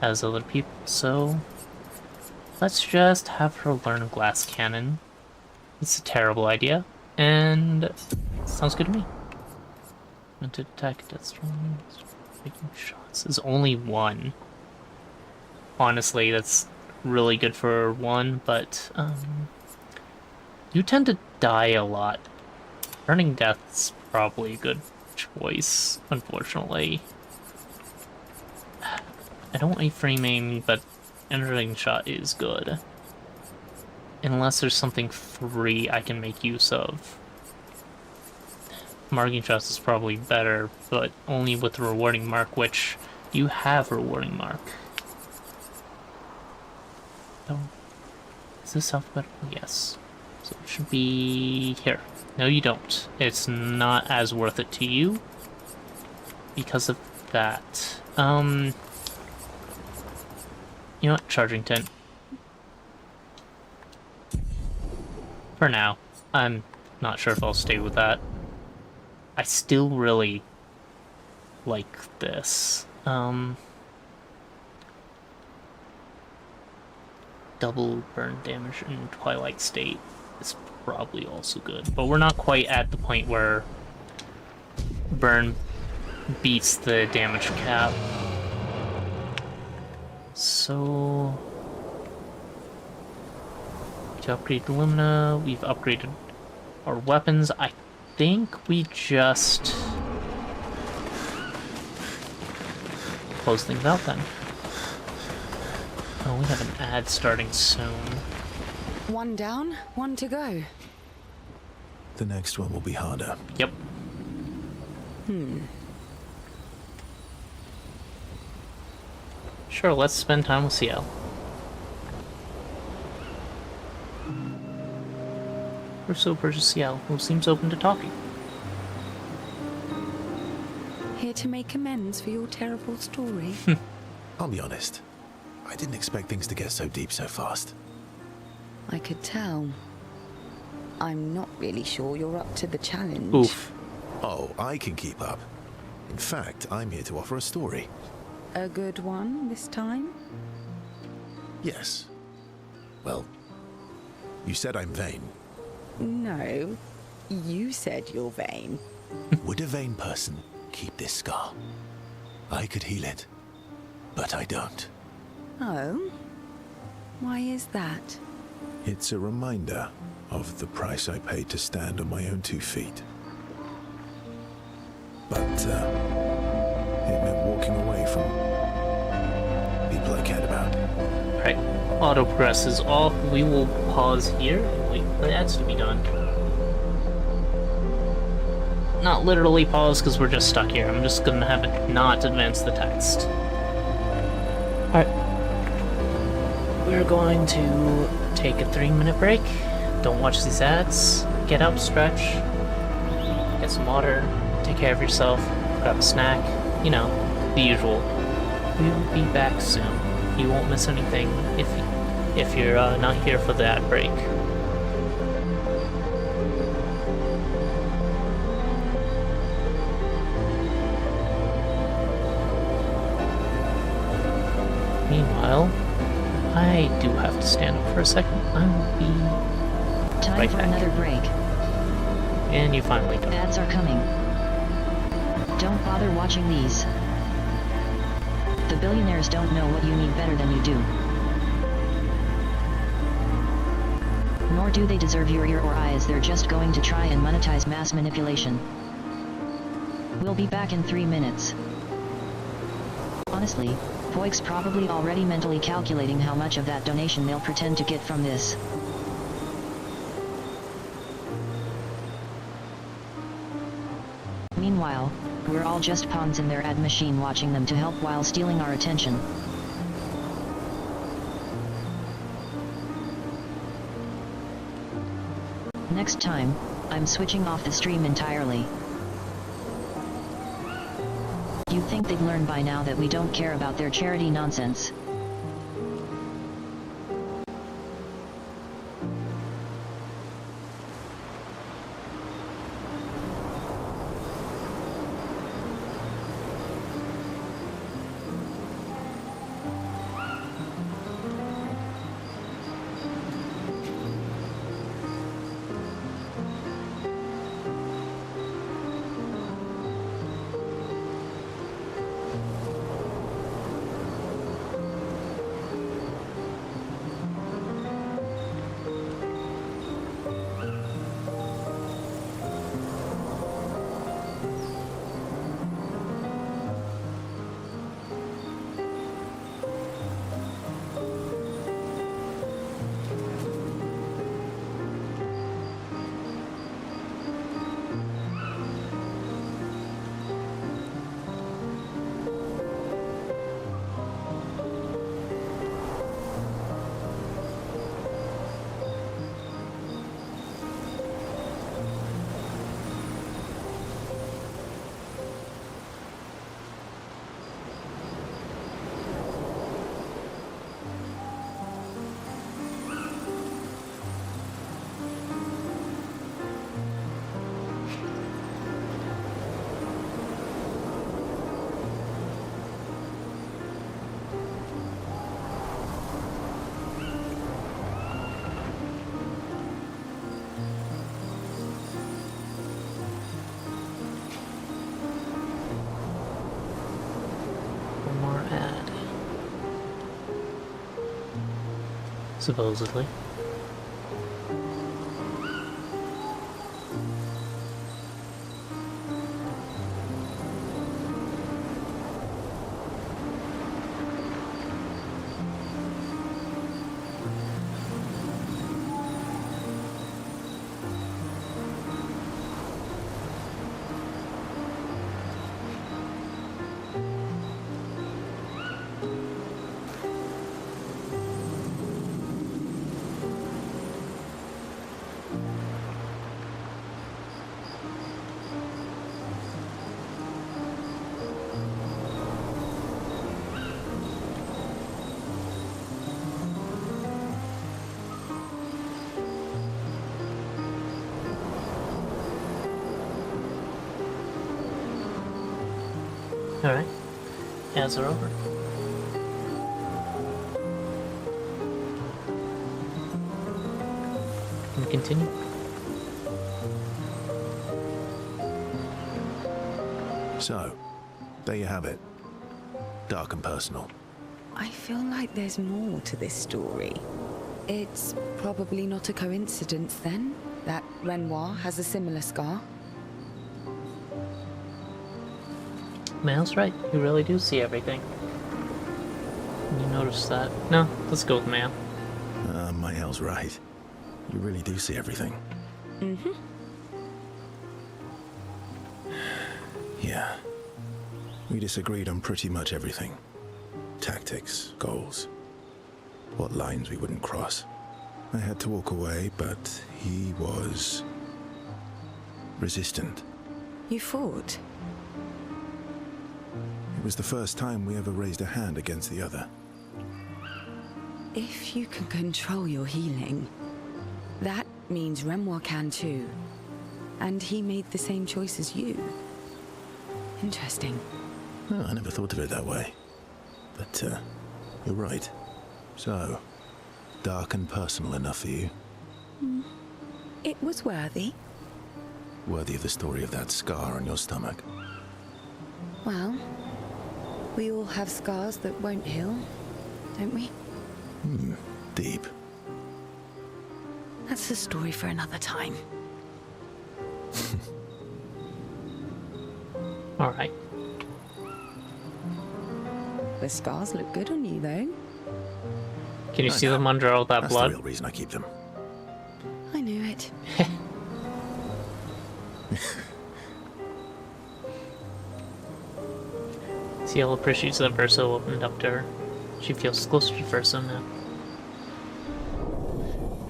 as other people, so let's just have her learn Glass Cannon. It's a terrible idea, and sounds good to me. Augmented attack, death strong, Breaking Shots is only 1. Honestly, that's really good for 1, but you tend to die a lot. Burning Death's probably a good choice, unfortunately. I don't want a frame aim, but Entering Shot is good. Unless there's something free I can make use of. Marking Shots is probably better, but only with Rewarding Mark, which you have Rewarding Mark. Oh. Is this alphabetical? Yes. So it should be here. No, you don't. It's not as worth it to you because of that. You know what? Charging Tent. For now. I'm not sure if I'll stay with that. I still really like double burn damage in Twilight State is probably also good. But we're not quite at the point where burn beats the damage cap. So to upgrade the Lumina, we've upgraded our weapons. I think we just close things out then. Oh, we have an ad starting soon. One down, one to go. The next one will be harder. Yep. Sure, let's spend time with CL. Russo versus CL, who seems open to talking. Here to make amends for your terrible story. I'll be honest. I didn't expect things to get so deep so fast. I could tell. I'm not really sure you're up to the challenge. Oof. Oh, I can keep up. In fact, I'm here to offer a story. A good one this time? Yes. Well, you said I'm vain. No, you said you're vain. Would a vain person keep this scar? I could heal it, but I don't. Oh? Why is that? It's a reminder of the price I paid to stand on my own 2 feet. But, it meant walking away from people I cared about. Alright, auto press is off. We will pause here and wait for the ads to be done. Not literally pause because we're just stuck here. I'm just gonna have it not advance the text. Alright. We're going to take a 3-minute break. Don't watch these ads. Get up, stretch, get some water, take care of yourself, grab a snack, you know, the usual. We'll be back soon. You won't miss anything if you're not here for the ad break. Meanwhile, I do have to stand up for a second. I will be Time right for back. another break. And you finally done. Ads are coming. Don't bother watching these. The billionaires don't know what you need better than you do. Nor do they deserve your ear or eye, as they're just going to try and monetize mass manipulation. We'll be back in 3 minutes. Honestly, Poik's probably already mentally calculating how much of that donation they'll pretend to get from this. Meanwhile, we're all just pawns in their ad machine, watching them to help while stealing our attention. Next time, I'm switching off the stream entirely. You'd think they'd learn by now that we don't care about their charity nonsense. Supposedly. Alright. Ads are over. Can we continue? So, there you have it. Dark and personal. I feel like there's more to this story. It's probably not a coincidence then that Renoir has a similar scar. Mal's right. You really do see everything. You notice that. No, let's go with Mal. Mael's right. You really do see everything. Mm-hmm. Yeah. We disagreed on pretty much everything. Tactics, goals, what lines we wouldn't cross. I had to walk away, but he was resistant. You fought? It was the first time we ever raised a hand against the other. If you can control your healing, that means Renoir can too. And he made the same choice as you. Interesting. Oh, I never thought of it that way. But, you're right. So, dark and personal enough for you? It was worthy. Worthy of the story of that scar on your stomach. Well, we all have scars that won't heal, don't we? Deep. That's a story for another time. Alright. The scars look good on you, though. Can you see them under all that That's blood? the real reason I keep them. I knew it. Ciel appreciates that Verso opened up to her. She feels closer to Verso now.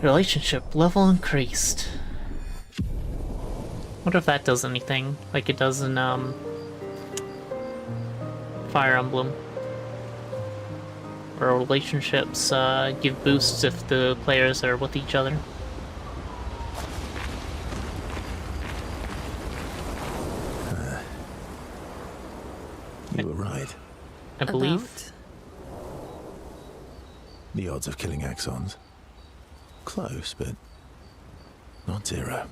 Relationship level increased. Wonder if that does anything, like it does in Fire Emblem. Where relationships give boosts if the players are with each other. You were right. I believe. The odds of killing Axons. Close, but not zero.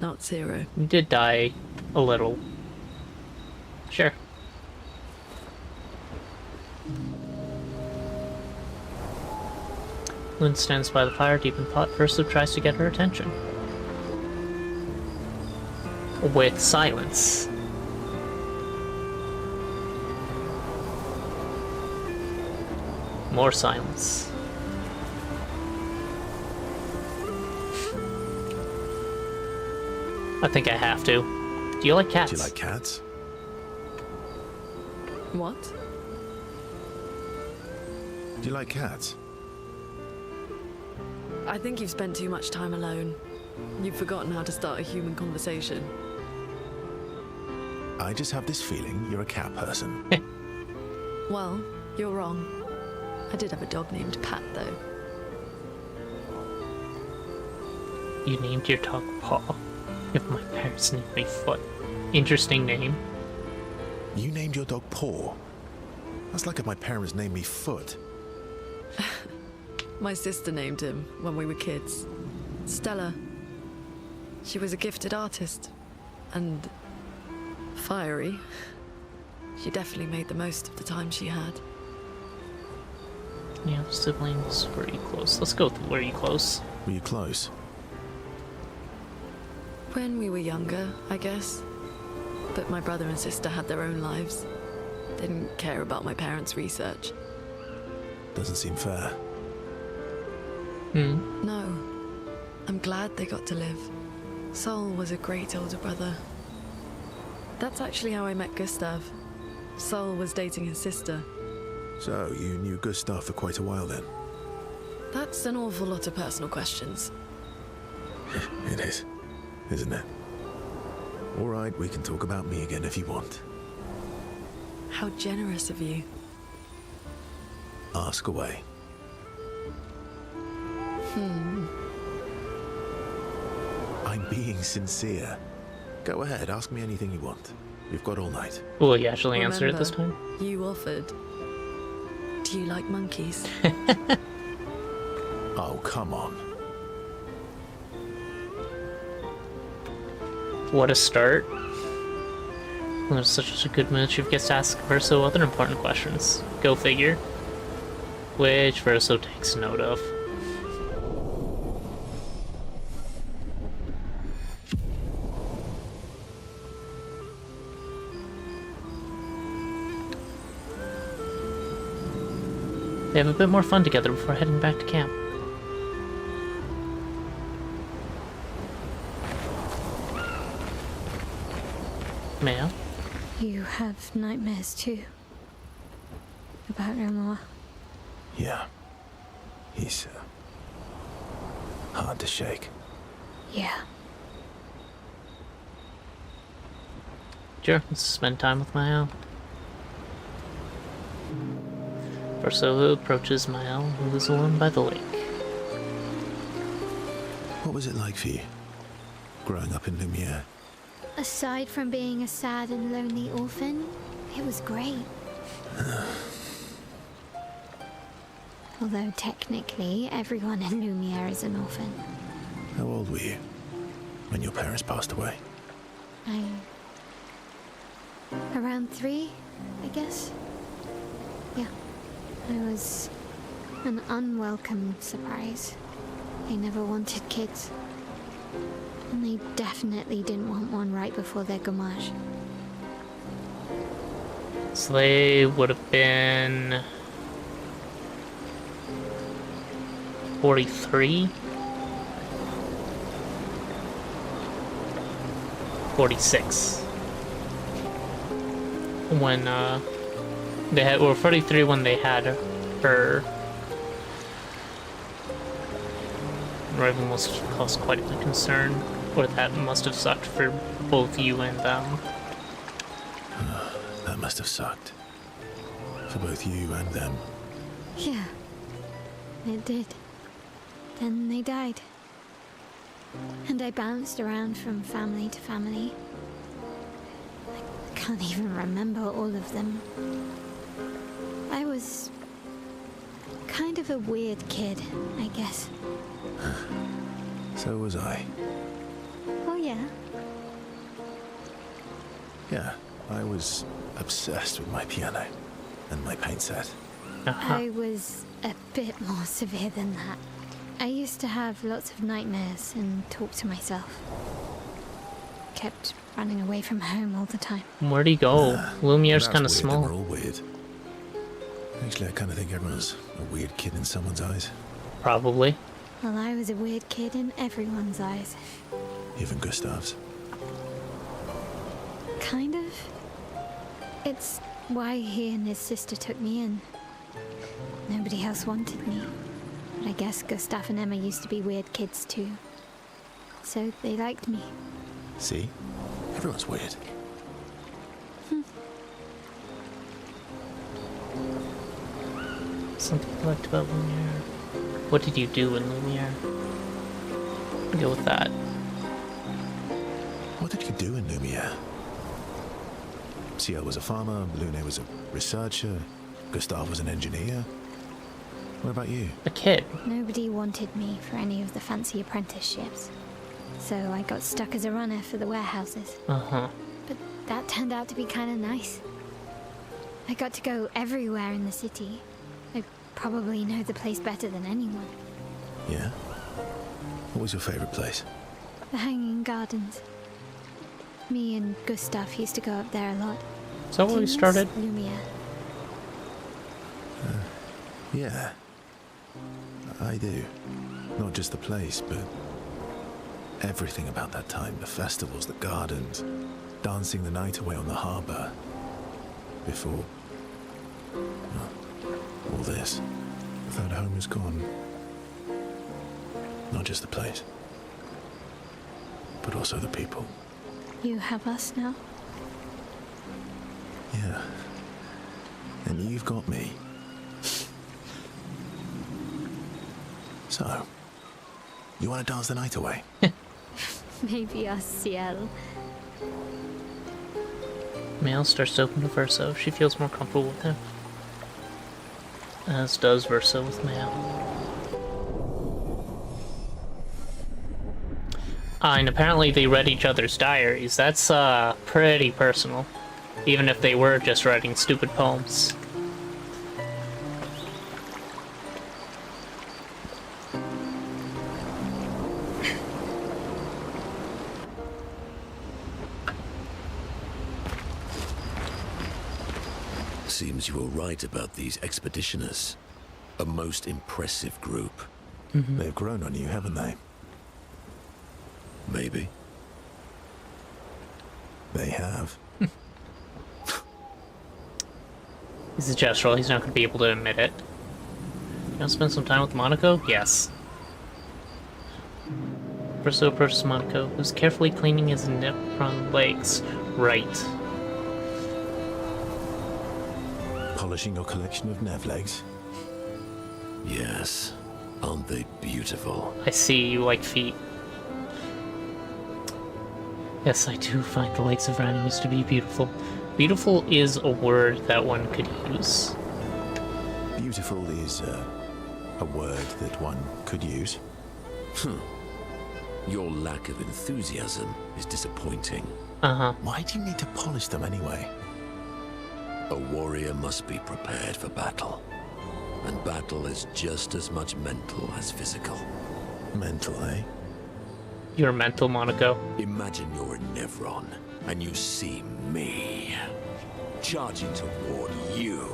Not zero. You did die a little. Sure. Lynn stands by the fire, deep in thought. Verso tries to get her attention. With silence. More silence. I think I have to. Do you like cats? Do you like cats? What? Do you like cats? I think you've spent too much time alone. You've forgotten how to start a human conversation. I just have this feeling you're a cat person. Well, you're wrong. I did have a dog named Pat, though. You named your dog Paw. If my parents named me Foot. Interesting name. You named your dog Paw? That's like if my parents named me Foot. My sister named him when we were kids. Stella. She was a gifted artist. And fiery. She definitely made the most of the time she had. Any other siblings? Were you close? Let's go with were you close? Were you close? When we were younger, I guess. But my brother and sister had their own lives. Didn't care about my parents' research. Doesn't seem fair. No. I'm glad they got to live. Sol was a great older brother. That's actually how I met Gustav. Sol was dating his sister. So, you knew Gustav for quite a while then? That's an awful lot of personal questions. It is, isn't it? All right, we can talk about me again if you want. How generous of you. Ask away. I'm being sincere. Go ahead, ask me anything you want. We've got all night. Will you actually answer it this time? You offered. Do you like monkeys? Oh, come on. What a start. Well, it's such a good match. You gets to ask Verso other important questions. Go figure. Which Verso takes note of. They have a bit more fun together before heading back to camp. Maya? You have nightmares too? About Renoir? Yeah. He's hard to shake. Yeah. Sure, let's spend time with Mael. Verso approaches Mael, who is alone by the lake. What was it like for you, growing up in Lumiere? Aside from being a sad and lonely orphan, it was great. Although technically, everyone in Lumiere is an orphan. How old were you when your parents passed away? Around 3, I guess. Yeah. I was an unwelcome surprise. They never wanted kids. And they definitely didn't want one right before their gamage. So they would have been 43? 46. When they had, or 43 when they had her. Rival must have caused quite a concern, or that must have sucked for both you and them. That must have sucked. For both you and them. Yeah, it did. Then they died. And I bounced around from family to family. I can't even remember all of them. I was kind of a weird kid, I guess. So was I. Oh yeah? Yeah, I was obsessed with my piano and my paint set. I was a bit more severe than that. I used to have lots of nightmares and talk to myself. Kept running away from home all the time. Where'd he go? Lumiere's kind of small. We're all weird. Actually, I kind of think everyone's a weird kid in someone's eyes. Probably. Well, I was a weird kid in everyone's eyes. Even Gustav's. Kind of. It's why he and his sister took me in. Nobody else wanted me. But I guess Gustav and Emma used to be weird kids too. So they liked me. See? Everyone's weird. Something you liked about Lumiere. What did you do in Lumiere? Go with that. What did you do in Lumiere? Ciel was a farmer, Lune was a researcher, Gustav was an engineer. What about you? A kid. Nobody wanted me for any of the fancy apprenticeships. So I got stuck as a runner for the warehouses. Uh-huh. But that turned out to be kind of nice. I got to go everywhere in the city. I probably know the place better than anyone. Yeah? What was your favorite place? The Hanging Gardens. Me and Gustav used to go up there a lot. Is that where we Do you started? miss Lumiere? Yeah. I do. Not just the place, but everything about that time. The festivals, the gardens, dancing the night away on the harbor. Before... well, all this. That home is gone. Not just the place, but also the people. You have us now? Yeah. And you've got me. So, you want to dance the night away? Maybe us, Ciel. Mail starts to open to Verso. She feels more comfortable with him. As does Verso with Mail. And apparently they read each other's diaries. That's pretty personal. Even if they were just writing stupid poems. Seems you were right about these expeditioners. A most impressive group. They've grown on you, haven't they? Maybe. They have. He's a gestural, he's not going to be able to admit it. You want to spend some time with Monaco? Yes. Verso approaches Monaco, who's carefully cleaning his Nepron legs. Right. Polishing your collection of Nev legs? Yes. Aren't they beautiful? I see you like feet. Yes, I do find the legs of animals to be beautiful. Beautiful is a word that one could use. Beautiful is a word that one could use. Your lack of enthusiasm is disappointing. Why do you need to polish them anyway? A warrior must be prepared for battle. And battle is just as much mental as physical. Mental, eh? You're mental, Monaco. Imagine you're a Nevron, and you see me charging toward you,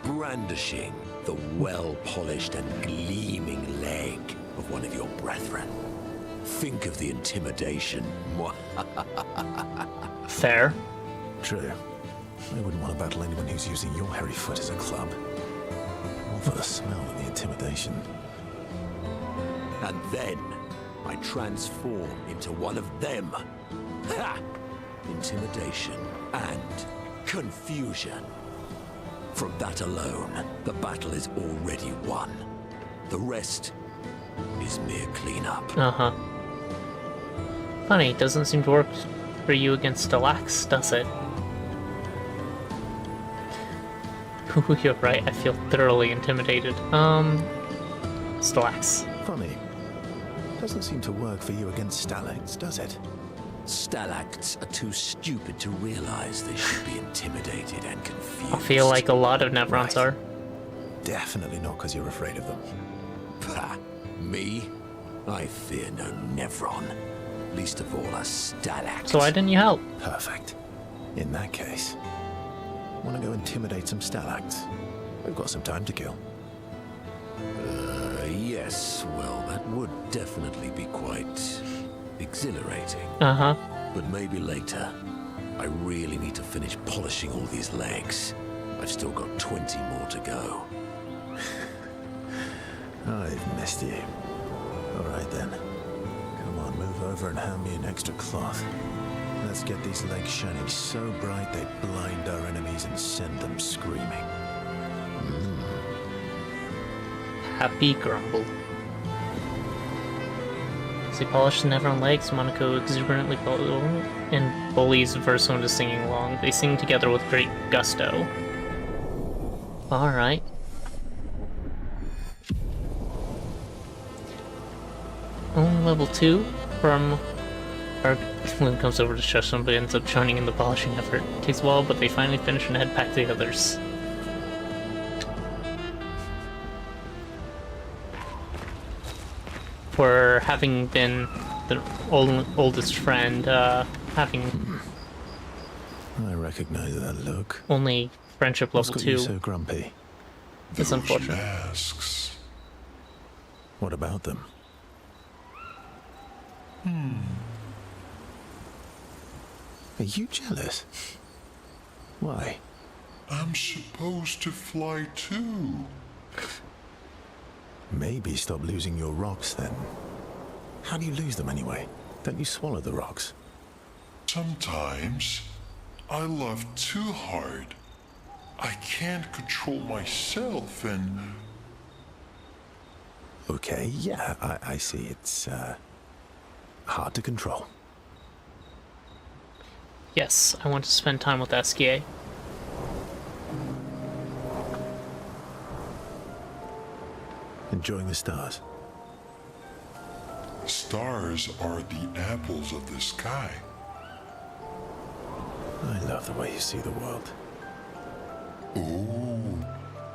brandishing the well-polished and gleaming leg of one of your brethren. Think of the intimidation. Fair. True. I wouldn't want to battle anyone who's using your hairy foot as a club. All for the smell and the intimidation. And then I transform into one of them. Ha! Intimidation and confusion. From that alone, the battle is already won. The rest is mere cleanup. Funny, it doesn't seem to work for you against Stellax, does it? You're right, I feel thoroughly intimidated. Stellax. Funny. Doesn't seem to work for you against Stalacts, does it? Stalacts are too stupid to realize they should be intimidated and confused. I feel like a lot of Nevrons are. Definitely not because you're afraid of them. Pah, me? I fear no Nevron. Least of all a Stalact. So why didn't you help? Perfect. In that case, want to go intimidate some Stalacts? We've got some time to kill. Yes, well, that would definitely be quite exhilarating. But maybe later. I really need to finish polishing all these legs. I've still got 20 more to go. I've missed you. Alright then. Come on, move over and hand me an extra cloth. Let's get these legs shining so bright they blind our enemies and send them screaming. Happy grumble. As they polish the Nevron legs, Monaco exuberantly and bullies Verso into singing along. They sing together with great gusto. Alright. Only level 2 from... Lynn comes over to shush them, but ends up joining in the polishing effort. Takes a while, but they finally finish and head back to the others. for having been the oldest friend, having I recognize that look. only friendship What's level got you 2. so grumpy? It's unfortunate. Masks. What about them? Are you jealous? Why? I'm supposed to fly too. Maybe stop losing your rocks then. How do you lose them anyway? Don't you swallow the rocks? Sometimes I love too hard. I can't control myself and... Okay, yeah, I see. It's hard to control. Yes, I want to spend time with SKA. Enjoying the stars. Stars are the apples of the sky. I love the way you see the world. Oh,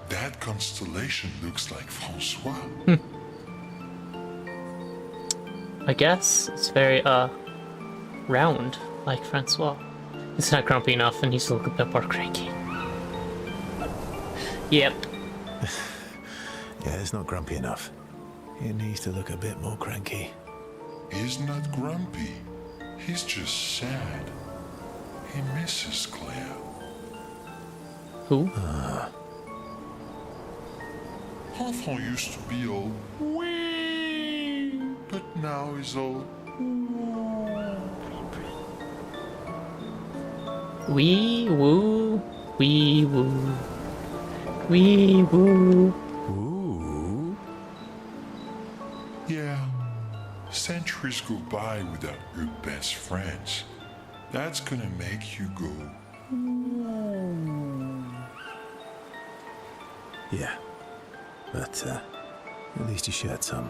that constellation looks like Francois. I guess it's very, round, like Francois. He's not grumpy enough, and he's a little bit more cranky. Yep. Yeah, it's not grumpy enough. It needs to look a bit more cranky. He's not grumpy. He's just sad. He misses Clair. Who? Enfant used to be all wee, but now he's all Wee woo, wee woo, wee woo. Ooh. yeah. Centuries go by without your best friends. That's gonna make you go. Yeah. But, at least you shared some,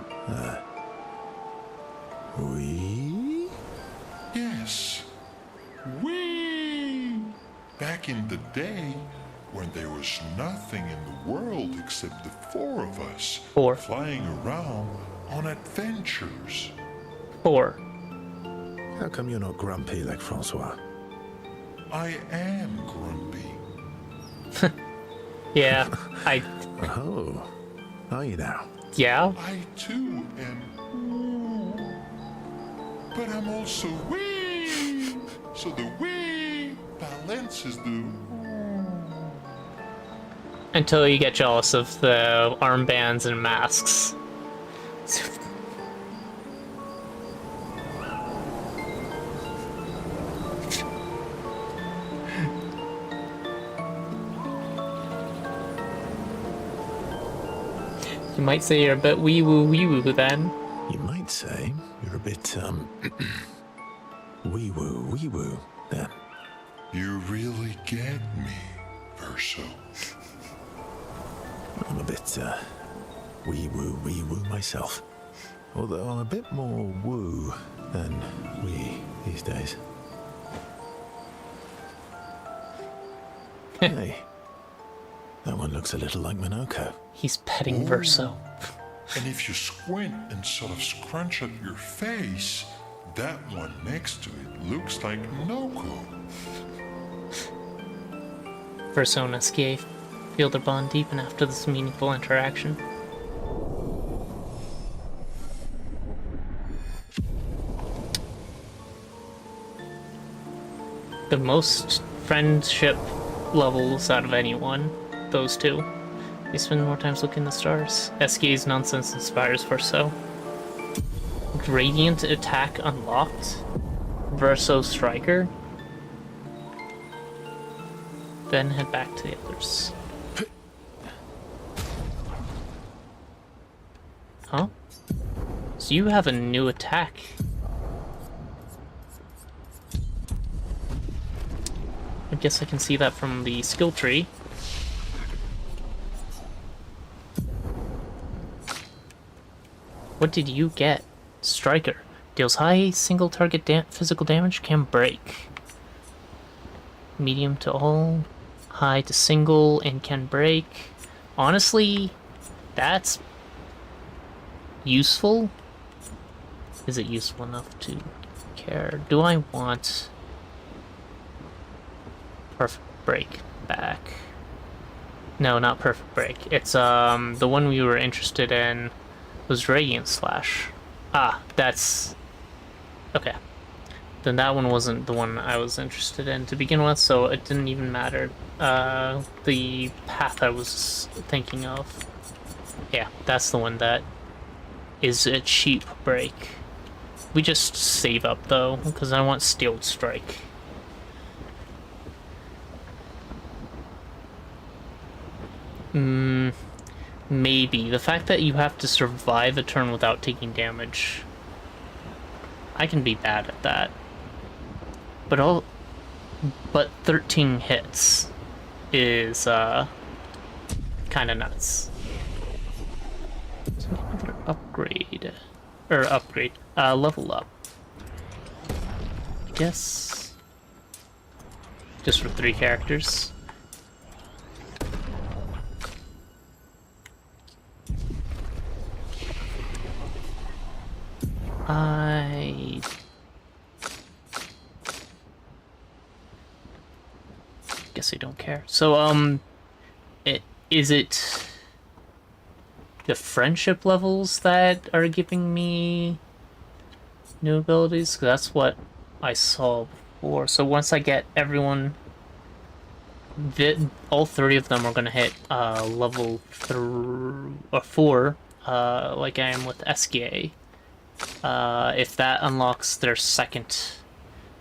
we? Yes. Wee! Back in the day, when there was nothing in the world except the 4 of us, 4. flying around on adventures. 4. How come you're not grumpy like Francois? I am grumpy. Yeah, Oh. Are you now? yeah? I too am. But I'm also wee! So the wee balances the. Until you get jealous of the armbands and masks. You might say you're a bit wee woo then. You might say you're a bit, wee woo then. You really get me, Verso. I'm a bit, wee woo myself. Although I'm a bit more woo than wee these days. Hey, that one looks a little like Minoko. He's petting Verso. And if you squint and sort of scrunch up your face, that one next to it looks like Noko. Verso and SKA feel their bond deepen after this meaningful interaction. The most friendship levels out of anyone, those two. They spend more time looking at the stars. SKA's nonsense inspires Verso. Gradient attack unlocked. Verso Striker. Then head back to the others. Huh? So you have a new attack. I guess I can see that from the skill tree. What did you get? Striker. Deals high single target physical damage, can break. Medium to all, high to single, and can break. Honestly, that's useful. Is it useful enough to care? Do I want Perfect Break back? No, not Perfect Break. It's the one we were interested in was Radiant Slash. Ah, that's okay. Then that one wasn't the one I was interested in to begin with, so it didn't even matter. The path I was thinking of. Yeah, that's the one that is a cheap break. We just save up though, because I want Steel Strike. Maybe. The fact that you have to survive a turn without taking damage. I can be bad at that. But 13 hits is kind of nuts. So another upgrade. Level up. I guess. Just for 3 characters. I guess I don't care. So, is it the friendship levels that are giving me new abilities? 'Cause that's what I saw before. So once I get everyone, all 3 of them are gonna hit level 4, like I am with SKA. If that unlocks their second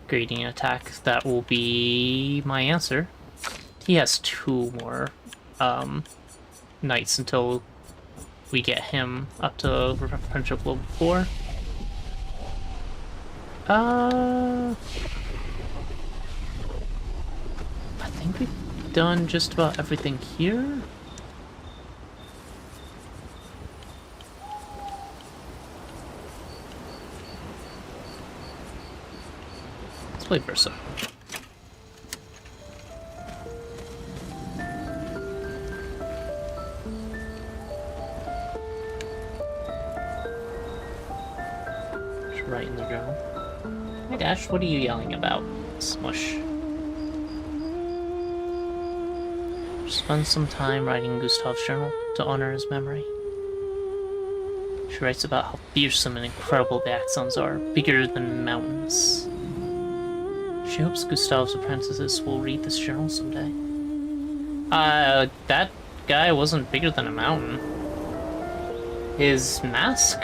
grading attack, that will be my answer. He has 2 more nights until we get him up to friendship level 4. I think we've done just about everything here. Let's play Versa. Just right in the journal. Hey Dash, what are you yelling about? Smush. Spend some time writing Gustav's journal to honor his memory. She writes about how fearsome and incredible the Axons are, bigger than mountains. She hopes Gustav's apprentices will read this journal someday. That guy wasn't bigger than a mountain. His mask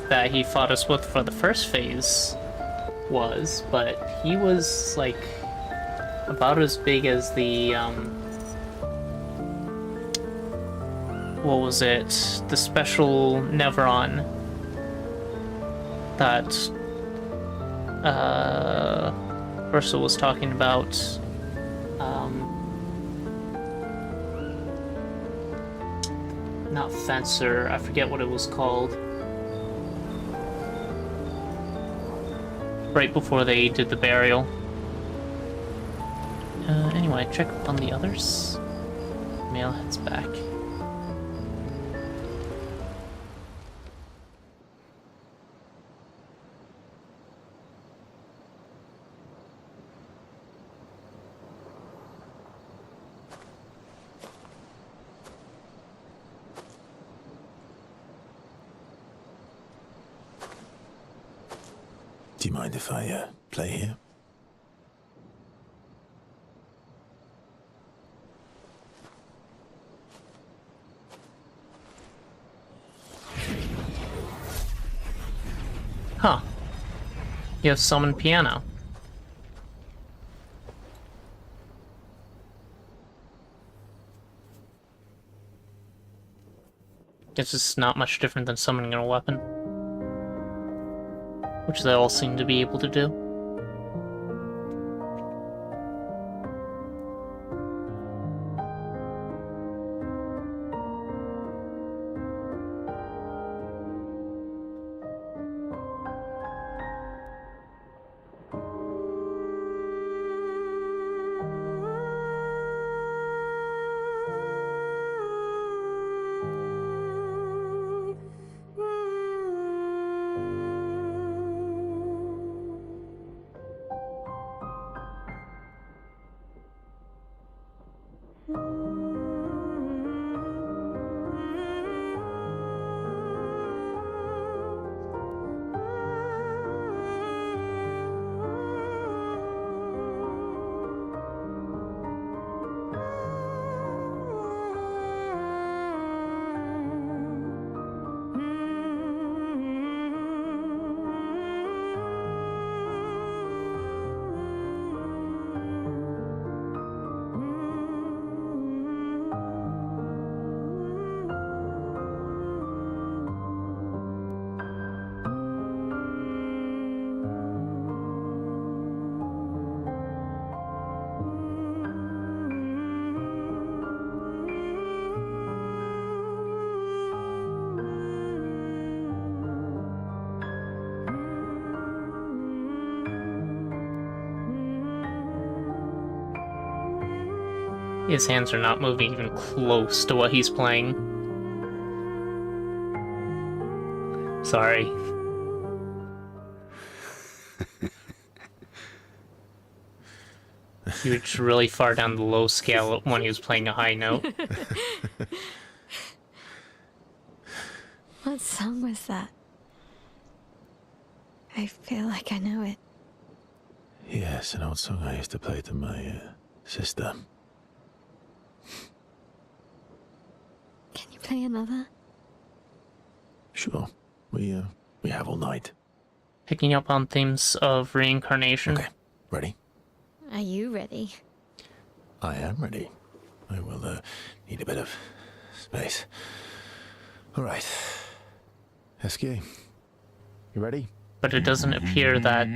that he fought us with for the first phase was, but he was, like, about as big as the, what was it? The special Neveron that, Ursa was talking about. Not Fencer, I forget what it was called. Right before they did the burial. Anyway, check on the others. Mail heads back. Do you mind if I play here? Huh. You have summoned piano. Guess it's not much different than summoning a weapon. Which they all seem to be able to do. His hands are not moving even close to what he's playing. Sorry. He reached really far down the low scale when he was playing a high note. What song was that? I feel like I know it. Yes, an old song I used to play to my sister. Can you play another? Sure. We have all night. Picking up on themes of reincarnation. Okay, ready? Are you ready? I am ready. I will need a bit of space. All right. SK, you ready? But it doesn't appear that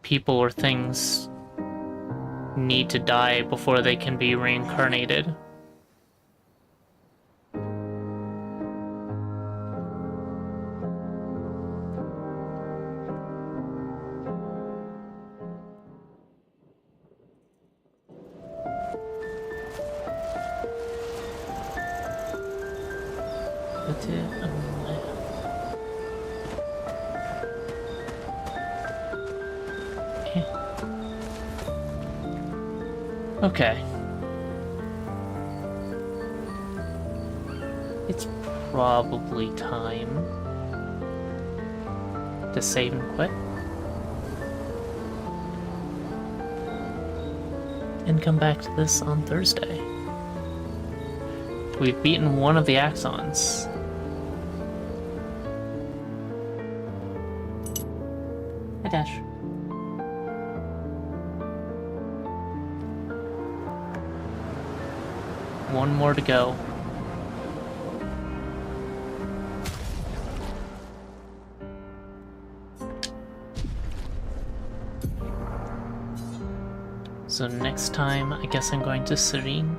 people or things need to die before they can be reincarnated. Okay. It's probably time to save and quit. And come back to this on Thursday. We've beaten one of the Axons. Hi, Dash. One more to go. So next time, I guess I'm going to Serene.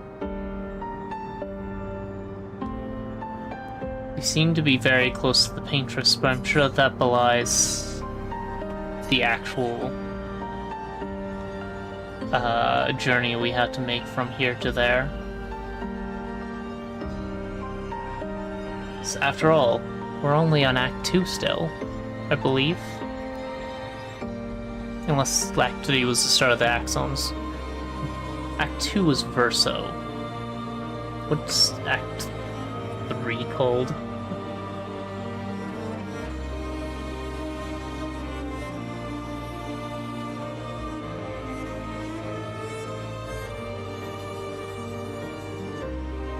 We seem to be very close to the Paintress, but I'm sure that belies the actual journey we had to make from here to there. So after all, we're only on Act 2 still, I believe. Unless Act 3 was the start of the Axons. Act 2 was Verso. What's Act 3 called?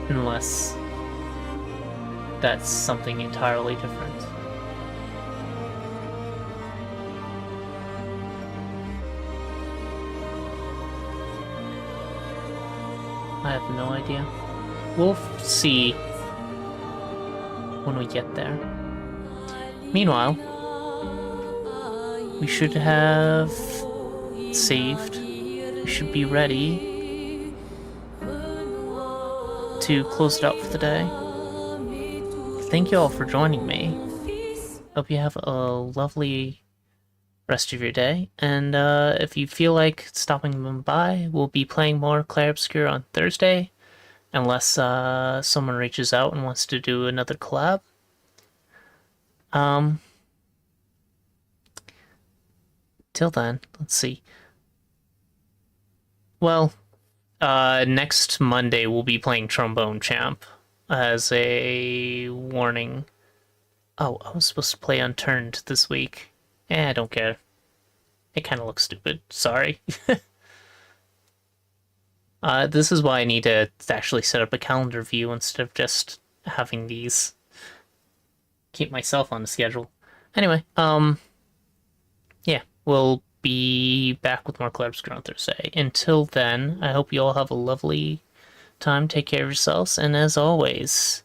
Unless that's something entirely different. I have no idea. We'll see when we get there. Meanwhile, we should have saved. We should be ready to close it out for the day. Thank you all for joining me. Hope you have a lovely rest of your day. And if you feel like stopping by, we'll be playing more Clair Obscur on Thursday. Unless someone reaches out and wants to do another collab. Till then, let's see. Well, next Monday we'll be playing Trombone Champ as a warning. Oh, I was supposed to play Unturned this week. I don't care. It kind of looks stupid. Sorry. This is why I need to actually set up a calendar view instead of just having these. Keep myself on the schedule. Anyway, yeah, we'll be back with more Clair Obscur on Thursday. Until then, I hope you all have a lovely time. Take care of yourselves, and as always,